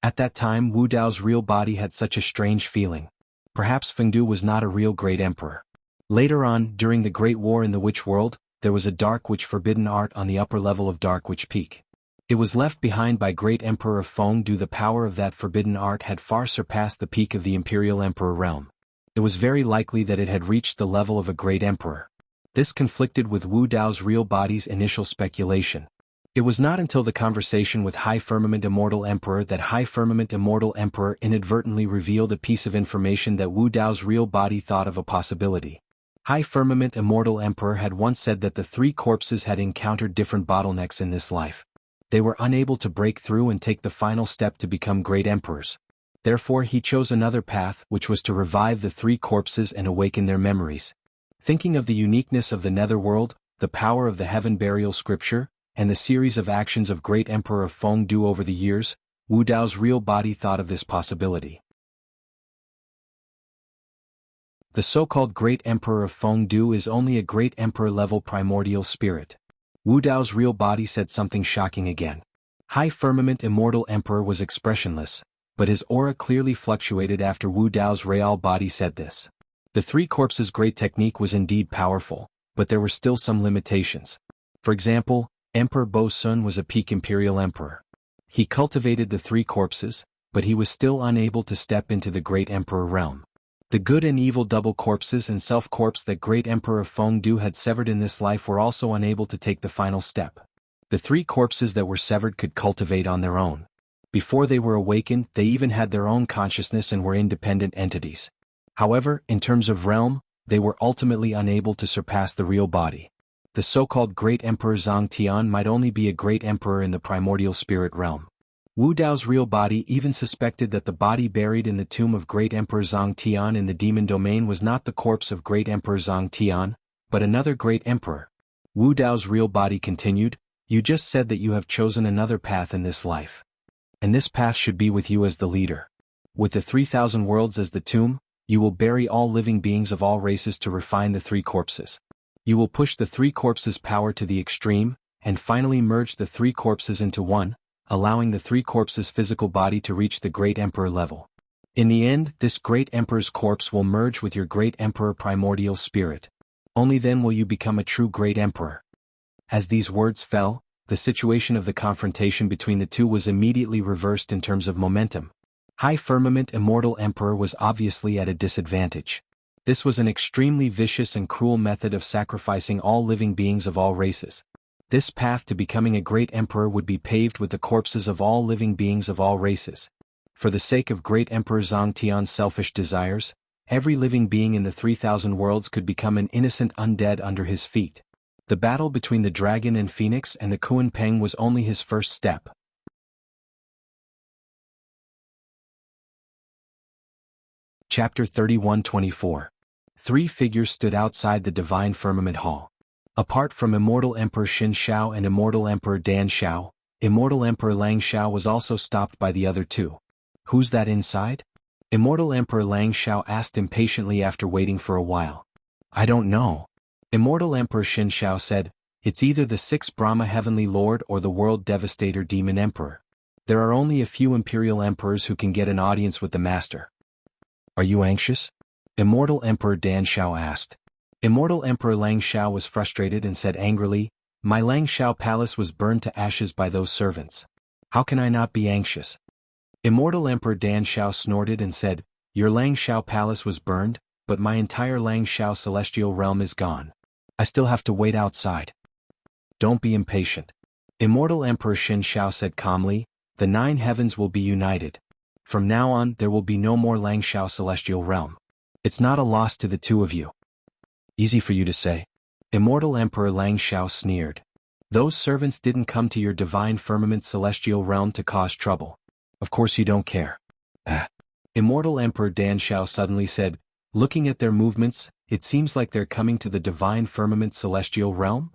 At that time, Wu Dao's real body had such a strange feeling. Perhaps Fengdu was not a real great emperor. Later on, during the Great War in the Witch World, there was a Dark Witch forbidden art on the upper level of Dark Witch Peak. It was left behind by Great Emperor of Fengdu. The power of that forbidden art had far surpassed the peak of the Imperial Emperor realm. It was very likely that it had reached the level of a great emperor. This conflicted with Wu Dao's real body's initial speculation. It was not until the conversation with High Firmament Immortal Emperor that High Firmament Immortal Emperor inadvertently revealed a piece of information that Wu Dao's real body thought of a possibility. High Firmament Immortal Emperor had once said that the 3 corpses had encountered different bottlenecks in this life. They were unable to break through and take the final step to become great emperors. Therefore he chose another path, which was to revive the 3 corpses and awaken their memories. Thinking of the uniqueness of the netherworld, the power of the heaven burial scripture, and the series of actions of great Emperor Feng Du over the years, Wu Dao's real body thought of this possibility. The so-called Great Emperor of Feng Du is only a Great Emperor-level primordial spirit. Wu Dao's real body said something shocking again. High Firmament Immortal Emperor was expressionless, but his aura clearly fluctuated after Wu Dao's real body said this. The Three Corpses' great technique was indeed powerful, but there were still some limitations. For example, Emperor Bo Sun was a peak imperial emperor. He cultivated the Three Corpses, but he was still unable to step into the Great Emperor realm. The good and evil double corpses and self-corpse that Great Emperor Feng Du had severed in this life were also unable to take the final step. The Three Corpses that were severed could cultivate on their own. Before they were awakened, they even had their own consciousness and were independent entities. However, in terms of realm, they were ultimately unable to surpass the real body. The so-called Great Emperor Zhang Tian might only be a great emperor in the primordial spirit realm. Wu Dao's real body even suspected that the body buried in the tomb of Great Emperor Zhang Tian in the demon domain was not the corpse of Great Emperor Zhang Tian, but another great emperor. Wu Dao's real body continued, "You just said that you have chosen another path in this life. And this path should be with you as the leader. With the 3,000 worlds as the tomb, you will bury all living beings of all races to refine the Three Corpses. You will push the Three Corpses' power to the extreme, and finally merge the Three Corpses into one, allowing the Three Corpses' physical body to reach the Great Emperor level. In the end, this Great Emperor's corpse will merge with your Great Emperor primordial spirit. Only then will you become a true Great Emperor." As these words fell, the situation of the confrontation between the two was immediately reversed in terms of momentum. High Firmament Immortal Emperor was obviously at a disadvantage. This was an extremely vicious and cruel method of sacrificing all living beings of all races. This path to becoming a great emperor would be paved with the corpses of all living beings of all races. For the sake of Great Emperor Zhang Tian's selfish desires, every living being in the 3,000 worlds could become an innocent undead under his feet. The battle between the dragon and phoenix and the Kuan Peng was only his first step. Chapter 31-24. Three figures stood outside the Divine Firmament Hall. Apart from Immortal Emperor Xin Shao and Immortal Emperor Dan Shao, Immortal Emperor Lang Shao was also stopped by the other two. "Who's that inside?" Immortal Emperor Lang Shao asked impatiently after waiting for a while. "I don't know." Immortal Emperor Xin Shao said, "It's either the 6th Brahma Heavenly Lord or the World Devastator Demon Emperor. There are only a few Imperial Emperors who can get an audience with the Master." "Are you anxious?" Immortal Emperor Dan Shao asked. Immortal Emperor Lang Shao was frustrated and said angrily, "My Lang Shao palace was burned to ashes by those servants. How can I not be anxious?" Immortal Emperor Dan Shao snorted and said, "Your Lang Shao palace was burned, but my entire Lang Shao celestial realm is gone. I still have to wait outside." "Don't be impatient." Immortal Emperor Xin Shao said calmly, "The 9 heavens will be united. From now on there will be no more Lang Shao celestial realm. It's not a loss to the two of you." "Easy for you to say." Immortal Emperor Lang Shao sneered. "Those servants didn't come to your divine firmament celestial realm to cause trouble. Of course you don't care." Immortal Emperor Dan Shao suddenly said, "Looking at their movements, it seems like they're coming to the divine firmament celestial realm?"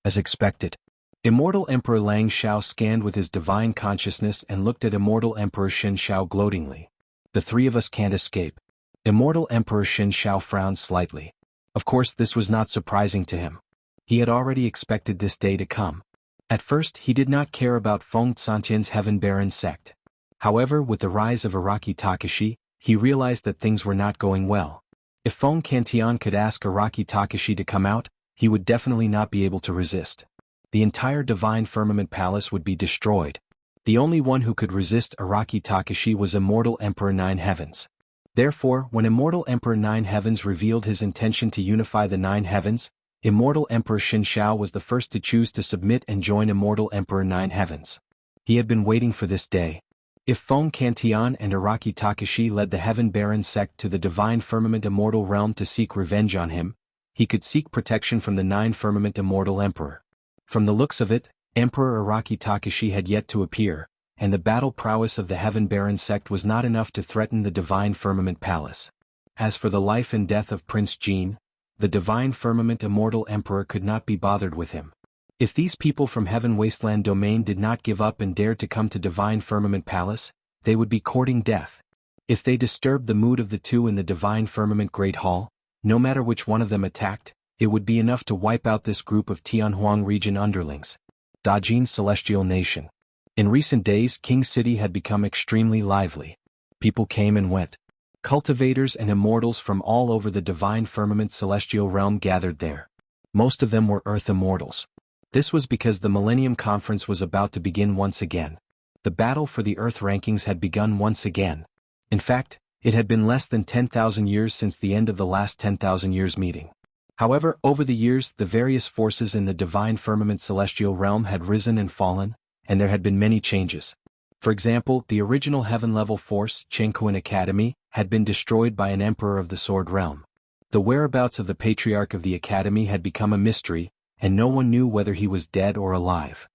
"As expected." Immortal Emperor Lang Shao scanned with his divine consciousness and looked at Immortal Emperor Xin Shao gloatingly. "The three of us can't escape." Immortal Emperor Xin Shao frowned slightly. Of course this was not surprising to him. He had already expected this day to come. At first he did not care about Feng Tsantian's Heaven Baron sect. However, with the rise of Araki Takashi, he realized that things were not going well. If Feng Cantian could ask Araki Takashi to come out, he would definitely not be able to resist. The entire Divine Firmament Palace would be destroyed. The only one who could resist Araki Takashi was Immortal Emperor Nine Heavens. Therefore, when Immortal Emperor Nine Heavens revealed his intention to unify the Nine Heavens, Immortal Emperor Xin Shao was the first to choose to submit and join Immortal Emperor Nine Heavens. He had been waiting for this day. If Feng Cantian and Araki Takashi led the Heaven Baron sect to the Divine Firmament Immortal Realm to seek revenge on him, he could seek protection from the Nine Firmament Immortal Emperor. From the looks of it, Emperor Araki Takashi had yet to appear, and the battle prowess of the Heaven Baron sect was not enough to threaten the Divine Firmament Palace. As for the life and death of Prince Jin, the Divine Firmament Immortal Emperor could not be bothered with him. If these people from Heaven Wasteland Domain did not give up and dared to come to Divine Firmament Palace, they would be courting death. If they disturbed the mood of the two in the Divine Firmament Great Hall, no matter which one of them attacked, it would be enough to wipe out this group of Tianhuang region underlings. Dajin's Celestial Nation. In recent days, King City had become extremely lively. People came and went. Cultivators and immortals from all over the Divine Firmament Celestial Realm gathered there. Most of them were Earth immortals. This was because the Millennium Conference was about to begin once again. The battle for the Earth rankings had begun once again. In fact, it had been less than 10,000 years since the end of the last 10,000 years meeting. However, over the years, the various forces in the Divine Firmament Celestial Realm had risen and fallen, and there had been many changes. For example, the original heaven-level force, Jianghu Academy, had been destroyed by an emperor of the Sword Realm. The whereabouts of the Patriarch of the Academy had become a mystery, and no one knew whether he was dead or alive.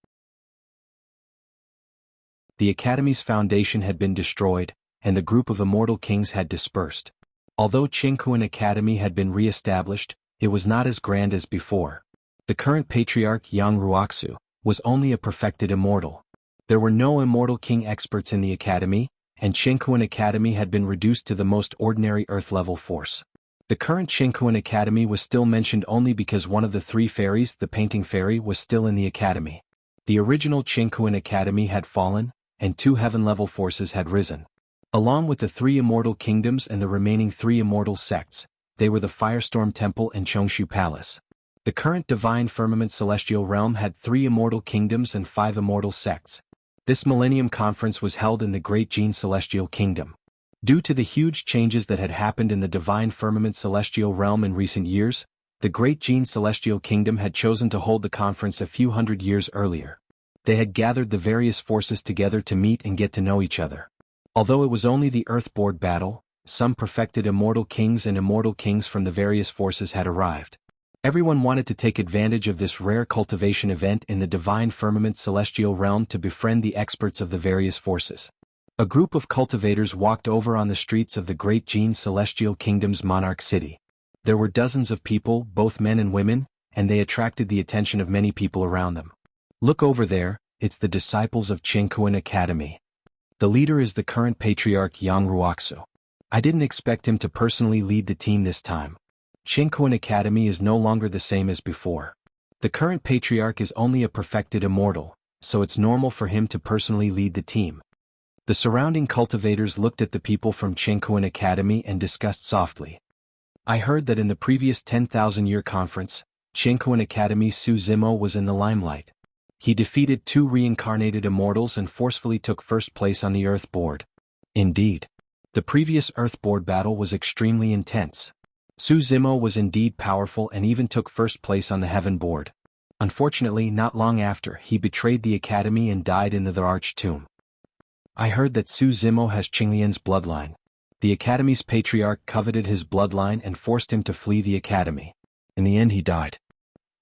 The Academy's foundation had been destroyed, and the group of immortal kings had dispersed. Although Jianghu Academy had been re-established, it was not as grand as before. The current Patriarch Jianghu was only a perfected immortal. There were no immortal king experts in the Academy, and Jianghu Academy had been reduced to the most ordinary Earth-level force. The current Jianghu Academy was still mentioned only because one of the three fairies, the Painting Fairy, was still in the Academy. The original Jianghu Academy had fallen, and two heaven-level forces had risen. Along with the three immortal kingdoms and the remaining three immortal sects, they were the Firestorm Temple and Chongshu Palace. The current Divine Firmament Celestial Realm had 3 immortal kingdoms and 5 immortal sects. This Millennium Conference was held in the Great Jin Celestial Kingdom. Due to the huge changes that had happened in the Divine Firmament Celestial Realm in recent years, the Great Jin Celestial Kingdom had chosen to hold the conference a few hundred years earlier. They had gathered the various forces together to meet and get to know each other. Although it was only the Earthboard battle, some perfected immortal kings and immortal kings from the various forces had arrived. Everyone wanted to take advantage of this rare cultivation event in the Divine Firmament Celestial Realm to befriend the experts of the various forces. A group of cultivators walked over on the streets of the Great Jin Celestial Kingdom's monarch city. There were dozens of people, both men and women, and they attracted the attention of many people around them. Look over there, it's the disciples of Jianghu Academy. The leader is the current Patriarch Jianghu. I didn't expect him to personally lead the team this time. Jianghu Academy is no longer the same as before. The current Patriarch is only a perfected immortal, so it's normal for him to personally lead the team. The surrounding cultivators looked at the people from Jianghu Academy and discussed softly. I heard that in the previous 10,000-year conference, Jianghu Academy's Su Zimo was in the limelight. He defeated 2 reincarnated immortals and forcefully took first place on the Earth board. Indeed. The previous Earth board battle was extremely intense. Su Zimo was indeed powerful and even took first place on the Heaven board. Unfortunately, not long after, he betrayed the Academy and died in the Arch Tomb. I heard that Su Zimo has Qinglian's bloodline. The Academy's Patriarch coveted his bloodline and forced him to flee the Academy. In the end he died.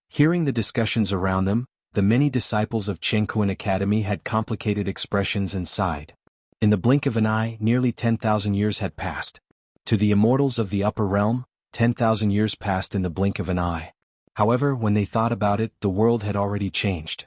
Hearing the discussions around them, the many disciples of Jianghu Academy had complicated expressions and sighed. In the blink of an eye, nearly 10,000 years had passed. To the immortals of the upper realm, 10,000 years passed in the blink of an eye. However, when they thought about it, the world had already changed.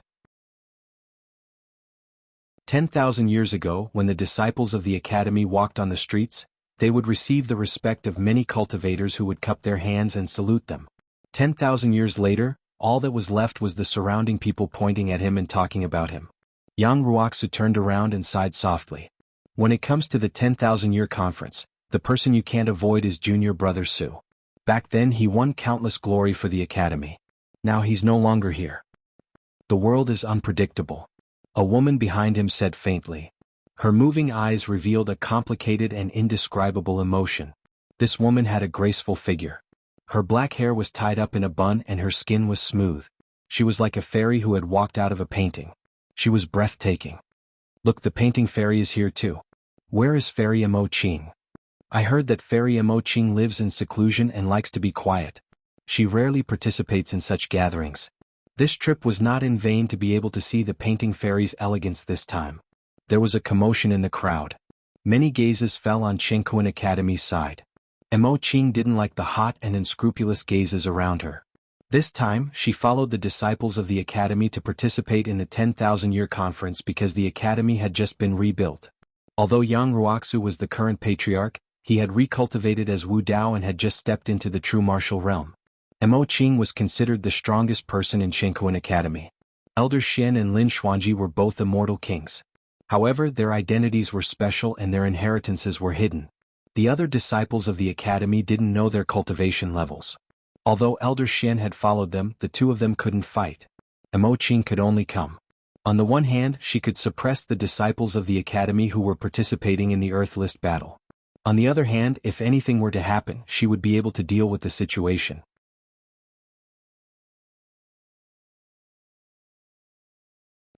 10,000 years ago, when the disciples of the Academy walked on the streets, they would receive the respect of many cultivators who would cup their hands and salute them. 10,000 years later, all that was left was the surrounding people pointing at him and talking about him. Yang Ruoxu turned around and sighed softly. When it comes to the 10,000-year conference, the person you can't avoid is junior brother Su. Back then he won countless glory for the Academy. Now he's no longer here. The world is unpredictable. A woman behind him said faintly. Her moving eyes revealed a complicated and indescribable emotion. This woman had a graceful figure. Her black hair was tied up in a bun and her skin was smooth. She was like a fairy who had walked out of a painting. She was breathtaking. Look, the painting fairy is here too. Where is Fairy Mo Qing? I heard that Fairy Mo Qing lives in seclusion and likes to be quiet. She rarely participates in such gatherings. This trip was not in vain to be able to see the painting fairy's elegance this time. There was a commotion in the crowd. Many gazes fell on Jianghu Academy's side. Mo Qing didn't like the hot and unscrupulous gazes around her. This time, she followed the disciples of the academy to participate in the 10,000-year conference because the academy had just been rebuilt. Although Yang Ruoxu was the current patriarch, he had recultivated as Wu Dao and had just stepped into the true martial realm. Mo Qing was considered the strongest person in Qingkuan Academy. Elder Xian and Lin Xuanji were both immortal kings. However, their identities were special and their inheritances were hidden. The other disciples of the academy didn't know their cultivation levels. Although Elder Xian had followed them, the two of them couldn't fight. Mo Qing could only come. On the one hand, she could suppress the disciples of the academy who were participating in the Earth List battle. On the other hand, if anything were to happen, she would be able to deal with the situation.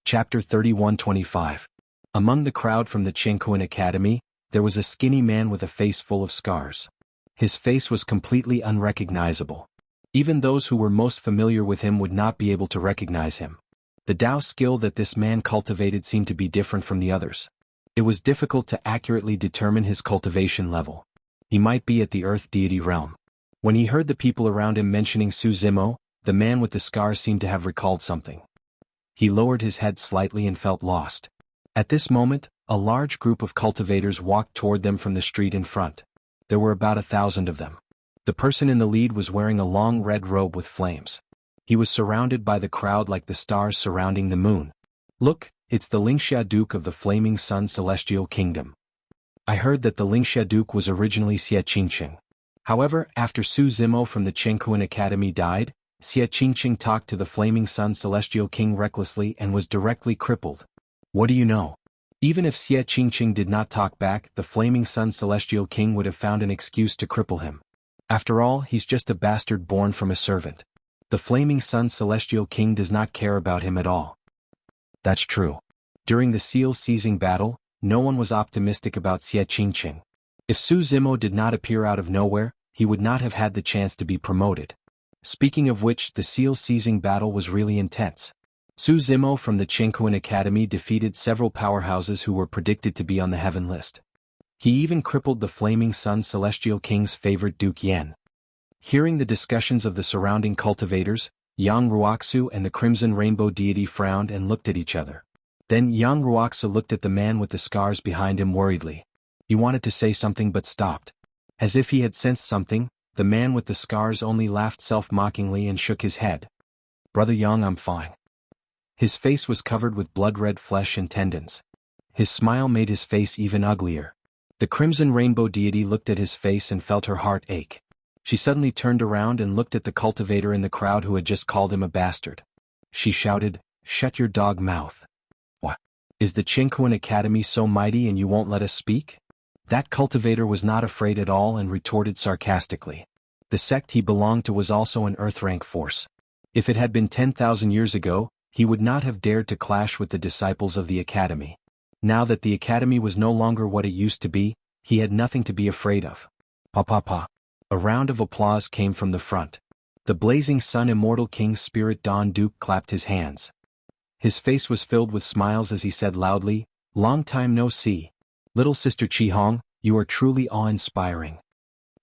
Chapter 31-25. Among the crowd from the Qingkuan Academy, there was a skinny man with a face full of scars. His face was completely unrecognizable. Even those who were most familiar with him would not be able to recognize him. The Dao skill that this man cultivated seemed to be different from the others. It was difficult to accurately determine his cultivation level. He might be at the Earth Deity realm. When he heard the people around him mentioning Su Zimo, the man with the scars seemed to have recalled something. He lowered his head slightly and felt lost. At this moment, a large group of cultivators walked toward them from the street in front. There were about 1,000 of them. The person in the lead was wearing a long red robe with flames. He was surrounded by the crowd like the stars surrounding the moon. Look, it's the Lingxia Duke of the Flaming Sun Celestial Kingdom. I heard that the Lingxia Duke was originally Xie Qingqing. However, after Su Zimo from the Qingkuan Academy died, Xie Qingqing talked to the Flaming Sun Celestial King recklessly and was directly crippled. What do you know? Even if Xie Qingqing did not talk back, the Flaming Sun Celestial King would have found an excuse to cripple him. After all, he's just a bastard born from a servant. The Flaming Sun Celestial King does not care about him at all. That's true. During the seal seizing battle, no one was optimistic about Xie Qingqing. If Su Zimo did not appear out of nowhere, he would not have had the chance to be promoted. Speaking of which, the seal seizing battle was really intense. Su Zimo from the Qingkuan Academy defeated several powerhouses who were predicted to be on the heaven list. He even crippled the Flaming Sun Celestial King's favorite Duke Yan. Hearing the discussions of the surrounding cultivators, Yang Ruoxu and the Crimson Rainbow Deity frowned and looked at each other. Then Yang Ruoxu looked at the man with the scars behind him worriedly. He wanted to say something but stopped. As if he had sensed something, the man with the scars only laughed self-mockingly and shook his head. Brother Yang, I'm fine. His face was covered with blood-red flesh and tendons. His smile made his face even uglier. The Crimson Rainbow Deity looked at his face and felt her heart ache. She suddenly turned around and looked at the cultivator in the crowd who had just called him a bastard. She shouted, "Shut your dog mouth. What? Is the Qingkuan Academy so mighty and you won't let us speak?" That cultivator was not afraid at all and retorted sarcastically. The sect he belonged to was also an Earth-rank force. If it had been 10,000 years ago, he would not have dared to clash with the disciples of the academy. Now that the academy was no longer what it used to be, he had nothing to be afraid of. Pa pa pa. A round of applause came from the front. The Blazing Sun Immortal King Spirit Dawn Duke clapped his hands. His face was filled with smiles as he said loudly, "Long time no see. Little Sister Qihong, you are truly awe-inspiring."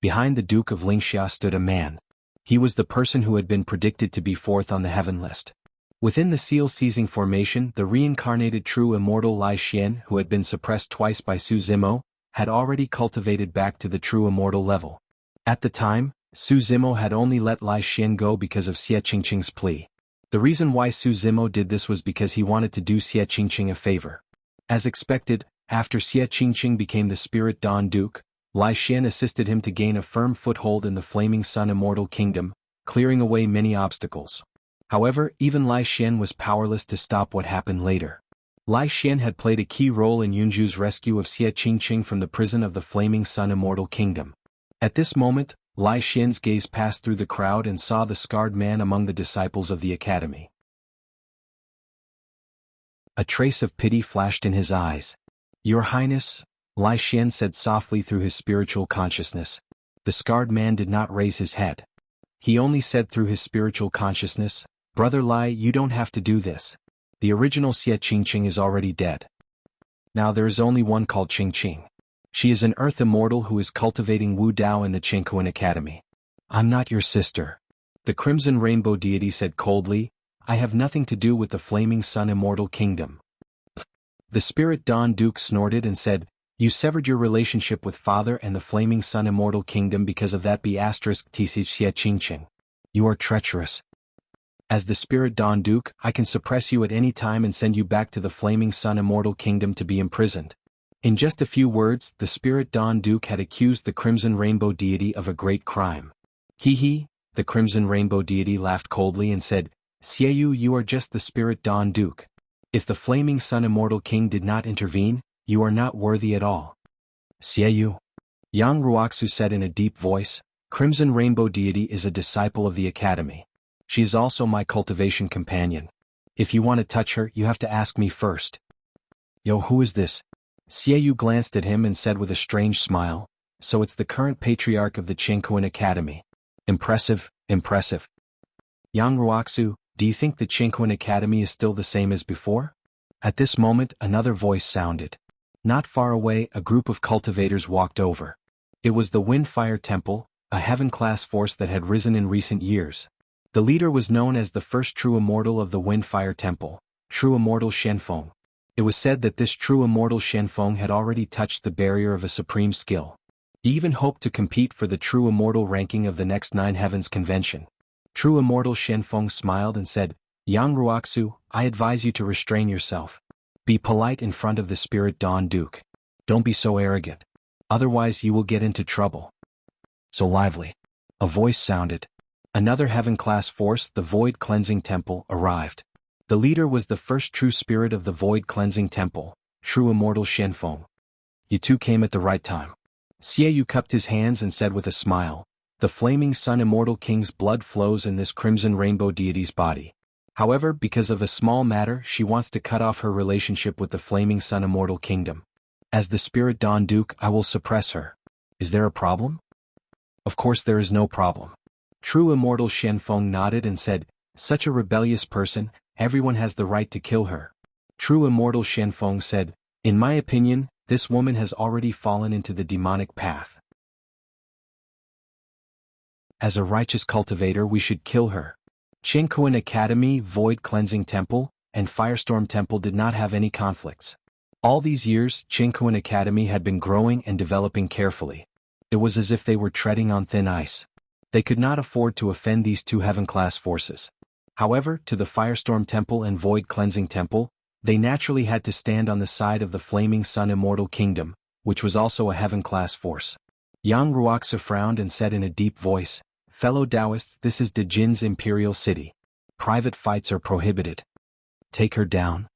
Behind the Duke of Lingxia stood a man. He was the person who had been predicted to be fourth on the heaven list. Within the seal-seizing formation, the reincarnated true immortal Lai Xian, who had been suppressed twice by Su Zimo, had already cultivated back to the true immortal level. At the time, Su Zimo had only let Lai Xian go because of Xie Qingqing's plea. The reason why Su Zimo did this was because he wanted to do Xie Qingqing a favor. As expected, after Xie Qingqing became the Spirit Dawn Duke, Lai Xian assisted him to gain a firm foothold in the Flaming Sun Immortal Kingdom, clearing away many obstacles. However, even Lai Xian was powerless to stop what happened later. Lai Xian had played a key role in Yunju's rescue of Xie Qingqing from the prison of the Flaming Sun Immortal Kingdom. At this moment, Lai Xian's gaze passed through the crowd and saw the scarred man among the disciples of the academy. A trace of pity flashed in his eyes. "Your Highness," Lai Xian said softly through his spiritual consciousness. The scarred man did not raise his head. He only said through his spiritual consciousness, "Brother Lai, you don't have to do this. The original Xie Qingqing is already dead. Now there is only one called Qingqing. She is an earth immortal who is cultivating Wu Dao in the Qingkuan Academy. I'm not your sister. The Crimson Rainbow deity said coldly, I have nothing to do with the Flaming Sun Immortal Kingdom. The Spirit Dawn Duke snorted and said, You severed your relationship with Father and the Flaming Sun Immortal Kingdom because of that B***Tch. You are treacherous. As the Spirit Dawn Duke, I can suppress you at any time and send you back to the Flaming Sun Immortal Kingdom to be imprisoned. In just a few words, the Spirit Dawn Duke had accused the Crimson Rainbow deity of a great crime. Hee, the Crimson Rainbow deity laughed coldly and said, Xiegu, you are just the Spirit Dawn Duke. If the Flaming Sun Immortal King did not intervene, you are not worthy at all. Xiegu. Yang Ruoxu said in a deep voice, Crimson Rainbow deity is a disciple of the Academy. She is also my cultivation companion. If you want to touch her, you have to ask me first. Yo, who is this? Xiegu glanced at him and said with a strange smile, So it's the current patriarch of the Jianghu Academy. Impressive, impressive. Yang Ruoxu, do you think the Jianghu Academy is still the same as before? At this moment, another voice sounded. Not far away, a group of cultivators walked over. It was the Windfire Temple, a heaven-class force that had risen in recent years. The leader was known as the first true immortal of the Windfire Temple, True Immortal Shenfeng. It was said that this true immortal Shenfeng had already touched the barrier of a supreme skill. He even hoped to compete for the true immortal ranking of the next Nine Heavens Convention. True Immortal Shenfeng smiled and said, Yang Ruoxu, I advise you to restrain yourself. Be polite in front of the Spirit Dawn Duke. Don't be so arrogant. Otherwise you will get into trouble. So lively. A voice sounded. Another heaven-class force, the Void Cleansing Temple, arrived. The leader was the first true spirit of the Void Cleansing Temple, True Immortal Shenfeng. You two came at the right time. Xiegu cupped his hands and said with a smile, The Flaming Sun Immortal King's blood flows in this Crimson Rainbow deity's body. However, because of a small matter, she wants to cut off her relationship with the Flaming Sun Immortal Kingdom. As the Spirit Dawn Duke, I will suppress her. Is there a problem? Of course there is no problem. True Immortal Shenfeng nodded and said, Such a rebellious person, everyone has the right to kill her. True Immortal Shenfeng said, In my opinion, this woman has already fallen into the demonic path. As a righteous cultivator we should kill her. Jianghu Academy, Void Cleansing Temple, and Firestorm Temple did not have any conflicts. All these years, Jianghu Academy had been growing and developing carefully. It was as if they were treading on thin ice. They could not afford to offend these two heaven-class forces. However, to the Firestorm Temple and Void Cleansing Temple, they naturally had to stand on the side of the Flaming Sun Immortal Kingdom, which was also a heaven-class force. Yang Ruoxu frowned and said in a deep voice, Fellow Taoists, this is Dejin's imperial city. Private fights are prohibited. Take her down.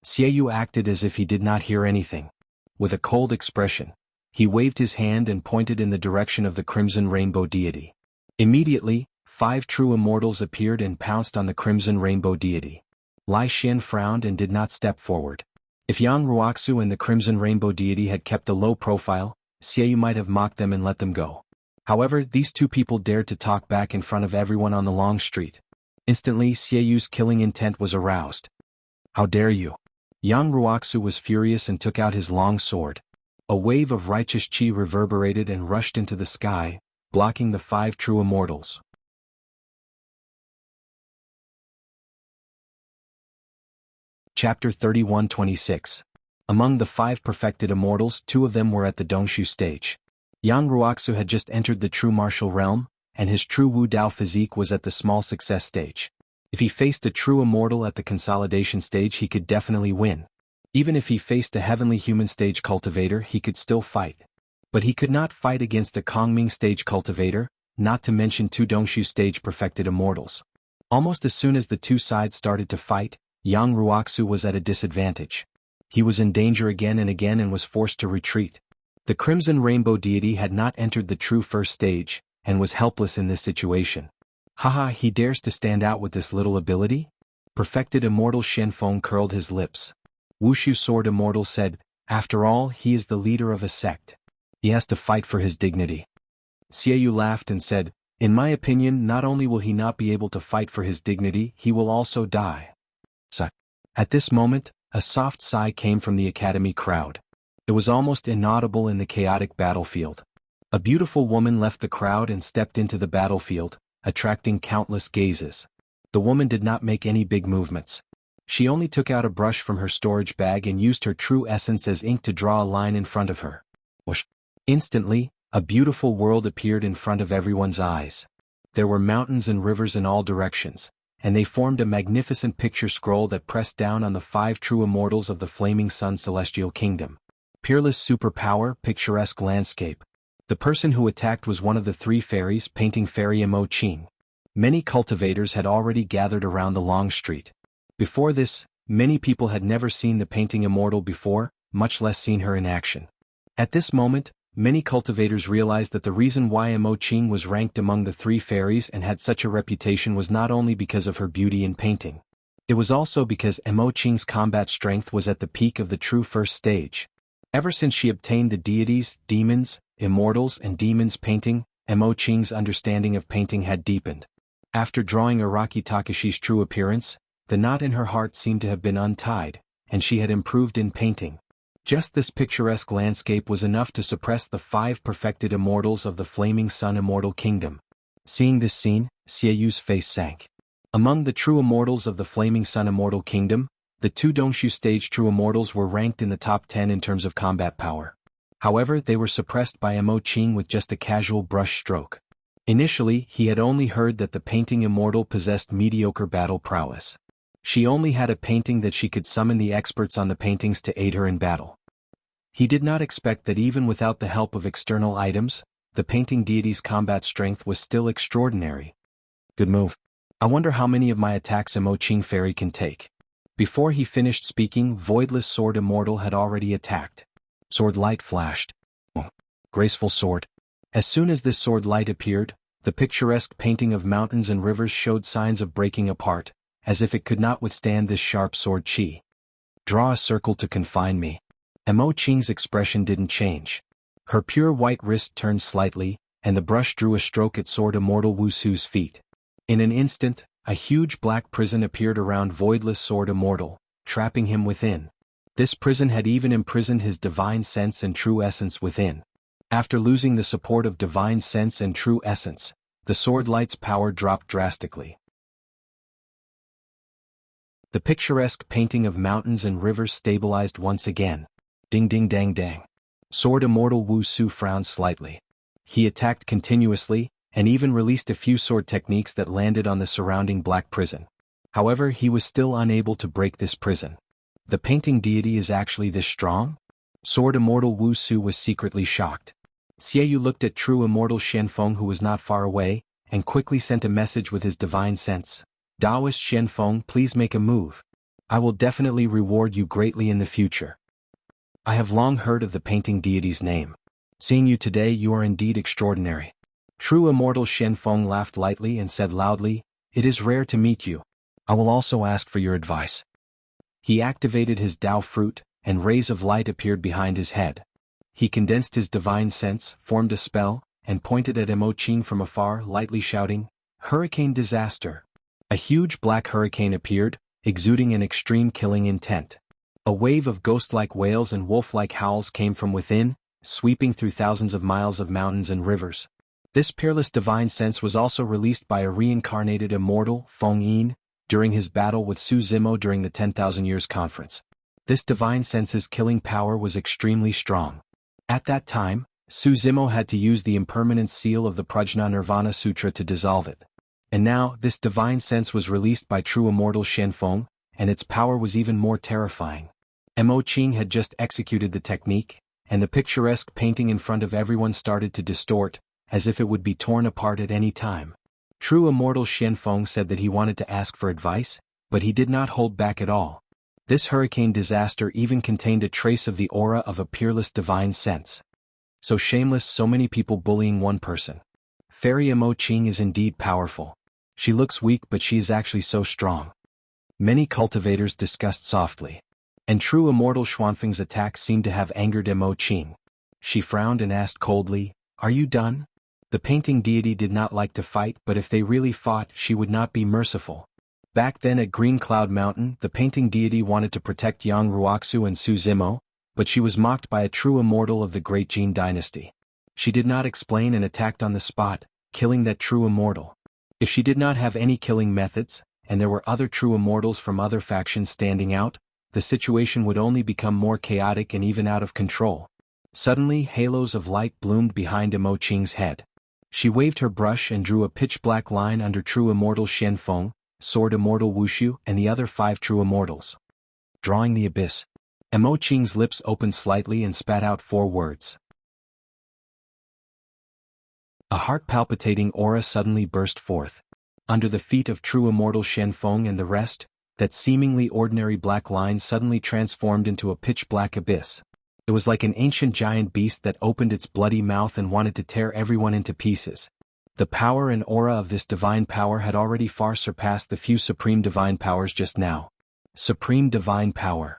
Xiegu acted as if he did not hear anything. With a cold expression, he waved his hand and pointed in the direction of the Crimson Rainbow deity. Immediately, 5 true immortals appeared and pounced on the Crimson Rainbow deity. Lai Xian frowned and did not step forward. If Yang Ruoxu and the Crimson Rainbow deity had kept a low profile, Xiegu might have mocked them and let them go. However, these two people dared to talk back in front of everyone on the long street. Instantly, Xieyu's killing intent was aroused. How dare you? Yang Ruoxu was furious and took out his long sword. A wave of righteous qi reverberated and rushed into the sky, blocking the 5 true immortals. Chapter 31-26. Among the 5 perfected immortals, 2 of them were at the Dongshu stage. Yang Ruoxu had just entered the true martial realm, and his true Wu Dao physique was at the small success stage. If he faced a true immortal at the consolidation stage he could definitely win. Even if he faced a heavenly human stage cultivator he could still fight. But he could not fight against a Kongming stage cultivator, not to mention 2 Dongshu stage perfected immortals. Almost as soon as the 2 sides started to fight, Yang Ruoxu was at a disadvantage. He was in danger again and was forced to retreat. The Crimson Rainbow deity had not entered the true first stage, and was helpless in this situation. Haha, he dares to stand out with this little ability? Perfected Immortal Shenfeng curled his lips. Wushu Sword Immortal said, After all, he is the leader of a sect. He has to fight for his dignity. Xiegu laughed and said, In my opinion, not only will he not be able to fight for his dignity, he will also die. At this moment, a soft sigh came from the academy crowd. It was almost inaudible in the chaotic battlefield. A beautiful woman left the crowd and stepped into the battlefield, attracting countless gazes. The woman did not make any big movements. She only took out a brush from her storage bag and used her true essence as ink to draw a line in front of her. Whoosh! Instantly, a beautiful world appeared in front of everyone's eyes. There were mountains and rivers in all directions, and they formed a magnificent picture scroll that pressed down on the 5 true immortals of the Flaming Sun Celestial Kingdom. Peerless superpower, picturesque landscape. The person who attacked was one of the 3 fairies, painting fairy Imo Qing. Many cultivators had already gathered around the long street. Before this, many people had never seen the painting immortal before, much less seen her in action. At this moment, many cultivators realized that the reason why Imo Qing was ranked among the 3 fairies and had such a reputation was not only because of her beauty in painting. It was also because Imo Qing's combat strength was at the peak of the true first stage. Ever since she obtained the deities, demons, immortals and demons painting, Imo Qing's understanding of painting had deepened. After drawing Araki Takashi's true appearance, the knot in her heart seemed to have been untied, and she had improved in painting. Just this picturesque landscape was enough to suppress the 5 perfected immortals of the Flaming Sun Immortal Kingdom. Seeing this scene, Xieyu's face sank. Among the true immortals of the Flaming Sun Immortal Kingdom, the 2 Dongshu stage true immortals were ranked in the top 10 in terms of combat power. However, they were suppressed by Imo Qing with just a casual brush stroke. Initially, he had only heard that the painting immortal possessed mediocre battle prowess. She only had a painting that she could summon the experts on the paintings to aid her in battle. He did not expect that even without the help of external items, the painting deity's combat strength was still extraordinary. Good move. I wonder how many of my attacks Imo Qing Fairy can take. Before he finished speaking, Voidless Sword Immortal had already attacked. Sword light flashed. Oh, graceful sword. As soon as this sword light appeared, the picturesque painting of mountains and rivers showed signs of breaking apart, as if it could not withstand this sharp sword chi. Draw a circle to confine me. Imo Qing's expression didn't change. Her pure white wrist turned slightly, and the brush drew a stroke at Sword Immortal Wusu's feet. In an instant, a huge black prison appeared around Voidless Sword Immortal, trapping him within. This prison had even imprisoned his divine sense and true essence within. After losing the support of divine sense and true essence, the sword light's power dropped drastically. The picturesque painting of mountains and rivers stabilized once again. Ding ding dang dang. Sword Immortal Wusu frowned slightly. He attacked continuously, and even released a few sword techniques that landed on the surrounding black prison. However, he was still unable to break this prison. The painting deity is actually this strong? Sword Immortal Wusu was secretly shocked. Xieyou looked at true Immortal Shenfeng, who was not far away, and quickly sent a message with his divine sense. Taoist Shenfeng, please make a move. I will definitely reward you greatly in the future. I have long heard of the painting deity's name. Seeing you today, you are indeed extraordinary. True Immortal Shenfeng laughed lightly and said loudly, it is rare to meet you. I will also ask for your advice. He activated his Dao fruit, and rays of light appeared behind his head. He condensed his divine sense, formed a spell, and pointed at Imo Qing from afar, lightly shouting, Hurricane Disaster. A huge black hurricane appeared, exuding an extreme killing intent. A wave of ghost-like wails and wolf-like howls came from within, sweeping through thousands of miles of mountains and rivers. This peerless divine sense was also released by a reincarnated immortal, Feng Yin, during his battle with Su Zimo during the 10,000 Years Conference. This divine sense's killing power was extremely strong. At that time, Su Zimo had to use the impermanence seal of the Prajna Nirvana Sutra to dissolve it. And now, this divine sense was released by true immortal Shenfeng, and its power was even more terrifying. Imo Qing had just executed the technique, and the picturesque painting in front of everyone started to distort, as if it would be torn apart at any time. True immortal Shenfeng said that he wanted to ask for advice, but he did not hold back at all. This hurricane disaster even contained a trace of the aura of a peerless divine sense. So shameless, so many people bullying one person. Fairy Imo Qing is indeed powerful. She looks weak, but she is actually so strong. Many cultivators discussed softly. And true immortal Xuanfeng's attack seemed to have angered Imo Qing. She frowned and asked coldly, are you done? The painting deity did not like to fight, but if they really fought, she would not be merciful. Back then at Green Cloud Mountain, the painting deity wanted to protect Yang Ruoxu and Su Zimo, but she was mocked by a true immortal of the Great Jin dynasty. She did not explain and attacked on the spot, killing that true immortal. If she did not have any killing methods, and there were other true immortals from other factions standing out, the situation would only become more chaotic and even out of control. Suddenly, halos of light bloomed behind Imo Qing's head. She waved her brush and drew a pitch-black line under true immortal Xian Feng, sword immortal Wuxia, and the other 5 true immortals. Drawing the abyss. Imo Qing's lips opened slightly and spat out 4 words. A heart-palpitating aura suddenly burst forth. Under the feet of true immortal Xian Feng and the rest, that seemingly ordinary black line suddenly transformed into a pitch-black abyss. It was like an ancient giant beast that opened its bloody mouth and wanted to tear everyone into pieces. The power and aura of this divine power had already far surpassed the few supreme divine powers just now. Supreme divine power.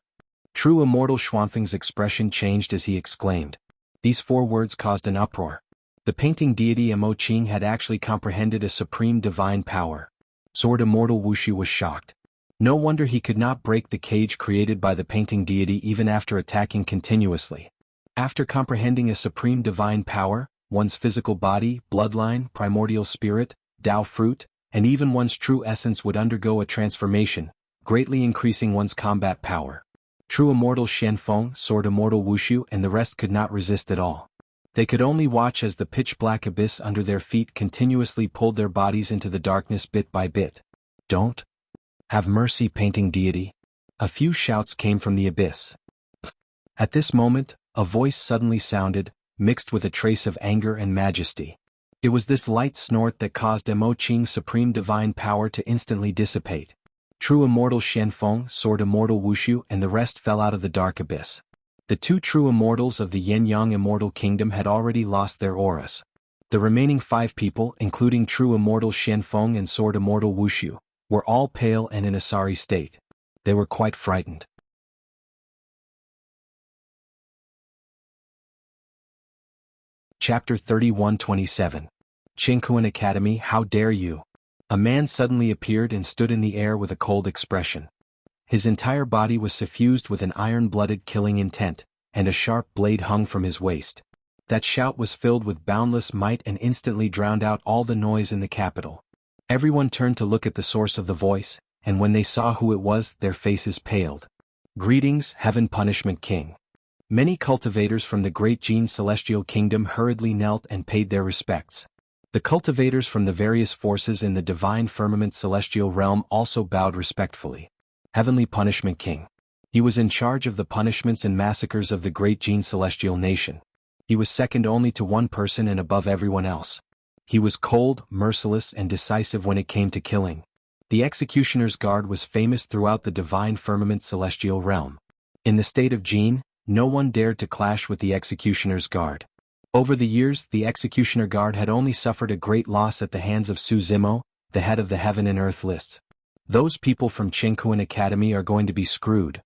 True immortal Xuanfeng's expression changed as he exclaimed. These 4 words caused an uproar. The painting deity Imo Qing had actually comprehended a supreme divine power. Sword immortal Wuxia was shocked. No wonder he could not break the cage created by the painting deity even after attacking continuously. After comprehending a supreme divine power, one's physical body, bloodline, primordial spirit, Tao fruit, and even one's true essence would undergo a transformation, greatly increasing one's combat power. True immortal Xian Feng, sword immortal Wuxia, and the rest could not resist at all. They could only watch as the pitch-black abyss under their feet continuously pulled their bodies into the darkness bit by bit. Don't have mercy, painting deity. A few shouts came from the abyss. At this moment, a voice suddenly sounded, mixed with a trace of anger and majesty. It was this light snort that caused Imo Qing's supreme divine power to instantly dissipate. True immortal Xian Feng, sword immortal Wuxia, and the rest fell out of the dark abyss. The 2 true immortals of the Yin-Yang immortal kingdom had already lost their auras. The remaining 5 people, including true immortal Xian Feng and sword immortal Wuxia, were all pale and in a sorry state. They were quite frightened. Chapter 31-27. Jianghu Academy, how dare you? A man suddenly appeared and stood in the air with a cold expression. His entire body was suffused with an iron-blooded killing intent, and a sharp blade hung from his waist. That shout was filled with boundless might and instantly drowned out all the noise in the capital. Everyone turned to look at the source of the voice, and when they saw who it was, their faces paled. Greetings, Heaven Punishment King. Many cultivators from the Great Jin Celestial Kingdom hurriedly knelt and paid their respects. The cultivators from the various forces in the Divine Firmament Celestial Realm also bowed respectfully. Heavenly Punishment King. He was in charge of the punishments and massacres of the Great Jin Celestial Nation. He was second only to one person and above everyone else. He was cold, merciless, and decisive when it came to killing. The Executioner's Guard was famous throughout the Divine Firmament Celestial Realm. In the state of Jin, no one dared to clash with the Executioner's Guard. Over the years, the Executioner Guard had only suffered a great loss at the hands of Su Zimo, the head of the Heaven and Earth lists. Those people from Jianghu Academy are going to be screwed.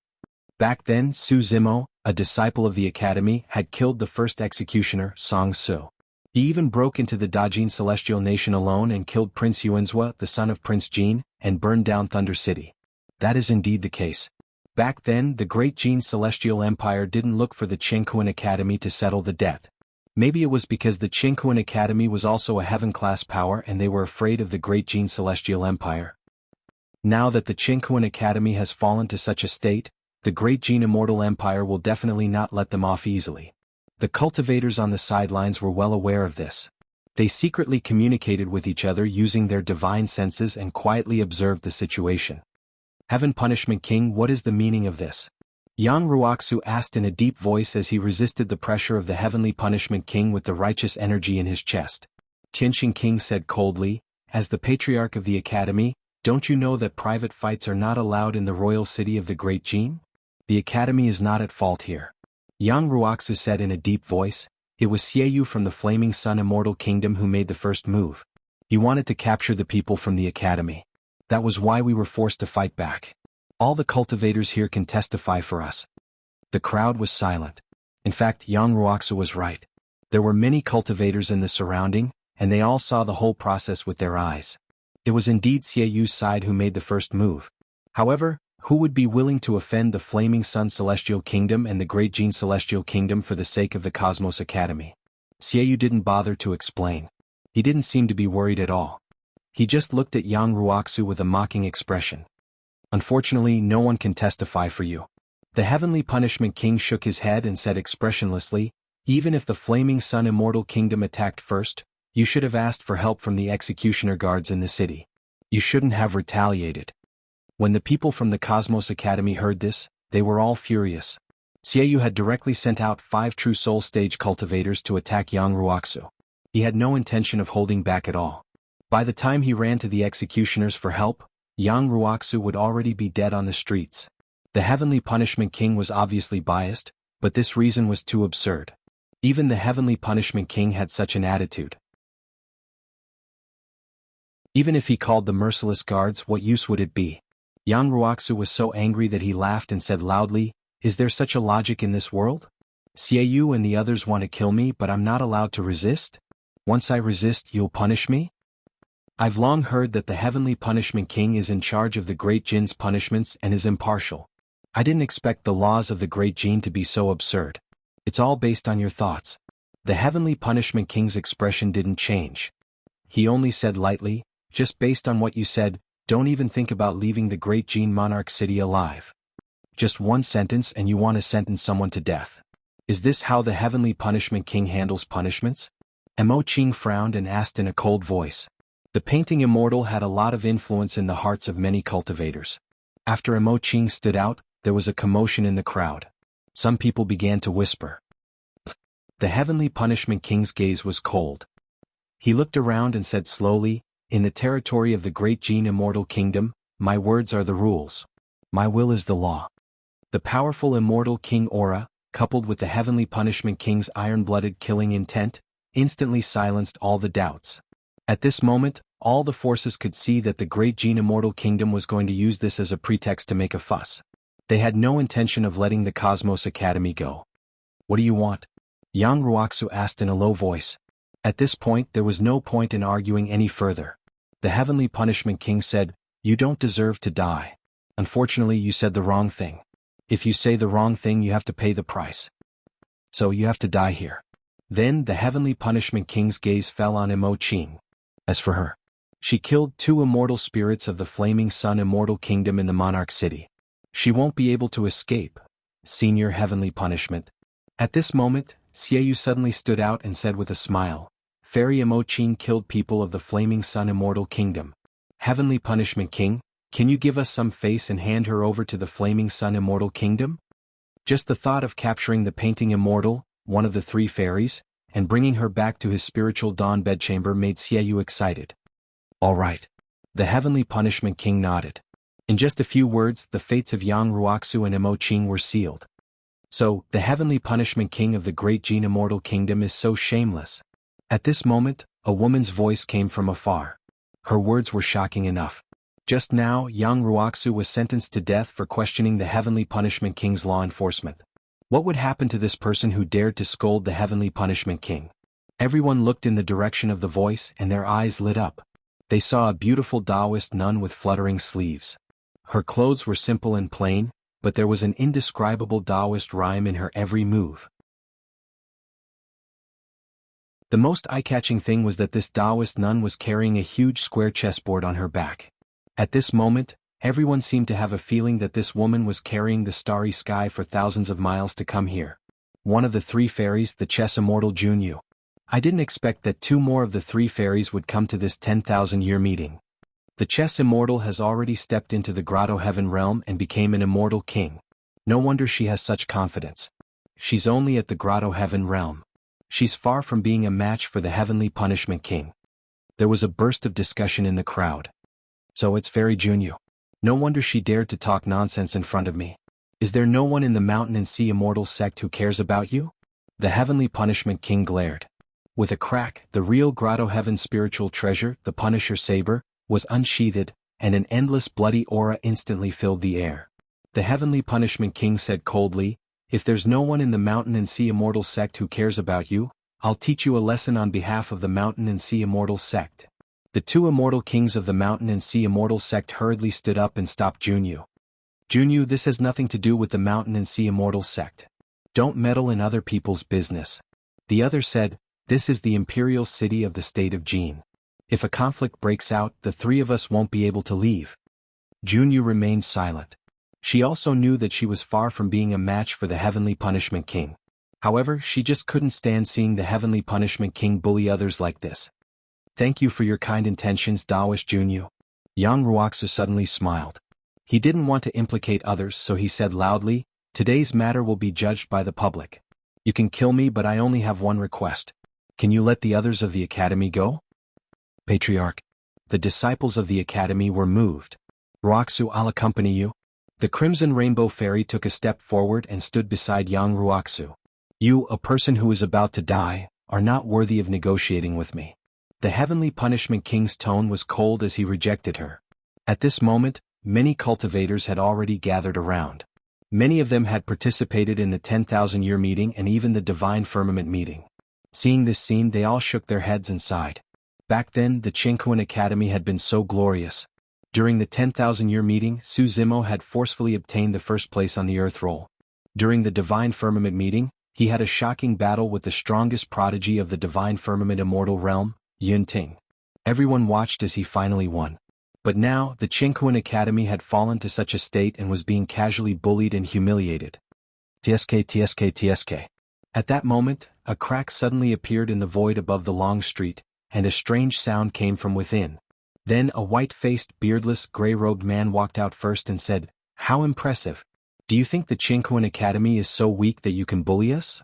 Back then, Su Zimo, a disciple of the Academy, had killed the first executioner, Song Su. He even broke into the Dajin Celestial Nation alone and killed Prince Yuanzhua, the son of Prince Jin, and burned down Thunder City. That is indeed the case. Back then, the Great Jin Celestial Empire didn't look for the Jianghu Academy to settle the debt. Maybe it was because the Jianghu Academy was also a heaven-class power and they were afraid of the Great Jin Celestial Empire. Now that the Jianghu Academy has fallen to such a state, the Great Jin Immortal Empire will definitely not let them off easily. The cultivators on the sidelines were well aware of this. They secretly communicated with each other using their divine senses and quietly observed the situation. Heaven Punishment King, what is the meaning of this? Yang Ruoxu asked in a deep voice as he resisted the pressure of the Heavenly Punishment King with the righteous energy in his chest. Tianxing King said coldly, as the Patriarch of the Academy, don't you know that private fights are not allowed in the royal city of the Great Jin? The Academy is not at fault here. Yang Ruoxu said in a deep voice, it was Xieyu from the Flaming Sun Immortal Kingdom who made the first move. He wanted to capture the people from the Academy. That was why we were forced to fight back. All the cultivators here can testify for us. The crowd was silent. In fact, Yang Ruoxu was right. There were many cultivators in the surrounding, and they all saw the whole process with their eyes. It was indeed Xieyu's side who made the first move. However, who would be willing to offend the Flaming Sun Celestial Kingdom and the Great Jin Celestial Kingdom for the sake of the Cosmos Academy? Xieyu didn't bother to explain. He didn't seem to be worried at all. He just looked at Yang Ruoxu with a mocking expression. Unfortunately, no one can testify for you. The Heavenly Punishment King shook his head and said expressionlessly, even if the Flaming Sun Immortal Kingdom attacked first, you should have asked for help from the executioner guards in the city. You shouldn't have retaliated. When the people from the Cosmos Academy heard this, they were all furious. Xiaoyu had directly sent out 5 true soul stage cultivators to attack Yang Ruoxu. He had no intention of holding back at all. By the time he ran to the executioners for help, Yang Ruoxu would already be dead on the streets. The Heavenly Punishment King was obviously biased, but this reason was too absurd. Even the Heavenly Punishment King had such an attitude. Even if he called the merciless guards, what use would it be? Yang Ruoxu was so angry that he laughed and said loudly, "Is there such a logic in this world? Xiaoyu and the others want to kill me, but I'm not allowed to resist? Once I resist, you'll punish me?" I've long heard that the Heavenly Punishment King is in charge of the Great Jin's punishments and is impartial. I didn't expect the laws of the Great Jin to be so absurd. It's all based on your thoughts. The Heavenly Punishment King's expression didn't change. He only said lightly, "Just based on what you said, don't even think about leaving the Great Jin Monarch City alive. Just one sentence and you want to sentence someone to death. Is this how the Heavenly Punishment King handles punishments?" Mo Qing frowned and asked in a cold voice. The painting Immortal had a lot of influence in the hearts of many cultivators. After Mo Qing stood out, there was a commotion in the crowd. Some people began to whisper. The Heavenly Punishment King's gaze was cold. He looked around and said slowly, "In the territory of the Great Jin Immortal Kingdom, my words are the rules. My will is the law." The powerful Immortal King aura, coupled with the Heavenly Punishment King's iron-blooded killing intent, instantly silenced all the doubts. At this moment, all the forces could see that the Great Jin Immortal Kingdom was going to use this as a pretext to make a fuss. They had no intention of letting the Cosmos Academy go. "What do you want?" Yang Ruoxu asked in a low voice. At this point there was no point in arguing any further. The Heavenly Punishment King said, "You don't deserve to die. Unfortunately, you said the wrong thing. If you say the wrong thing, you have to pay the price. So you have to die here." Then the Heavenly Punishment King's gaze fell on Mo Qing. As for her, she killed 2 immortal spirits of the Flaming Sun Immortal Kingdom in the Monarch City. She won't be able to escape. Senior Heavenly Punishment. At this moment, Xiaoyu suddenly stood out and said with a smile, "Fairy Mo Qing killed people of the Flaming Sun Immortal Kingdom. Heavenly Punishment King, can you give us some face and hand her over to the Flaming Sun Immortal Kingdom?" Just the thought of capturing the painting Immortal, one of the 3 fairies, and bringing her back to his spiritual dawn bedchamber made Xiaoyu excited. "All right." The Heavenly Punishment King nodded. In just a few words, the fates of Yang Ruoxu and Mo Qing were sealed. So, the Heavenly Punishment King of the Great Jin Immortal Kingdom is so shameless. At this moment, a woman's voice came from afar. Her words were shocking enough. Just now, Yang Ruoxu was sentenced to death for questioning the Heavenly Punishment King's law enforcement. What would happen to this person who dared to scold the Heavenly Punishment King? Everyone looked in the direction of the voice and their eyes lit up. They saw a beautiful Taoist nun with fluttering sleeves. Her clothes were simple and plain, but there was an indescribable Taoist rhyme in her every move. The most eye-catching thing was that this Taoist nun was carrying a huge square chessboard on her back. At this moment, everyone seemed to have a feeling that this woman was carrying the starry sky for thousands of miles to come here. One of the 3 fairies, the chess immortal Jianghu. I didn't expect that 2 more of the 3 fairies would come to this 10,000-year meeting. The chess immortal has already stepped into the Grotto Heaven realm and became an immortal king. No wonder she has such confidence. She's only at the Grotto Heaven realm. She's far from being a match for the Heavenly Punishment King. There was a burst of discussion in the crowd. So it's Fairy Jianghu. No wonder she dared to talk nonsense in front of me. Is there no one in the Mountain and Sea Immortal sect who cares about you? The Heavenly Punishment King glared. With a crack, the real Grotto Heaven spiritual treasure, the Punisher Saber, was unsheathed, and an endless bloody aura instantly filled the air. The Heavenly Punishment King said coldly, "If there's no one in the Mountain and Sea Immortal sect who cares about you, I'll teach you a lesson on behalf of the Mountain and Sea Immortal sect." The 2 immortal kings of the Mountain and Sea Immortal sect hurriedly stood up and stopped Jianghu. "Jianghu, this has nothing to do with the Mountain and Sea Immortal sect. Don't meddle in other people's business." The other said, "This is the imperial city of the state of Jin. If a conflict breaks out, the three of us won't be able to leave. Junyu remained silent. She also knew that she was far from being a match for the Heavenly Punishment King. However, she just couldn't stand seeing the Heavenly Punishment King bully others like this. Thank you for your kind intentions, Taoist Junyu. Yang Ruoxia suddenly smiled. He didn't want to implicate others, so he said loudly, today's matter will be judged by the public. You can kill me, but I only have one request. Can you let the others of the academy go? Patriarch. The disciples of the academy were moved. Ruoxia, I'll accompany you. The Crimson Rainbow Fairy took a step forward and stood beside Yang Ruoxia. You, a person who is about to die, are not worthy of negotiating with me. The Heavenly Punishment King's tone was cold as he rejected her. At this moment, many cultivators had already gathered around. Many of them had participated in the 10,000-year meeting and even the Divine Firmament meeting. Seeing this scene, they all shook their heads and sighed. Back then, the Jianghu Academy had been so glorious. During the 10,000-year meeting, Su Zimo had forcefully obtained the first place on the Earth roll. During the Divine Firmament meeting, he had a shocking battle with the strongest prodigy of the Divine Firmament Immortal Realm, Yunting. Everyone watched as he finally won. But now, the Jianghu Academy had fallen to such a state and was being casually bullied and humiliated. TSK. At that moment, a crack suddenly appeared in the void above the long street, and a strange sound came from within. Then a white-faced, beardless, gray-robed man walked out first and said, "How impressive! Do you think the Jianghu Academy is so weak that you can bully us?"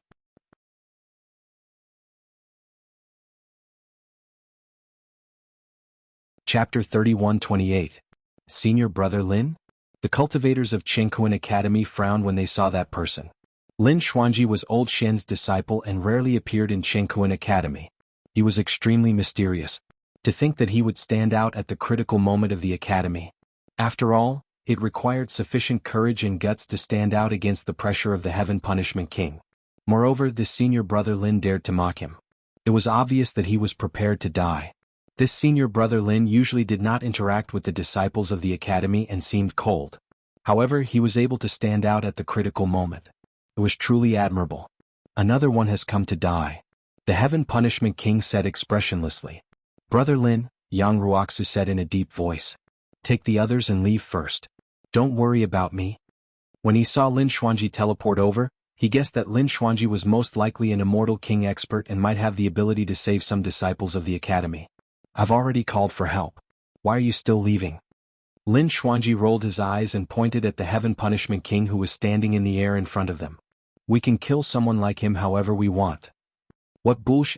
Chapter 31-28. Senior Brother Lin? The cultivators of Jianghu Academy frowned when they saw that person. Lin Xuanji was old Shen's disciple and rarely appeared in Jianghu Academy. He was extremely mysterious. To think that he would stand out at the critical moment of the academy. After all, it required sufficient courage and guts to stand out against the pressure of the Heaven Punishment King. Moreover, this senior brother Lin dared to mock him. It was obvious that he was prepared to die. This senior brother Lin usually did not interact with the disciples of the academy and seemed cold. However, he was able to stand out at the critical moment. It was truly admirable. Another one has come to die. The Heaven Punishment King said expressionlessly. Brother Lin, Yang Ruoxia said in a deep voice. Take the others and leave first. Don't worry about me. When he saw Lin Xuanji teleport over, he guessed that Lin Xuanji was most likely an Immortal King expert and might have the ability to save some disciples of the academy. I've already called for help. Why are you still leaving? Lin Xuanji rolled his eyes and pointed at the Heaven Punishment King who was standing in the air in front of them. We can kill someone like him however we want. What bullsh***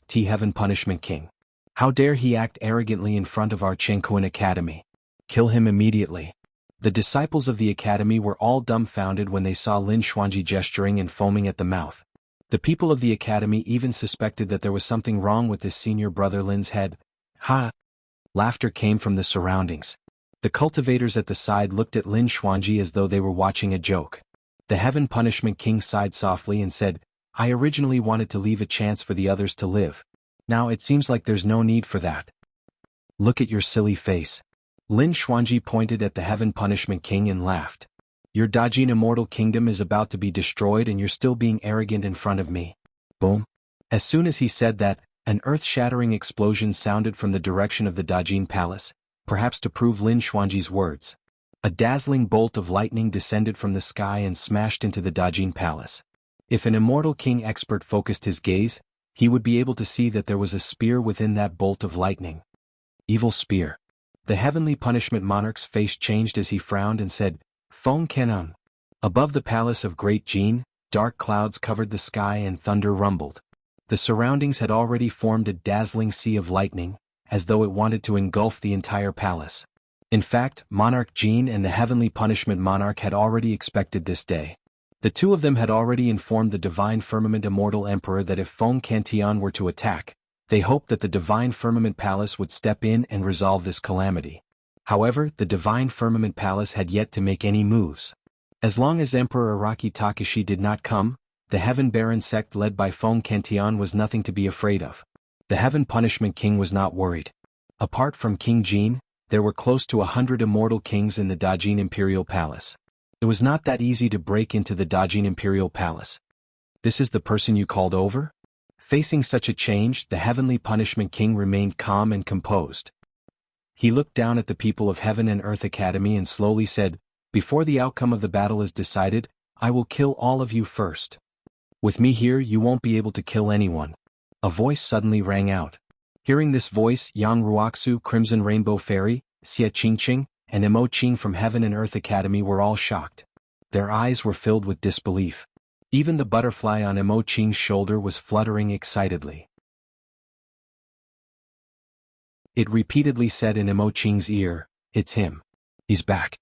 T Heaven Punishment King. How dare he act arrogantly in front of our Jianghu Academy? Kill him immediately. The disciples of the academy were all dumbfounded when they saw Lin Xuanji gesturing and foaming at the mouth. The people of the academy even suspected that there was something wrong with this senior brother Lin's head. Ha! Laughter came from the surroundings. The cultivators at the side looked at Lin Xuanji as though they were watching a joke. The Heaven Punishment King sighed softly and said, I originally wanted to leave a chance for the others to live. Now it seems like there's no need for that. Look at your silly face. Lin Xuanji pointed at the Heaven Punishment King and laughed. Your Dajin Immortal Kingdom is about to be destroyed and you're still being arrogant in front of me. Boom. As soon as he said that, an earth-shattering explosion sounded from the direction of the Dajin Palace, perhaps to prove Lin Xuanji's words. A dazzling bolt of lightning descended from the sky and smashed into the Dajin Palace. If an Immortal King expert focused his gaze, he would be able to see that there was a spear within that bolt of lightning. Evil spear. The Heavenly Punishment Monarch's face changed as he frowned and said, Feng Kenon. Above the palace of Great Jin, dark clouds covered the sky and thunder rumbled. The surroundings had already formed a dazzling sea of lightning, as though it wanted to engulf the entire palace. In fact, Monarch Jin and the Heavenly Punishment Monarch had already expected this day. The two of them had already informed the Divine Firmament Immortal Emperor that if Feng Cantian were to attack, they hoped that the Divine Firmament Palace would step in and resolve this calamity. However, the Divine Firmament Palace had yet to make any moves. As long as Emperor Araki Takashi did not come, the Heaven Baron sect led by Feng Cantian was nothing to be afraid of. The Heaven Punishment King was not worried. Apart from King Jin, there were close to 100 immortal kings in the Dajin Imperial Palace. It was not that easy to break into the Dajin Imperial Palace. This is the person you called over? Facing such a change, the Heavenly Punishment King remained calm and composed. He looked down at the people of Heaven and Earth Academy and slowly said, "Before the outcome of the battle is decided, I will kill all of you first. With me here you won't be able to kill anyone." A voice suddenly rang out. Hearing this voice, Yang Ruoxu, Crimson Rainbow Fairy, Xie Qingqing, and Imo Qing from Heaven and Earth Academy were all shocked. Their eyes were filled with disbelief. Even the butterfly on Imo Qing's shoulder was fluttering excitedly. It repeatedly said in Imo Qing's ear, "It's him. He's back."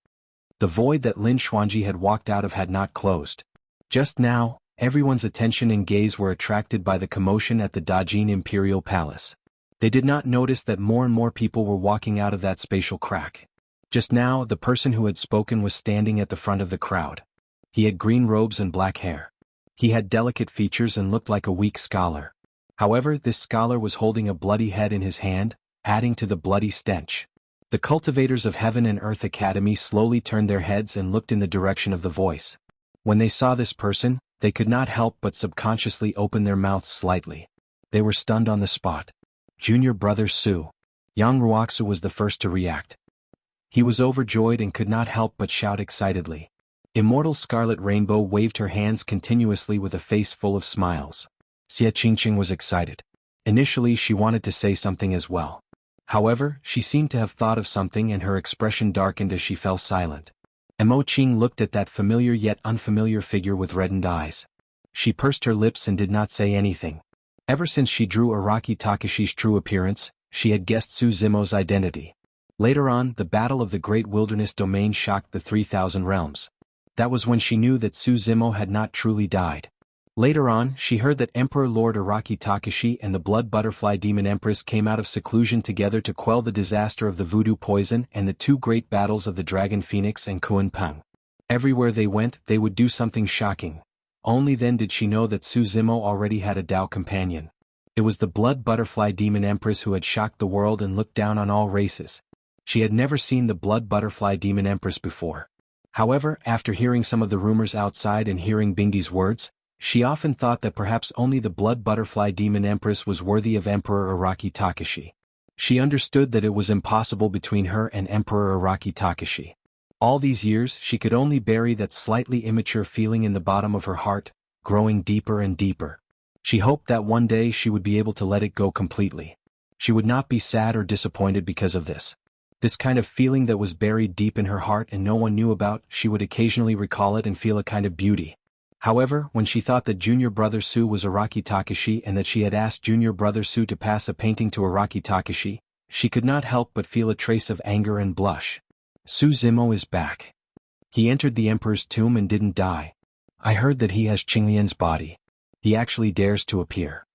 The void that Lin Xuanji had walked out of had not closed. Just now, everyone's attention and gaze were attracted by the commotion at the Dajin Imperial Palace. They did not notice that more and more people were walking out of that spatial crack. Just now, the person who had spoken was standing at the front of the crowd. He had green robes and black hair. He had delicate features and looked like a weak scholar. However, this scholar was holding a bloody head in his hand, adding to the bloody stench. The cultivators of Heaven and Earth Academy slowly turned their heads and looked in the direction of the voice. When they saw this person, they could not help but subconsciously open their mouths slightly. They were stunned on the spot. Junior brother Su. Yang Ruoxu was the first to react. He was overjoyed and could not help but shout excitedly. Immortal Scarlet Rainbow waved her hands continuously with a face full of smiles. Xie Qingqing was excited. Initially she wanted to say something as well. However, she seemed to have thought of something and her expression darkened as she fell silent. Imo Qing looked at that familiar yet unfamiliar figure with reddened eyes. She pursed her lips and did not say anything. Ever since she drew Araki Takashi's true appearance, she had guessed Su Zimo's identity. Later on, the battle of the Great Wilderness Domain shocked the 3,000 realms. That was when she knew that Su Zimo had not truly died. Later on, she heard that Emperor Lord Araki Takashi and the Blood Butterfly Demon Empress came out of seclusion together to quell the disaster of the voodoo poison and the two great battles of the Dragon Phoenix and Kuan Peng. Everywhere they went, they would do something shocking. Only then did she know that Su Zimo already had a Dao companion. It was the Blood Butterfly Demon Empress who had shocked the world and looked down on all races. She had never seen the Blood Butterfly Demon Empress before. However, after hearing some of the rumors outside and hearing Bingdi's words, she often thought that perhaps only the Blood Butterfly Demon Empress was worthy of Emperor Araki Takashi. She understood that it was impossible between her and Emperor Araki Takashi. All these years she could only bury that slightly immature feeling in the bottom of her heart, growing deeper and deeper. She hoped that one day she would be able to let it go completely. She would not be sad or disappointed because of this. This kind of feeling that was buried deep in her heart and no one knew about, she would occasionally recall it and feel a kind of beauty. However, when she thought that Junior Brother Su was Araki Takashi and that she had asked Junior Brother Su to pass a painting to Araki Takashi, she could not help but feel a trace of anger and blush. Su Zimo is back. He entered the Emperor's tomb and didn't die. I heard that he has Qinglian's body. He actually dares to appear.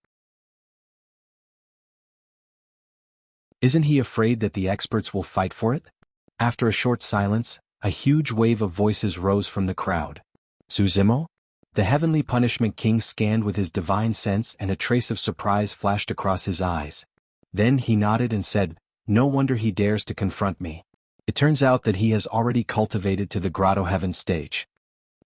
Isn't he afraid that the experts will fight for it? After a short silence, a huge wave of voices rose from the crowd. Su Zimo? The Heavenly Punishment King scanned with his divine sense and a trace of surprise flashed across his eyes. Then he nodded and said, "No wonder he dares to confront me. It turns out that he has already cultivated to the Grotto Heaven stage."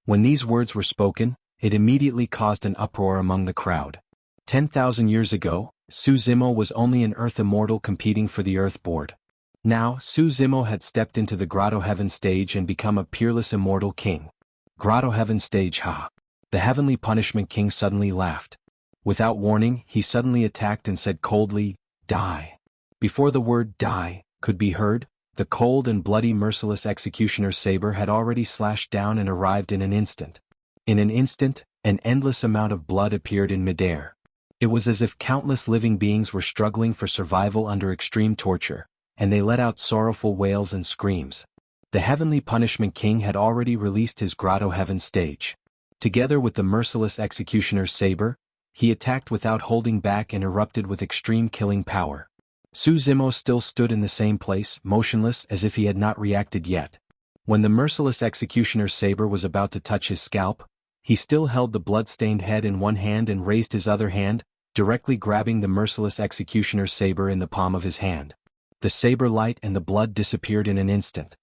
When these words were spoken, it immediately caused an uproar among the crowd. 10,000 years ago, Su Zimo was only an Earth Immortal competing for the Earth Board. Now, Su Zimo had stepped into the Grotto Heaven stage and become a peerless Immortal King. Grotto Heaven stage, ha! The Heavenly Punishment King suddenly laughed. Without warning, he suddenly attacked and said coldly, "Die." Before the word "die" could be heard, the cold and bloody merciless executioner's saber had already slashed down and arrived in an instant. In an instant, an endless amount of blood appeared in midair. It was as if countless living beings were struggling for survival under extreme torture, and they let out sorrowful wails and screams. The Heavenly Punishment King had already released his Grotto Heaven stage. Together with the merciless executioner's saber, he attacked without holding back and erupted with extreme killing power. Su Zimo still stood in the same place, motionless as if he had not reacted yet. When the merciless executioner's saber was about to touch his scalp, he still held the blood-stained head in one hand and raised his other hand, directly grabbing the merciless executioner's saber in the palm of his hand. The saber light and the blood disappeared in an instant.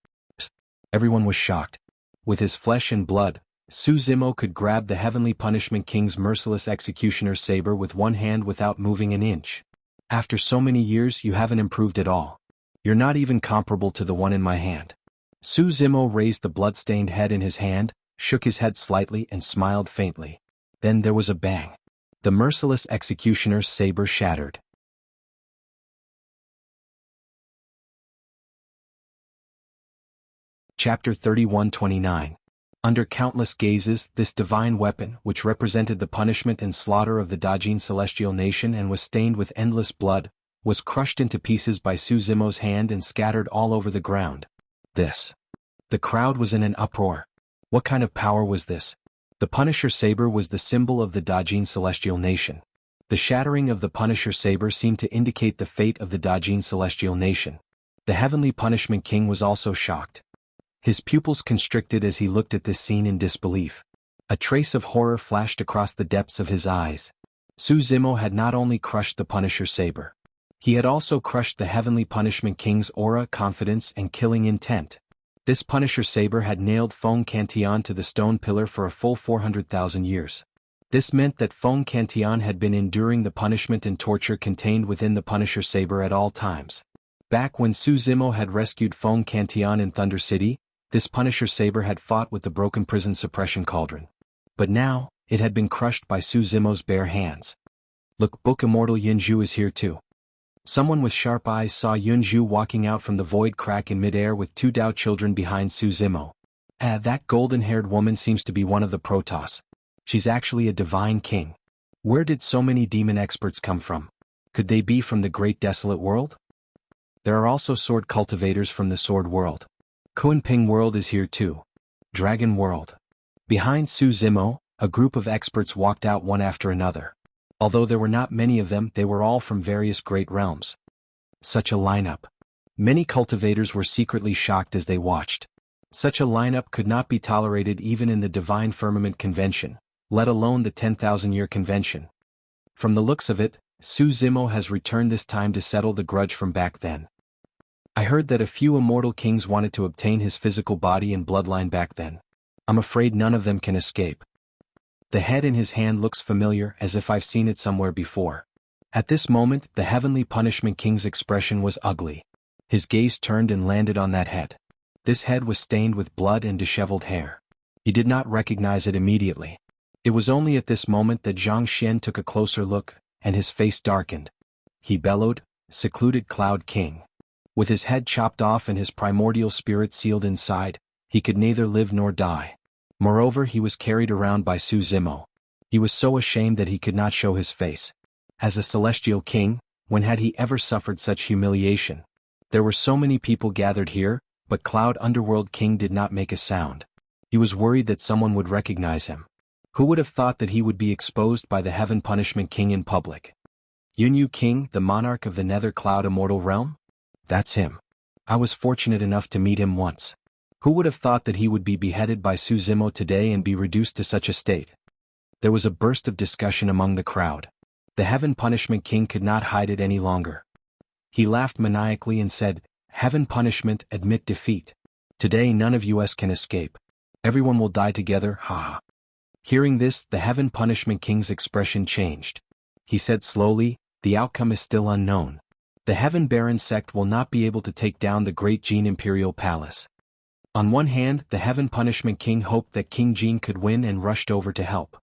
Everyone was shocked. With his flesh and blood, Su Zimo could grab the Heavenly Punishment King's merciless executioner's saber with one hand without moving an inch. After so many years you haven't improved at all. You're not even comparable to the one in my hand. Su Zimo raised the blood-stained head in his hand, shook his head slightly and smiled faintly. Then there was a bang. The merciless executioner's saber shattered. Chapter 31-29. Under countless gazes, this divine weapon, which represented the punishment and slaughter of the Dajin celestial nation and was stained with endless blood, was crushed into pieces by Su Zimo's hand and scattered all over the ground. This. The crowd was in an uproar. What kind of power was this? The Punisher saber was the symbol of the Dajin celestial nation. The shattering of the Punisher saber seemed to indicate the fate of the Dajin celestial nation. The Heavenly Punishment King was also shocked. His pupils constricted as he looked at this scene in disbelief. A trace of horror flashed across the depths of his eyes. Su Zimo had not only crushed the Punisher saber. He had also crushed the Heavenly Punishment King's aura, confidence, and killing intent. This Punisher saber had nailed Feng Cantian to the stone pillar for a full 400,000 years. This meant that Feng Cantian had been enduring the punishment and torture contained within the Punisher saber at all times. Back when Su Zimo had rescued Feng Cantian in Thunder City, this Punisher saber had fought with the broken prison suppression cauldron. But now, it had been crushed by Su Zimo's bare hands. Look, Book Immortal Jianghu is here too. Someone with sharp eyes saw Jianghu walking out from the void crack in midair with two Dao children behind Su Zimo. That golden-haired woman seems to be one of the Protoss. She's actually a divine king. Where did so many demon experts come from? Could they be from the great desolate world? There are also sword cultivators from the sword world. Kunping world is here too. Dragon world. Behind Su Zimo, a group of experts walked out one after another. Although there were not many of them, they were all from various great realms. Such a lineup. Many cultivators were secretly shocked as they watched. Such a lineup could not be tolerated even in the Divine Firmament Convention, let alone the 10,000-year convention. From the looks of it, Su Zimo has returned this time to settle the grudge from back then. I heard that a few immortal kings wanted to obtain his physical body and bloodline back then. I'm afraid none of them can escape. The head in his hand looks familiar, as if I've seen it somewhere before. At this moment, the Heavenly Punishment King's expression was ugly. His gaze turned and landed on that head. This head was stained with blood and disheveled hair. He did not recognize it immediately. It was only at this moment that Zhang Xian took a closer look, and his face darkened. He bellowed, "Secluded Cloud King." With his head chopped off and his primordial spirit sealed inside, he could neither live nor die. Moreover, he was carried around by Su Zimo. He was so ashamed that he could not show his face. As a celestial king, when had he ever suffered such humiliation? There were so many people gathered here, but Cloud Underworld King did not make a sound. He was worried that someone would recognize him. Who would have thought that he would be exposed by the Heaven Punishment King in public? Yunyu King, the monarch of the Nether Cloud Immortal Realm? That's him. I was fortunate enough to meet him once. Who would have thought that he would be beheaded by Su Zimo today and be reduced to such a state? There was a burst of discussion among the crowd. The Heaven Punishment King could not hide it any longer. He laughed maniacally and said, "Heaven Punishment, admit defeat. Today none of us can escape. Everyone will die together, ha ha." Hearing this, the Heaven Punishment King's expression changed. He said slowly, "The outcome is still unknown. The Heaven Baron sect will not be able to take down the Great Jin Imperial Palace." On one hand, the Heaven Punishment King hoped that King Jin could win and rushed over to help.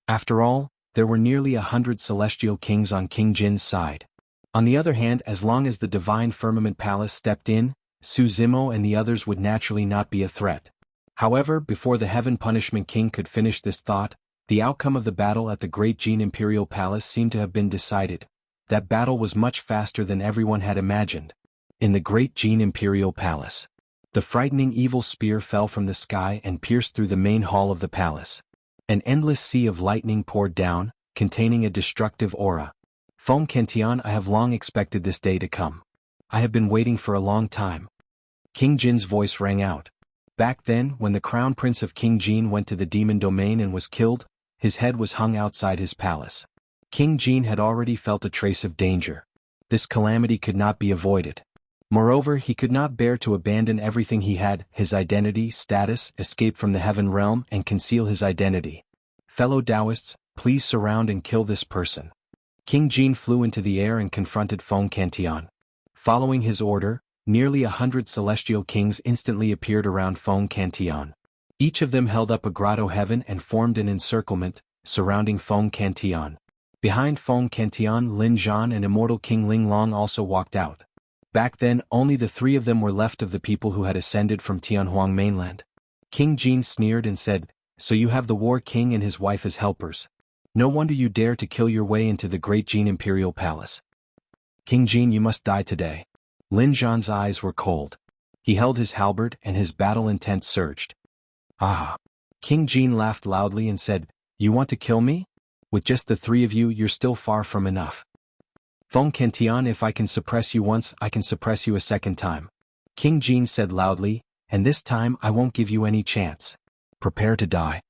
After all, there were nearly 100 celestial kings on King Jin's side. On the other hand, as long as the Divine Firmament Palace stepped in, Su Zimo and the others would naturally not be a threat. However, before the Heaven Punishment King could finish this thought, the outcome of the battle at the Great Jin Imperial Palace seemed to have been decided. That battle was much faster than everyone had imagined. In the Great Jin Imperial Palace, the frightening evil spear fell from the sky and pierced through the main hall of the palace. An endless sea of lightning poured down, containing a destructive aura. Feng Kentian, I have long expected this day to come. I have been waiting for a long time. King Jin's voice rang out. Back then, when the crown prince of King Jin went to the demon domain and was killed, his head was hung outside his palace. King Jin had already felt a trace of danger. This calamity could not be avoided. Moreover, he could not bear to abandon everything he had, his identity, status, escape from the heaven realm, and conceal his identity. Fellow Taoists, please surround and kill this person. King Jin flew into the air and confronted Feng Cantian. Following his order, nearly 100 celestial kings instantly appeared around Feng Cantian. Each of them held up a grotto heaven and formed an encirclement, surrounding Feng Cantian. Behind Feng Cantian, Lin Zhan and immortal King Ling Long also walked out. Back then, only the three of them were left of the people who had ascended from Tianhuang mainland. King Jin sneered and said, "So you have the War King and his wife as helpers. No wonder you dare to kill your way into the great Jin Imperial Palace. King Jin, you must die today." Lin Zhan's eyes were cold. He held his halberd and his battle intent surged. "Ah!" King Jin laughed loudly and said, "You want to kill me? With just the three of you, you're still far from enough. Feng Cantian, if I can suppress you once, I can suppress you a second time." King Jin said loudly, "And this time I won't give you any chance. Prepare to die.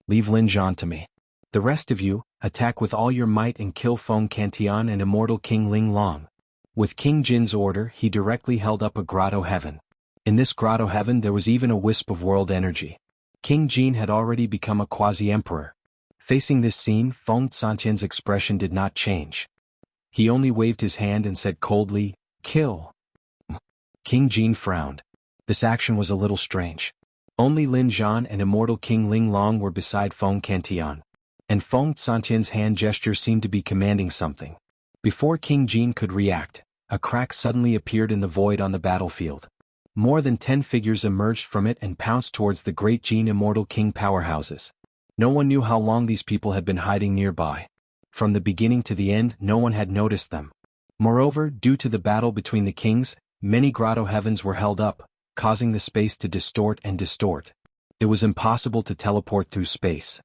Leave Lin Zhan to me. The rest of you, attack with all your might and kill Feng Cantian and immortal King Ling Long." With King Jin's order, he directly held up a grotto heaven. In this grotto heaven there was even a wisp of world energy. King Jin had already become a quasi-emperor. Facing this scene, Feng Cantian's expression did not change. He only waved his hand and said coldly, "Kill." King Jin frowned. This action was a little strange. Only Lin Zhan and immortal King Ling Long were beside Feng Cantian. And Feng Cantian's hand gesture seemed to be commanding something. Before King Jin could react, a crack suddenly appeared in the void on the battlefield. More than 10 figures emerged from it and pounced towards the great Jin immortal king powerhouses. No one knew how long these people had been hiding nearby. From the beginning to the end, no one had noticed them. Moreover, due to the battle between the kings, many grotto heavens were held up, causing the space to distort and distort. It was impossible to teleport through space.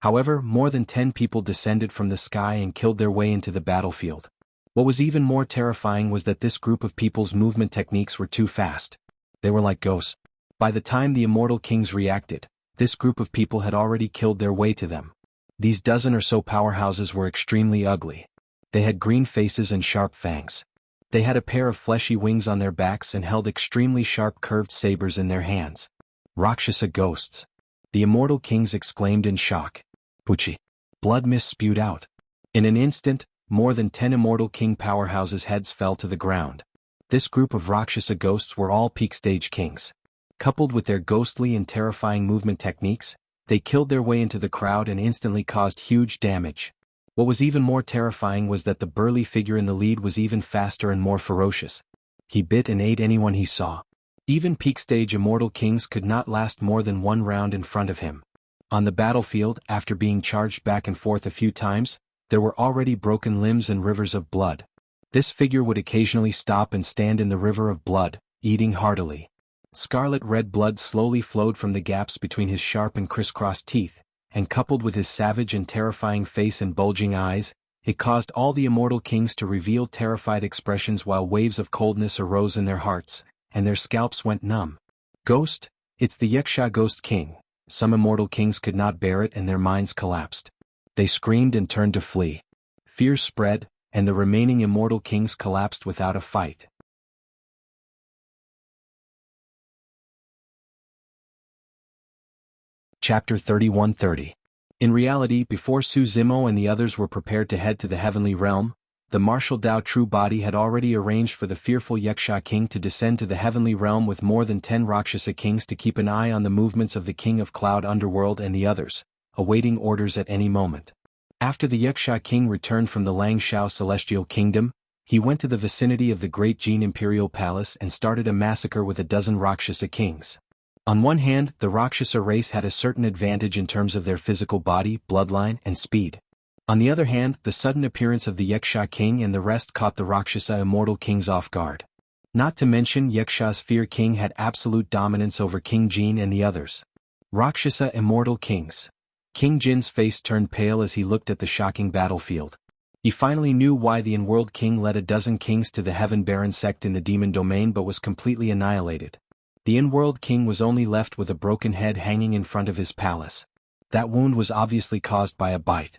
However, more than 10 people descended from the sky and killed their way into the battlefield. What was even more terrifying was that this group of people's movement techniques were too fast. They were like ghosts. By the time the immortal kings reacted, this group of people had already killed their way to them. These dozen or so powerhouses were extremely ugly. They had green faces and sharp fangs. They had a pair of fleshy wings on their backs and held extremely sharp curved sabers in their hands. Rakshasa ghosts. The immortal kings exclaimed in shock. Puchi. Blood mist spewed out. In an instant, more than 10 immortal king powerhouses' heads fell to the ground. This group of Rakshasa ghosts were all peak stage kings. Coupled with their ghostly and terrifying movement techniques, they killed their way into the crowd and instantly caused huge damage. What was even more terrifying was that the burly figure in the lead was even faster and more ferocious. He bit and ate anyone he saw. Even peak stage immortal kings could not last more than one round in front of him. On the battlefield, after being charged back and forth a few times, there were already broken limbs and rivers of blood. This figure would occasionally stop and stand in the river of blood, eating heartily. Scarlet red blood slowly flowed from the gaps between his sharp and crisscrossed teeth, and coupled with his savage and terrifying face and bulging eyes, it caused all the immortal kings to reveal terrified expressions while waves of coldness arose in their hearts, and their scalps went numb. Ghost? It's the Yaksha Ghost King. Some immortal kings could not bear it and their minds collapsed. They screamed and turned to flee. Fear spread, and the remaining immortal kings collapsed without a fight. Chapter 3130. In reality, before Su Zimo and the others were prepared to head to the heavenly realm, the martial Tao True Body had already arranged for the fearful Yaksha king to descend to the heavenly realm with more than 10 Rakshasa kings to keep an eye on the movements of the king of cloud underworld and the others, awaiting orders at any moment. After the Yaksha king returned from the Langshao celestial kingdom, he went to the vicinity of the great Jin imperial palace and started a massacre with a dozen Rakshasa kings. On one hand, the Rakshasa race had a certain advantage in terms of their physical body, bloodline, and speed. On the other hand, the sudden appearance of the Yaksha king and the rest caught the Rakshasa immortal kings off guard. Not to mention Yaksha's fear king had absolute dominance over King Jin and the others. Rakshasa immortal kings. King Jin's face turned pale as he looked at the shocking battlefield. He finally knew why the in-world king led a dozen kings to the Heaven Baron sect in the demon domain but was completely annihilated. The in-world king was only left with a broken head hanging in front of his palace. That wound was obviously caused by a bite.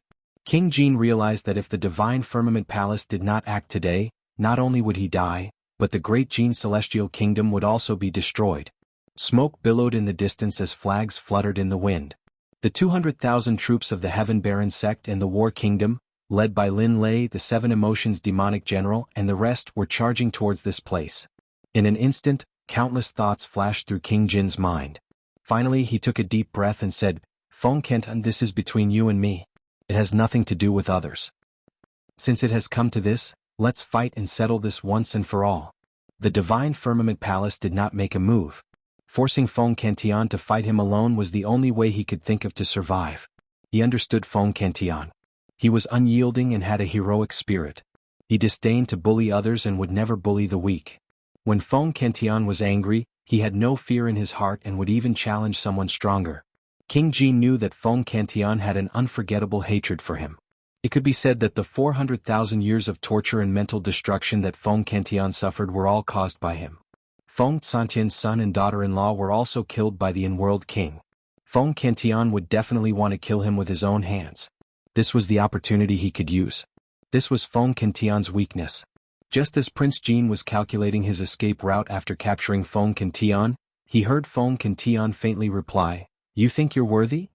King Jin realized that if the Divine Firmament Palace did not act today, not only would he die, but the great Jin Celestial Kingdom would also be destroyed. Smoke billowed in the distance as flags fluttered in the wind. The 200,000 troops of the Heaven Baron sect and the War Kingdom, led by Lin Lei, the Seven Emotions demonic general, and the rest were charging towards this place. In an instant, countless thoughts flashed through King Jin's mind. Finally he took a deep breath and said, "Feng Kenton, this is between you and me. It has nothing to do with others. Since it has come to this, let's fight and settle this once and for all." The Divine Firmament Palace did not make a move. Forcing Feng Cantian to fight him alone was the only way he could think of to survive. He understood Feng Cantian. He was unyielding and had a heroic spirit. He disdained to bully others and would never bully the weak. When Feng Cantian was angry, he had no fear in his heart and would even challenge someone stronger. King Jin knew that Feng Cantian had an unforgettable hatred for him. It could be said that the 400,000 years of torture and mental destruction that Feng Cantian suffered were all caused by him. Feng Cantian's son and daughter-in-law were also killed by the in-world king. Feng Cantian would definitely want to kill him with his own hands. This was the opportunity he could use. This was Feng Cantian's weakness. Just as Prince Jin was calculating his escape route after capturing Feng Cantian, he heard Feng Cantian faintly reply, "You think you're worthy?"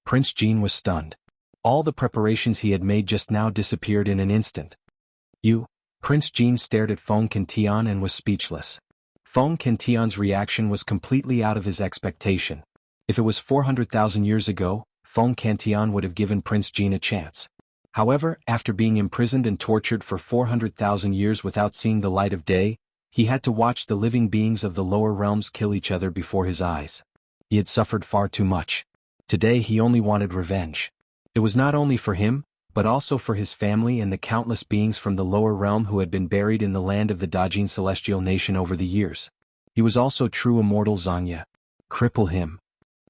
Prince Jin was stunned. All the preparations he had made just now disappeared in an instant. "You?" Prince Jin stared at Feng Cantian and was speechless. Feng Cantian's reaction was completely out of his expectation. If it was 400,000 years ago, Feng Cantian would have given Prince Jin a chance. However, after being imprisoned and tortured for 400,000 years without seeing the light of day, he had to watch the living beings of the lower realms kill each other before his eyes. He had suffered far too much. Today he only wanted revenge. It was not only for him, but also for his family and the countless beings from the lower realm who had been buried in the land of the Dajin celestial nation over the years. He was also true immortal Zangya. Cripple him.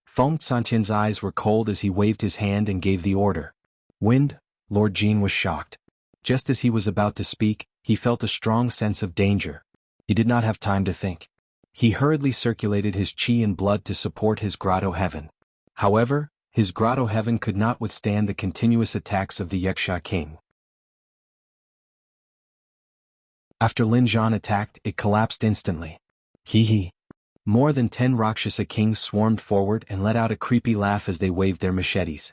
Feng Cantian's eyes were cold as he waved his hand and gave the order. "Wind." Lord Jin was shocked. Just as he was about to speak, he felt a strong sense of danger. He did not have time to think. He hurriedly circulated his chi and blood to support his grotto heaven. However, his grotto heaven could not withstand the continuous attacks of the Yuxia king. After Lin Zhan attacked, it collapsed instantly. Hee. More than 10 Rakshasa kings swarmed forward and let out a creepy laugh as they waved their machetes.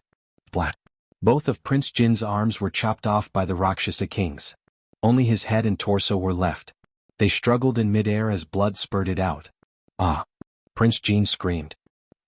Blat. Both of Prince Jin's arms were chopped off by the Rakshasa kings. Only his head and torso were left. They struggled in midair as blood spurted out. "Ah!" Prince Jin screamed.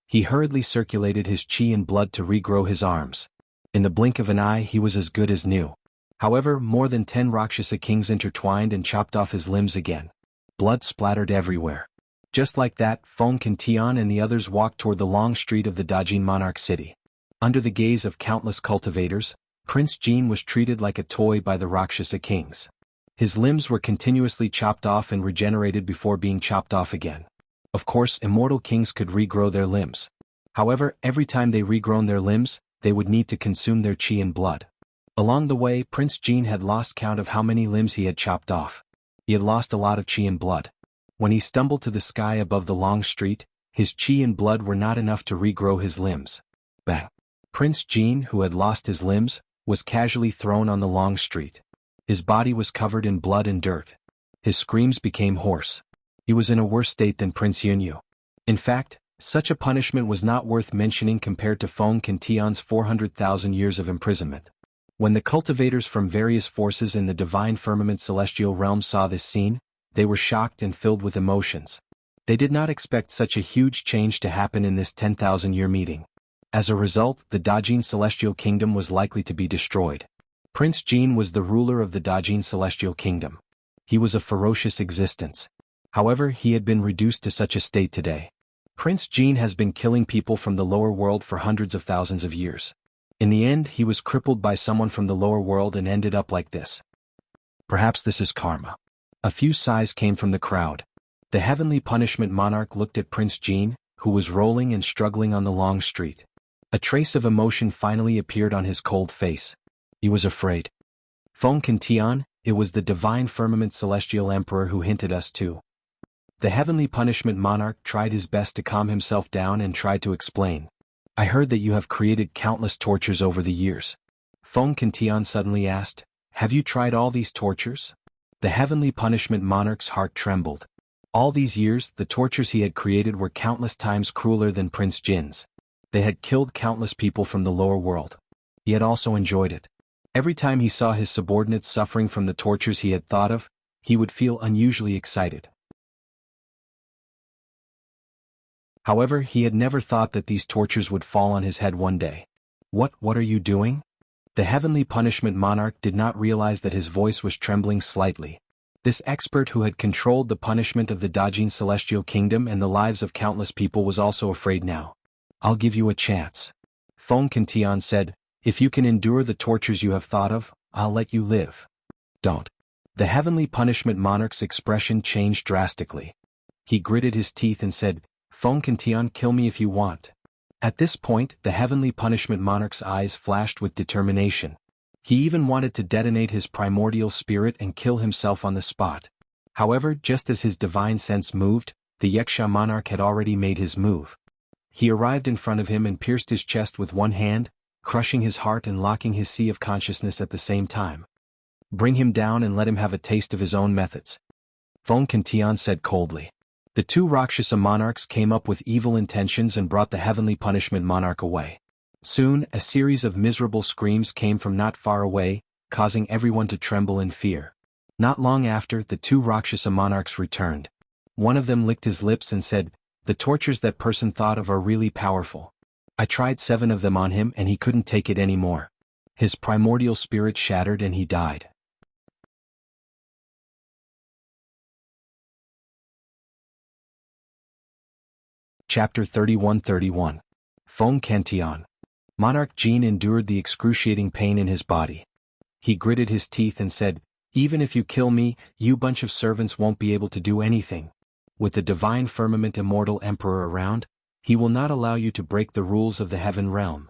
He hurriedly circulated his chi and blood to regrow his arms. In the blink of an eye he was as good as new. However, more than 10 Rakshasa kings intertwined and chopped off his limbs again. Blood splattered everywhere. Just like that, Feng Cantian and the others walked toward the long street of the Dajin monarch city. Under the gaze of countless cultivators, Prince Jin was treated like a toy by the Rakshasa kings. His limbs were continuously chopped off and regenerated before being chopped off again. Of course, immortal kings could regrow their limbs. However, every time they regrown their limbs, they would need to consume their chi and blood. Along the way, Prince Jin had lost count of how many limbs he had chopped off. He had lost a lot of chi and blood. When he stumbled to the sky above the long street, his chi and blood were not enough to regrow his limbs. Bang! Prince Jin, who had lost his limbs, was casually thrown on the long street. His body was covered in blood and dirt. His screams became hoarse. He was in a worse state than Prince Yunyu. In fact, such a punishment was not worth mentioning compared to Feng Cantian's 400,000 years of imprisonment. When the cultivators from various forces in the Divine Firmament Celestial Realm saw this scene, they were shocked and filled with emotions. They did not expect such a huge change to happen in this 10,000-year meeting. As a result, the Dajin Celestial Kingdom was likely to be destroyed. Prince Jin was the ruler of the Dajin Celestial Kingdom. He was a ferocious existence. However, he had been reduced to such a state today. Prince Jin has been killing people from the lower world for hundreds of thousands of years. In the end, he was crippled by someone from the lower world and ended up like this. Perhaps this is karma. A few sighs came from the crowd. The heavenly punishment monarch looked at Prince Jin, who was rolling and struggling on the long street. A trace of emotion finally appeared on his cold face. He was afraid. Feng Cantian, it was the Divine Firmament Celestial Emperor who hinted us to. The heavenly punishment monarch tried his best to calm himself down and tried to explain. I heard that you have created countless tortures over the years. Feng Tian suddenly asked, "Have you tried all these tortures?" The heavenly punishment monarch's heart trembled. All these years, the tortures he had created were countless times crueler than Prince Jin's. They had killed countless people from the lower world. He had also enjoyed it. Every time he saw his subordinates suffering from the tortures he had thought of, he would feel unusually excited. However, he had never thought that these tortures would fall on his head one day. What are you doing?" The heavenly punishment monarch did not realize that his voice was trembling slightly. This expert who had controlled the punishment of the Dajin celestial kingdom and the lives of countless people was also afraid now. "I'll give you a chance." Feng Tian said, "If you can endure the tortures you have thought of, I'll let you live." "Don't." The heavenly punishment monarch's expression changed drastically. He gritted his teeth and said, "Feng Tian, kill me if you want." At this point, the heavenly punishment monarch's eyes flashed with determination. He even wanted to detonate his primordial spirit and kill himself on the spot. However, just as his divine sense moved, the Wuxia monarch had already made his move. He arrived in front of him and pierced his chest with one hand, crushing his heart and locking his sea of consciousness at the same time. "Bring him down and let him have a taste of his own methods," Feng Tian said coldly. The two Rakshasa monarchs came up with evil intentions and brought the heavenly punishment monarch away. Soon, a series of miserable screams came from not far away, causing everyone to tremble in fear. Not long after, the two Rakshasa monarchs returned. One of them licked his lips and said, "The tortures that person thought of are really powerful. I tried 7 of them on him and he couldn't take it anymore. His primordial spirit shattered and he died." Chapter 31-31. Feng Tian. Monarch Jin endured the excruciating pain in his body. He gritted his teeth and said, "Even if you kill me, you bunch of servants won't be able to do anything. With the divine firmament immortal emperor around, he will not allow you to break the rules of the heaven realm."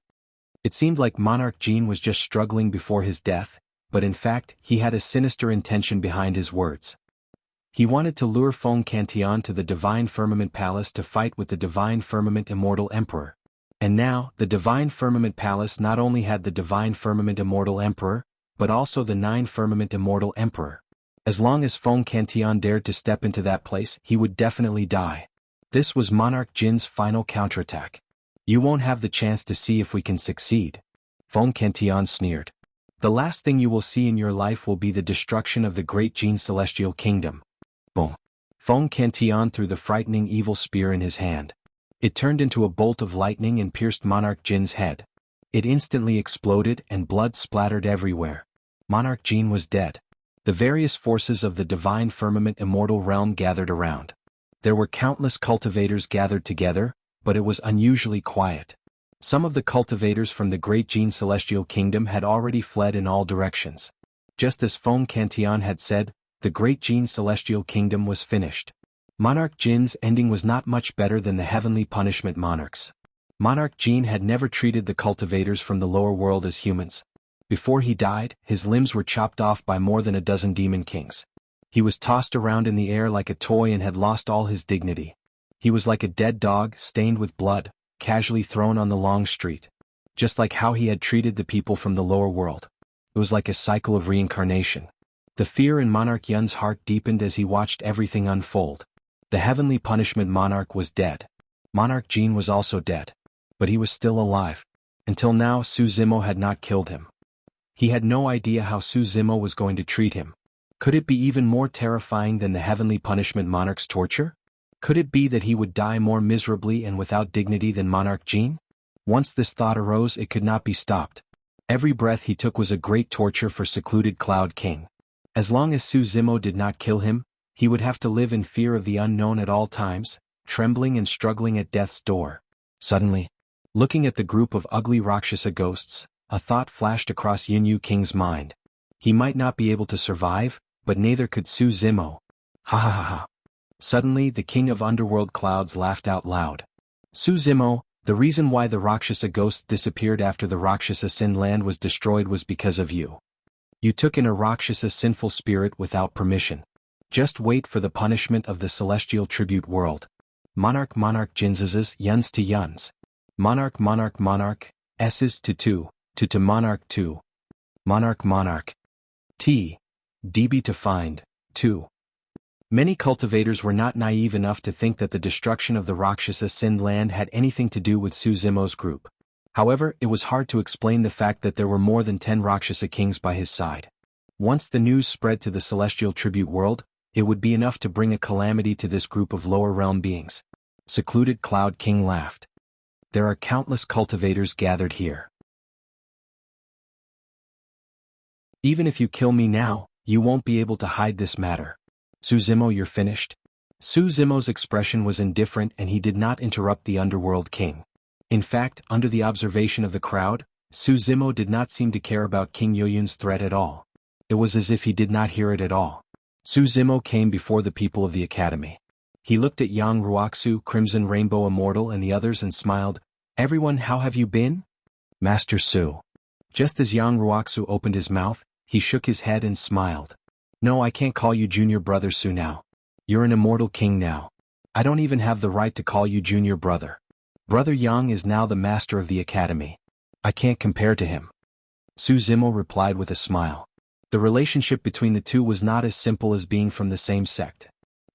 It seemed like Monarch Jin was just struggling before his death, but in fact, he had a sinister intention behind his words. He wanted to lure Feng Tian to the Divine Firmament Palace to fight with the Divine Firmament Immortal Emperor. And now, the Divine Firmament Palace not only had the Divine Firmament Immortal Emperor, but also the 9 Firmament Immortal Emperor. As long as Feng Tian dared to step into that place, he would definitely die. This was Monarch Jin's final counterattack. "You won't have the chance to see if we can succeed," Feng Tian sneered. "The last thing you will see in your life will be the destruction of the great Jin celestial kingdom." Boom. Feng Tian threw the frightening evil spear in his hand. It turned into a bolt of lightning and pierced Monarch Jin's head. It instantly exploded and blood splattered everywhere. Monarch Jin was dead. The various forces of the Divine Firmament Immortal Realm gathered around. There were countless cultivators gathered together, but it was unusually quiet. Some of the cultivators from the Great Jin Celestial Kingdom had already fled in all directions. Just as Feng Tian had said, the Great Jin Celestial Kingdom was finished. Monarch Jin's ending was not much better than the heavenly punishment monarchs. Monarch Jin had never treated the cultivators from the lower world as humans. Before he died, his limbs were chopped off by more than a dozen demon kings. He was tossed around in the air like a toy and had lost all his dignity. He was like a dead dog, stained with blood, casually thrown on the long street. Just like how he had treated the people from the lower world. It was like a cycle of reincarnation. The fear in Monarch Yun's heart deepened as he watched everything unfold. The heavenly punishment monarch was dead. Monarch Jin was also dead. But he was still alive. Until now, Su Zimo had not killed him. He had no idea how Su Zimo was going to treat him. Could it be even more terrifying than the heavenly punishment monarch's torture? Could it be that he would die more miserably and without dignity than Monarch Jin? Once this thought arose, it could not be stopped. Every breath he took was a great torture for secluded Cloud King. As long as Su Zimo did not kill him, he would have to live in fear of the unknown at all times, trembling and struggling at death's door. Suddenly, looking at the group of ugly Rakshasa ghosts, a thought flashed across Yunyu King's mind. He might not be able to survive, but neither could Su Zimo. Ha ha ha ha. Suddenly the king of underworld clouds laughed out loud. Su Zimo, the reason why the Rakshasa ghosts disappeared after the Rakshasa Sin land was destroyed was because of you. You took in a Rakshasa sinful spirit without permission. Just wait for the punishment of the celestial tribute world. Monarch Jinzes Yuns to Yuns. Monarch S's to Monarch 2. Monarch. DB to find, 2. Many cultivators were not naive enough to think that the destruction of the Rakshasa Sind land had anything to do with Suzimo's group. However, it was hard to explain the fact that there were more than 10 Rakshasa kings by his side. Once the news spread to the celestial tribute world, it would be enough to bring a calamity to this group of lower realm beings. Secluded Cloud King laughed. There are countless cultivators gathered here. Even if you kill me now, you won't be able to hide this matter. Suzimo, you're finished? Suzimo's expression was indifferent and he did not interrupt the underworld king. In fact, under the observation of the crowd, Suzimo did not seem to care about King Yoyun's threat at all. It was as if he did not hear it at all. Suzimo came before the people of the academy. He looked at Yang Ruoxu, Crimson Rainbow Immortal and the others and smiled. Everyone, how have you been? Master Su. Just as Yang Ruoxu opened his mouth, he shook his head and smiled. No, I can't call you Junior Brother Su now. You're an immortal king now. I don't even have the right to call you Junior Brother. Brother Yang is now the master of the academy. I can't compare to him. Suzimo replied with a smile. The relationship between the two was not as simple as being from the same sect.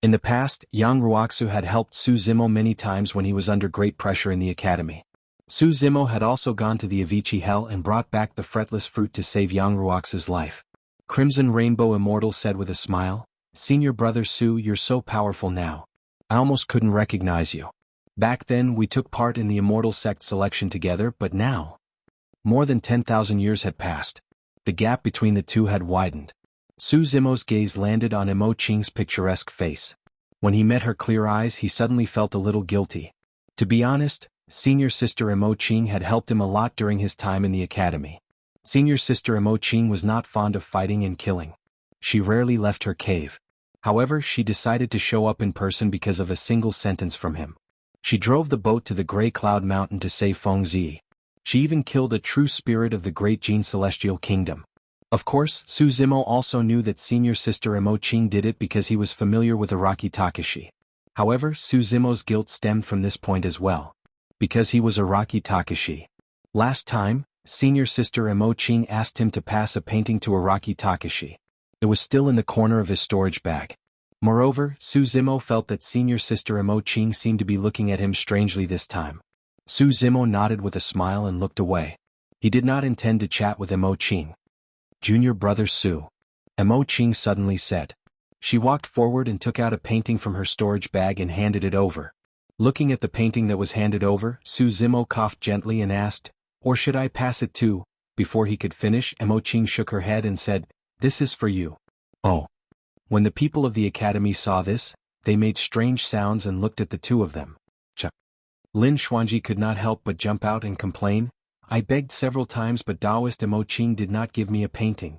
In the past, Yang Ruoxu had helped Suzimo many times when he was under great pressure in the academy. Suzimo had also gone to the Avicii Hell and brought back the fretless fruit to save Yang Ruoxu's life. Crimson Rainbow Immortal said with a smile, Senior Brother Su, you're so powerful now. I almost couldn't recognize you. Back then we took part in the Immortal Sect selection together, but now? More than 10,000 years had passed. The gap between the two had widened. Suzimo's gaze landed on Imo Qing's picturesque face. When he met her clear eyes, he suddenly felt a little guilty. To be honest, Senior Sister Imo Qing had helped him a lot during his time in the academy. Senior Sister Imo Qing was not fond of fighting and killing. She rarely left her cave. However, she decided to show up in person because of a single sentence from him. She drove the boat to the Grey Cloud Mountain to save Feng Zi. She even killed a true spirit of the Great Jin Celestial Kingdom. Of course, Suzimo also knew that Senior Sister Imo Qing did it because he was familiar with Araki Takashi. However, Suzimo's guilt stemmed from this point as well. Because he was Araki Takashi. Last time, Senior Sister Imo Qing asked him to pass a painting to Araki Takashi. It was still in the corner of his storage bag. Moreover, Suzimo felt that Senior Sister Imo Qing seemed to be looking at him strangely this time. Suzimo nodded with a smile and looked away. He did not intend to chat with Imo Qing. Junior Brother Su. Imo Qing suddenly said. She walked forward and took out a painting from her storage bag and handed it over. Looking at the painting that was handed over, Suzimo coughed gently and asked, or should I pass it too? Before he could finish, Imo Qing shook her head and said, this is for you. Oh. When the people of the academy saw this, they made strange sounds and looked at the two of them. Lin Xuanji could not help but jump out and complain, I begged several times but Taoist Imo Qing did not give me a painting.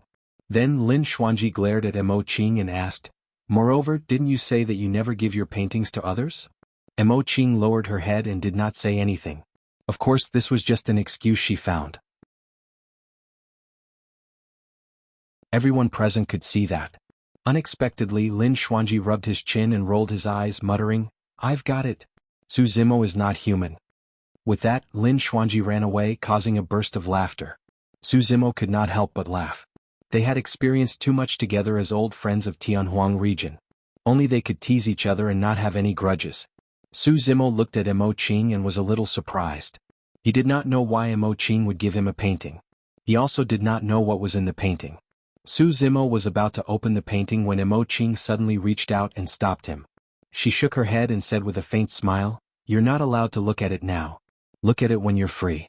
Then Lin Xuanji glared at Imo Qing and asked, moreover, didn't you say that you never give your paintings to others? Imo Qing lowered her head and did not say anything. Of course, this was just an excuse she found. Everyone present could see that. Unexpectedly, Lin Xuanji rubbed his chin and rolled his eyes, muttering, I've got it. Suzimo is not human. With that, Lin Xuanji ran away, causing a burst of laughter. Suzimo could not help but laugh. They had experienced too much together as old friends of Tianhuang region. Only they could tease each other and not have any grudges. Suzimo looked at Imo Qing and was a little surprised. He did not know why Imo Qing would give him a painting. He also did not know what was in the painting. Suzimo was about to open the painting when Imo Qing suddenly reached out and stopped him. She shook her head and said with a faint smile, you're not allowed to look at it now. Look at it when you're free.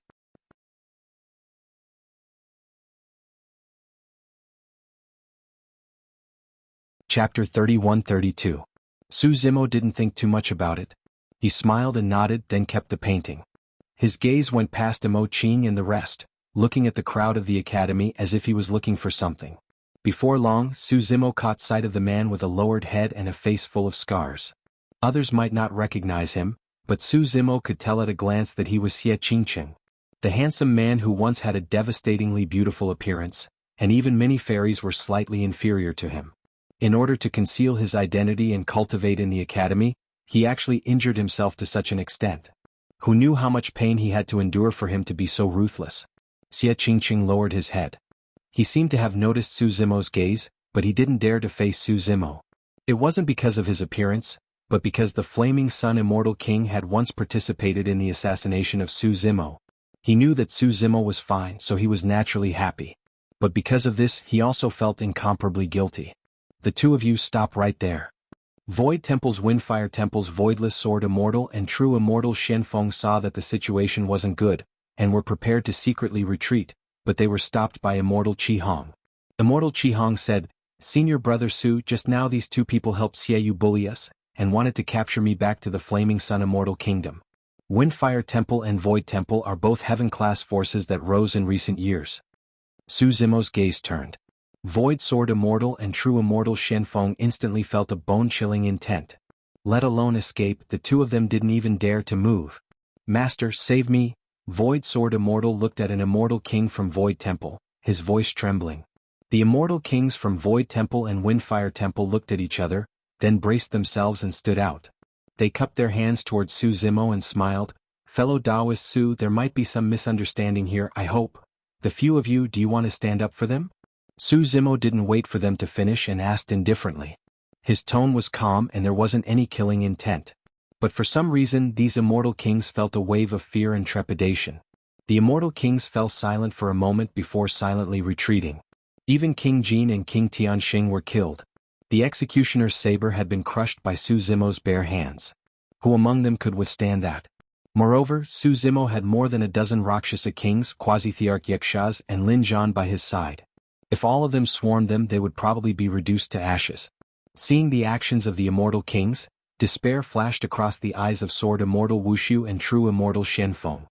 Chapter 31-32. Suzimo didn't think too much about it. He smiled and nodded, then kept the painting. His gaze went past Imo Qing and the rest, looking at the crowd of the academy as if he was looking for something. Before long, Suzimo caught sight of the man with a lowered head and a face full of scars. Others might not recognize him, but Suzimo could tell at a glance that he was Xie Qingqing, the handsome man who once had a devastatingly beautiful appearance, and even many fairies were slightly inferior to him. In order to conceal his identity and cultivate in the academy, he actually injured himself to such an extent. Who knew how much pain he had to endure for him to be so ruthless? Xie Qingqing lowered his head. He seemed to have noticed Su Zimo's gaze, but he didn't dare to face Su Zimo. It wasn't because of his appearance, but because the Flaming Sun Immortal King had once participated in the assassination of Su Zimo. He knew that Su Zimo was fine, so he was naturally happy. But because of this, he also felt incomparably guilty. The two of you stop right there. Void Temple's Windfire Temple's Voidless Sword Immortal and True Immortal Shenfeng saw that the situation wasn't good, and were prepared to secretly retreat, but they were stopped by Immortal Qihong. Immortal Qihong said, "Senior Brother Su, just now these two people helped Xiaoyu bully us, and wanted to capture me back to the Flaming Sun Immortal Kingdom. Windfire Temple and Void Temple are both heaven-class forces that rose in recent years." Su Zimo's gaze turned. Void Sword Immortal and True Immortal Shenfeng instantly felt a bone-chilling intent. Let alone escape, the two of them didn't even dare to move. "Master, save me!" Void Sword Immortal looked at an Immortal King from Void Temple, his voice trembling. The Immortal Kings from Void Temple and Windfire Temple looked at each other, then braced themselves and stood out. They cupped their hands towards Su Zimo and smiled. "Fellow Taoist Su, there might be some misunderstanding here, I hope. The few of you, do you want to stand up for them?" Su Zimo didn't wait for them to finish and asked indifferently. His tone was calm and there wasn't any killing intent. But for some reason these Immortal Kings felt a wave of fear and trepidation. The Immortal Kings fell silent for a moment before silently retreating. Even King Jin and King Tianxing were killed. The executioner's saber had been crushed by Su Zimo's bare hands. Who among them could withstand that? Moreover, Su Zimo had more than a dozen Rakshasa kings, Quasi-Thearch Yakshas and Lin Zhan by his side. If all of them swarmed them, they would probably be reduced to ashes. Seeing the actions of the Immortal Kings, despair flashed across the eyes of Sword Immortal Wuxia and True Immortal Shenfeng.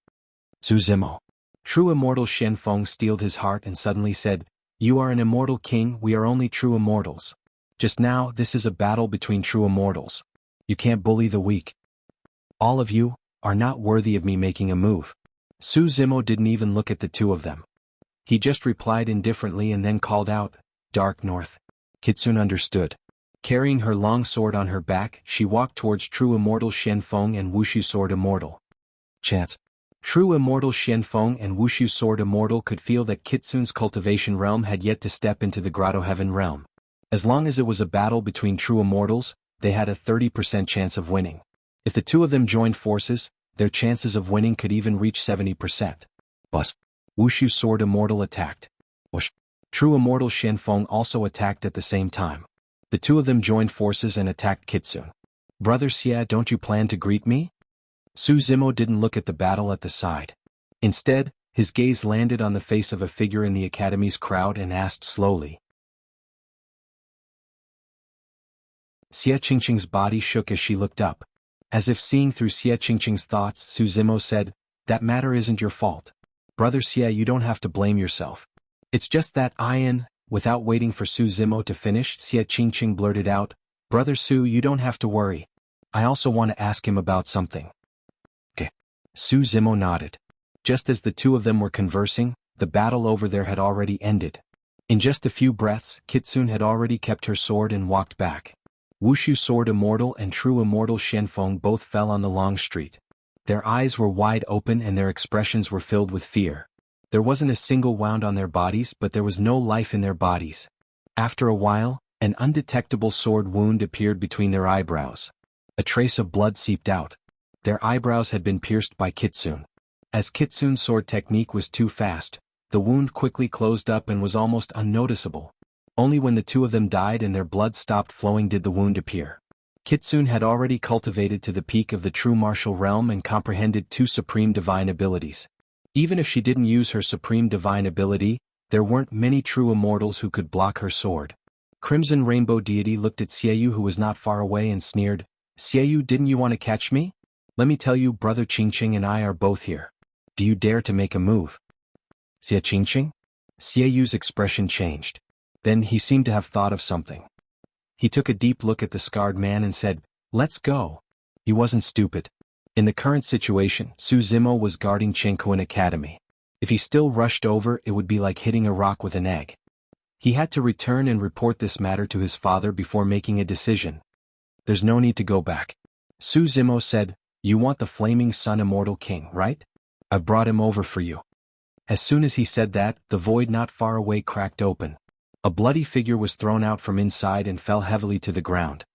"Su Zimo." True Immortal Shenfeng steeled his heart and suddenly said, "You are an Immortal King, we are only True Immortals. Just now, this is a battle between True Immortals. You can't bully the weak. All of you are not worthy of me making a move." Su Zimo didn't even look at the two of them. He just replied indifferently and then called out, "Dark North." Kitsune understood. Carrying her long sword on her back, she walked towards True Immortal Shenfeng and Wushu Sword Immortal. Chance. True Immortal Shenfeng and Wushu Sword Immortal could feel that Kitsune's cultivation realm had yet to step into the Grotto Heaven realm. As long as it was a battle between True Immortals, they had a 30% chance of winning. If the two of them joined forces, their chances of winning could even reach 70%. Bus. Wushu Sword Immortal attacked. Whoosh. True Immortal Shenfeng also attacked at the same time. The two of them joined forces and attacked Kitsune. "Brother Xia, don't you plan to greet me?" Su Zimo didn't look at the battle at the side. Instead, his gaze landed on the face of a figure in the academy's crowd and asked slowly. Xia Qingqing's body shook as she looked up. As if seeing through Xia Qingqing's thoughts, Su Zimo said, "That matter isn't your fault. Brother Xia, you don't have to blame yourself. It's just that Without waiting for Su Zimo to finish, Xia Qingqing blurted out, "Brother Su, you don't have to worry. I also want to ask him about something." Okay. Su Zimo nodded. Just as the two of them were conversing, the battle over there had already ended. In just a few breaths, Kitsune had already kept her sword and walked back. Wushu Sword Immortal and True Immortal Shenfeng both fell on the long street. Their eyes were wide open and their expressions were filled with fear. There wasn't a single wound on their bodies, but there was no life in their bodies. After a while, an undetectable sword wound appeared between their eyebrows. A trace of blood seeped out. Their eyebrows had been pierced by Kitsune. As Kitsune's sword technique was too fast, the wound quickly closed up and was almost unnoticeable. Only when the two of them died and their blood stopped flowing did the wound appear. Kitsune had already cultivated to the peak of the true martial realm and comprehended two supreme divine abilities. Even if she didn't use her supreme divine ability, there weren't many true immortals who could block her sword. Crimson Rainbow Deity looked at Xiaoyu, who was not far away, and sneered, "Xiaoyu, didn't you want to catch me? Let me tell you, Brother Qingqing and I are both here. Do you dare to make a move?" "Xia Qingqing?" Xiaoyu's expression changed. Then he seemed to have thought of something. He took a deep look at the scarred man and said, "Let's go." He wasn't stupid. In the current situation, Su Zimo was guarding Chengkuan Academy. If he still rushed over, it would be like hitting a rock with an egg. He had to return and report this matter to his father before making a decision. "There's no need to go back." Su Zimo said, "You want the Flaming Sun Immortal King, right? I've brought him over for you." As soon as he said that, the void not far away cracked open. A bloody figure was thrown out from inside and fell heavily to the ground.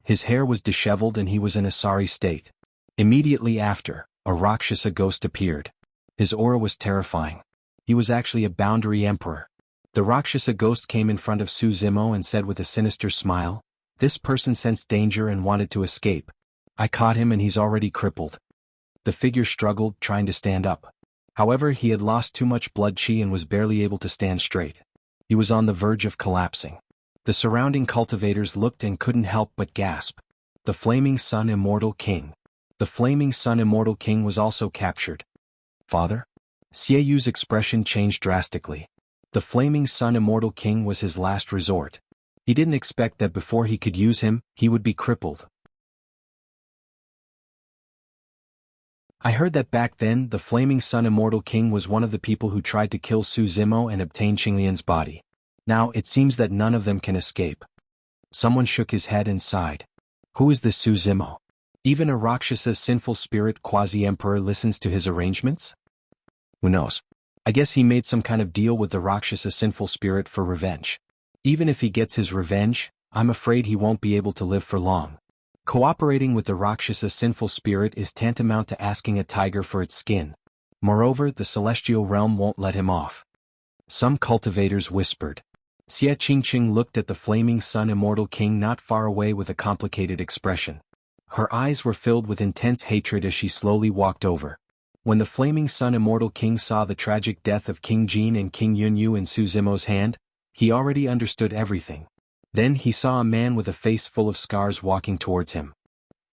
His hair was disheveled and he was in a sorry state. Immediately after, a Rakshasa ghost appeared. His aura was terrifying. He was actually a boundary emperor. The Rakshasa ghost came in front of Suzimo and said with a sinister smile, "This person sensed danger and wanted to escape. I caught him and he's already crippled." The figure struggled, trying to stand up. However, he had lost too much blood chi and was barely able to stand straight. He was on the verge of collapsing. The surrounding cultivators looked and couldn't help but gasp. The Flaming Sun Immortal King. The Flaming Sun Immortal King was also captured. Father? Xieyu's expression changed drastically. The Flaming Sun Immortal King was his last resort. He didn't expect that before he could use him, he would be crippled. I heard that back then the Flaming Sun Immortal King was one of the people who tried to kill Su Zimo and obtain Qinglian's body. Now it seems that none of them can escape. Someone shook his head and sighed. Who is this Su Zimo? Even a Rakshasa sinful spirit quasi-emperor listens to his arrangements? Who knows? I guess he made some kind of deal with the Rakshasa sinful spirit for revenge. Even if he gets his revenge, I'm afraid he won't be able to live for long. Cooperating with the Rakshasa sinful spirit is tantamount to asking a tiger for its skin. Moreover, the celestial realm won't let him off. Some cultivators whispered. Xie Qingqing looked at the Flaming Sun Immortal King not far away with a complicated expression. Her eyes were filled with intense hatred as she slowly walked over. When the Flaming Sun Immortal King saw the tragic death of King Jin and King Yunyu in Su Zimo's hand, he already understood everything. Then he saw a man with a face full of scars walking towards him.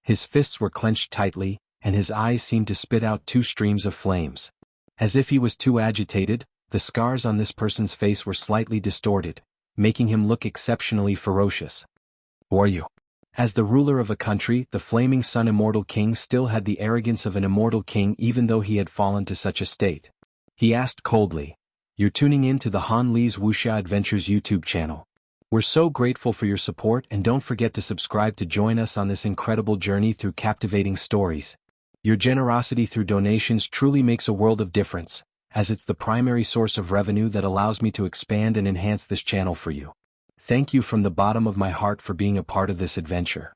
His fists were clenched tightly, and his eyes seemed to spit out two streams of flames. As if he was too agitated, the scars on this person's face were slightly distorted, making him look exceptionally ferocious. Who are you? As the ruler of a country, the Flaming Sun Immortal King still had the arrogance of an immortal king even though he had fallen to such a state. He asked coldly, "You're tuning in to the Han Li's Wuxia Adventures YouTube channel. We're so grateful for your support and don't forget to subscribe to join us on this incredible journey through captivating stories. Your generosity through donations truly makes a world of difference, as it's the primary source of revenue that allows me to expand and enhance this channel for you. Thank you from the bottom of my heart for being a part of this adventure."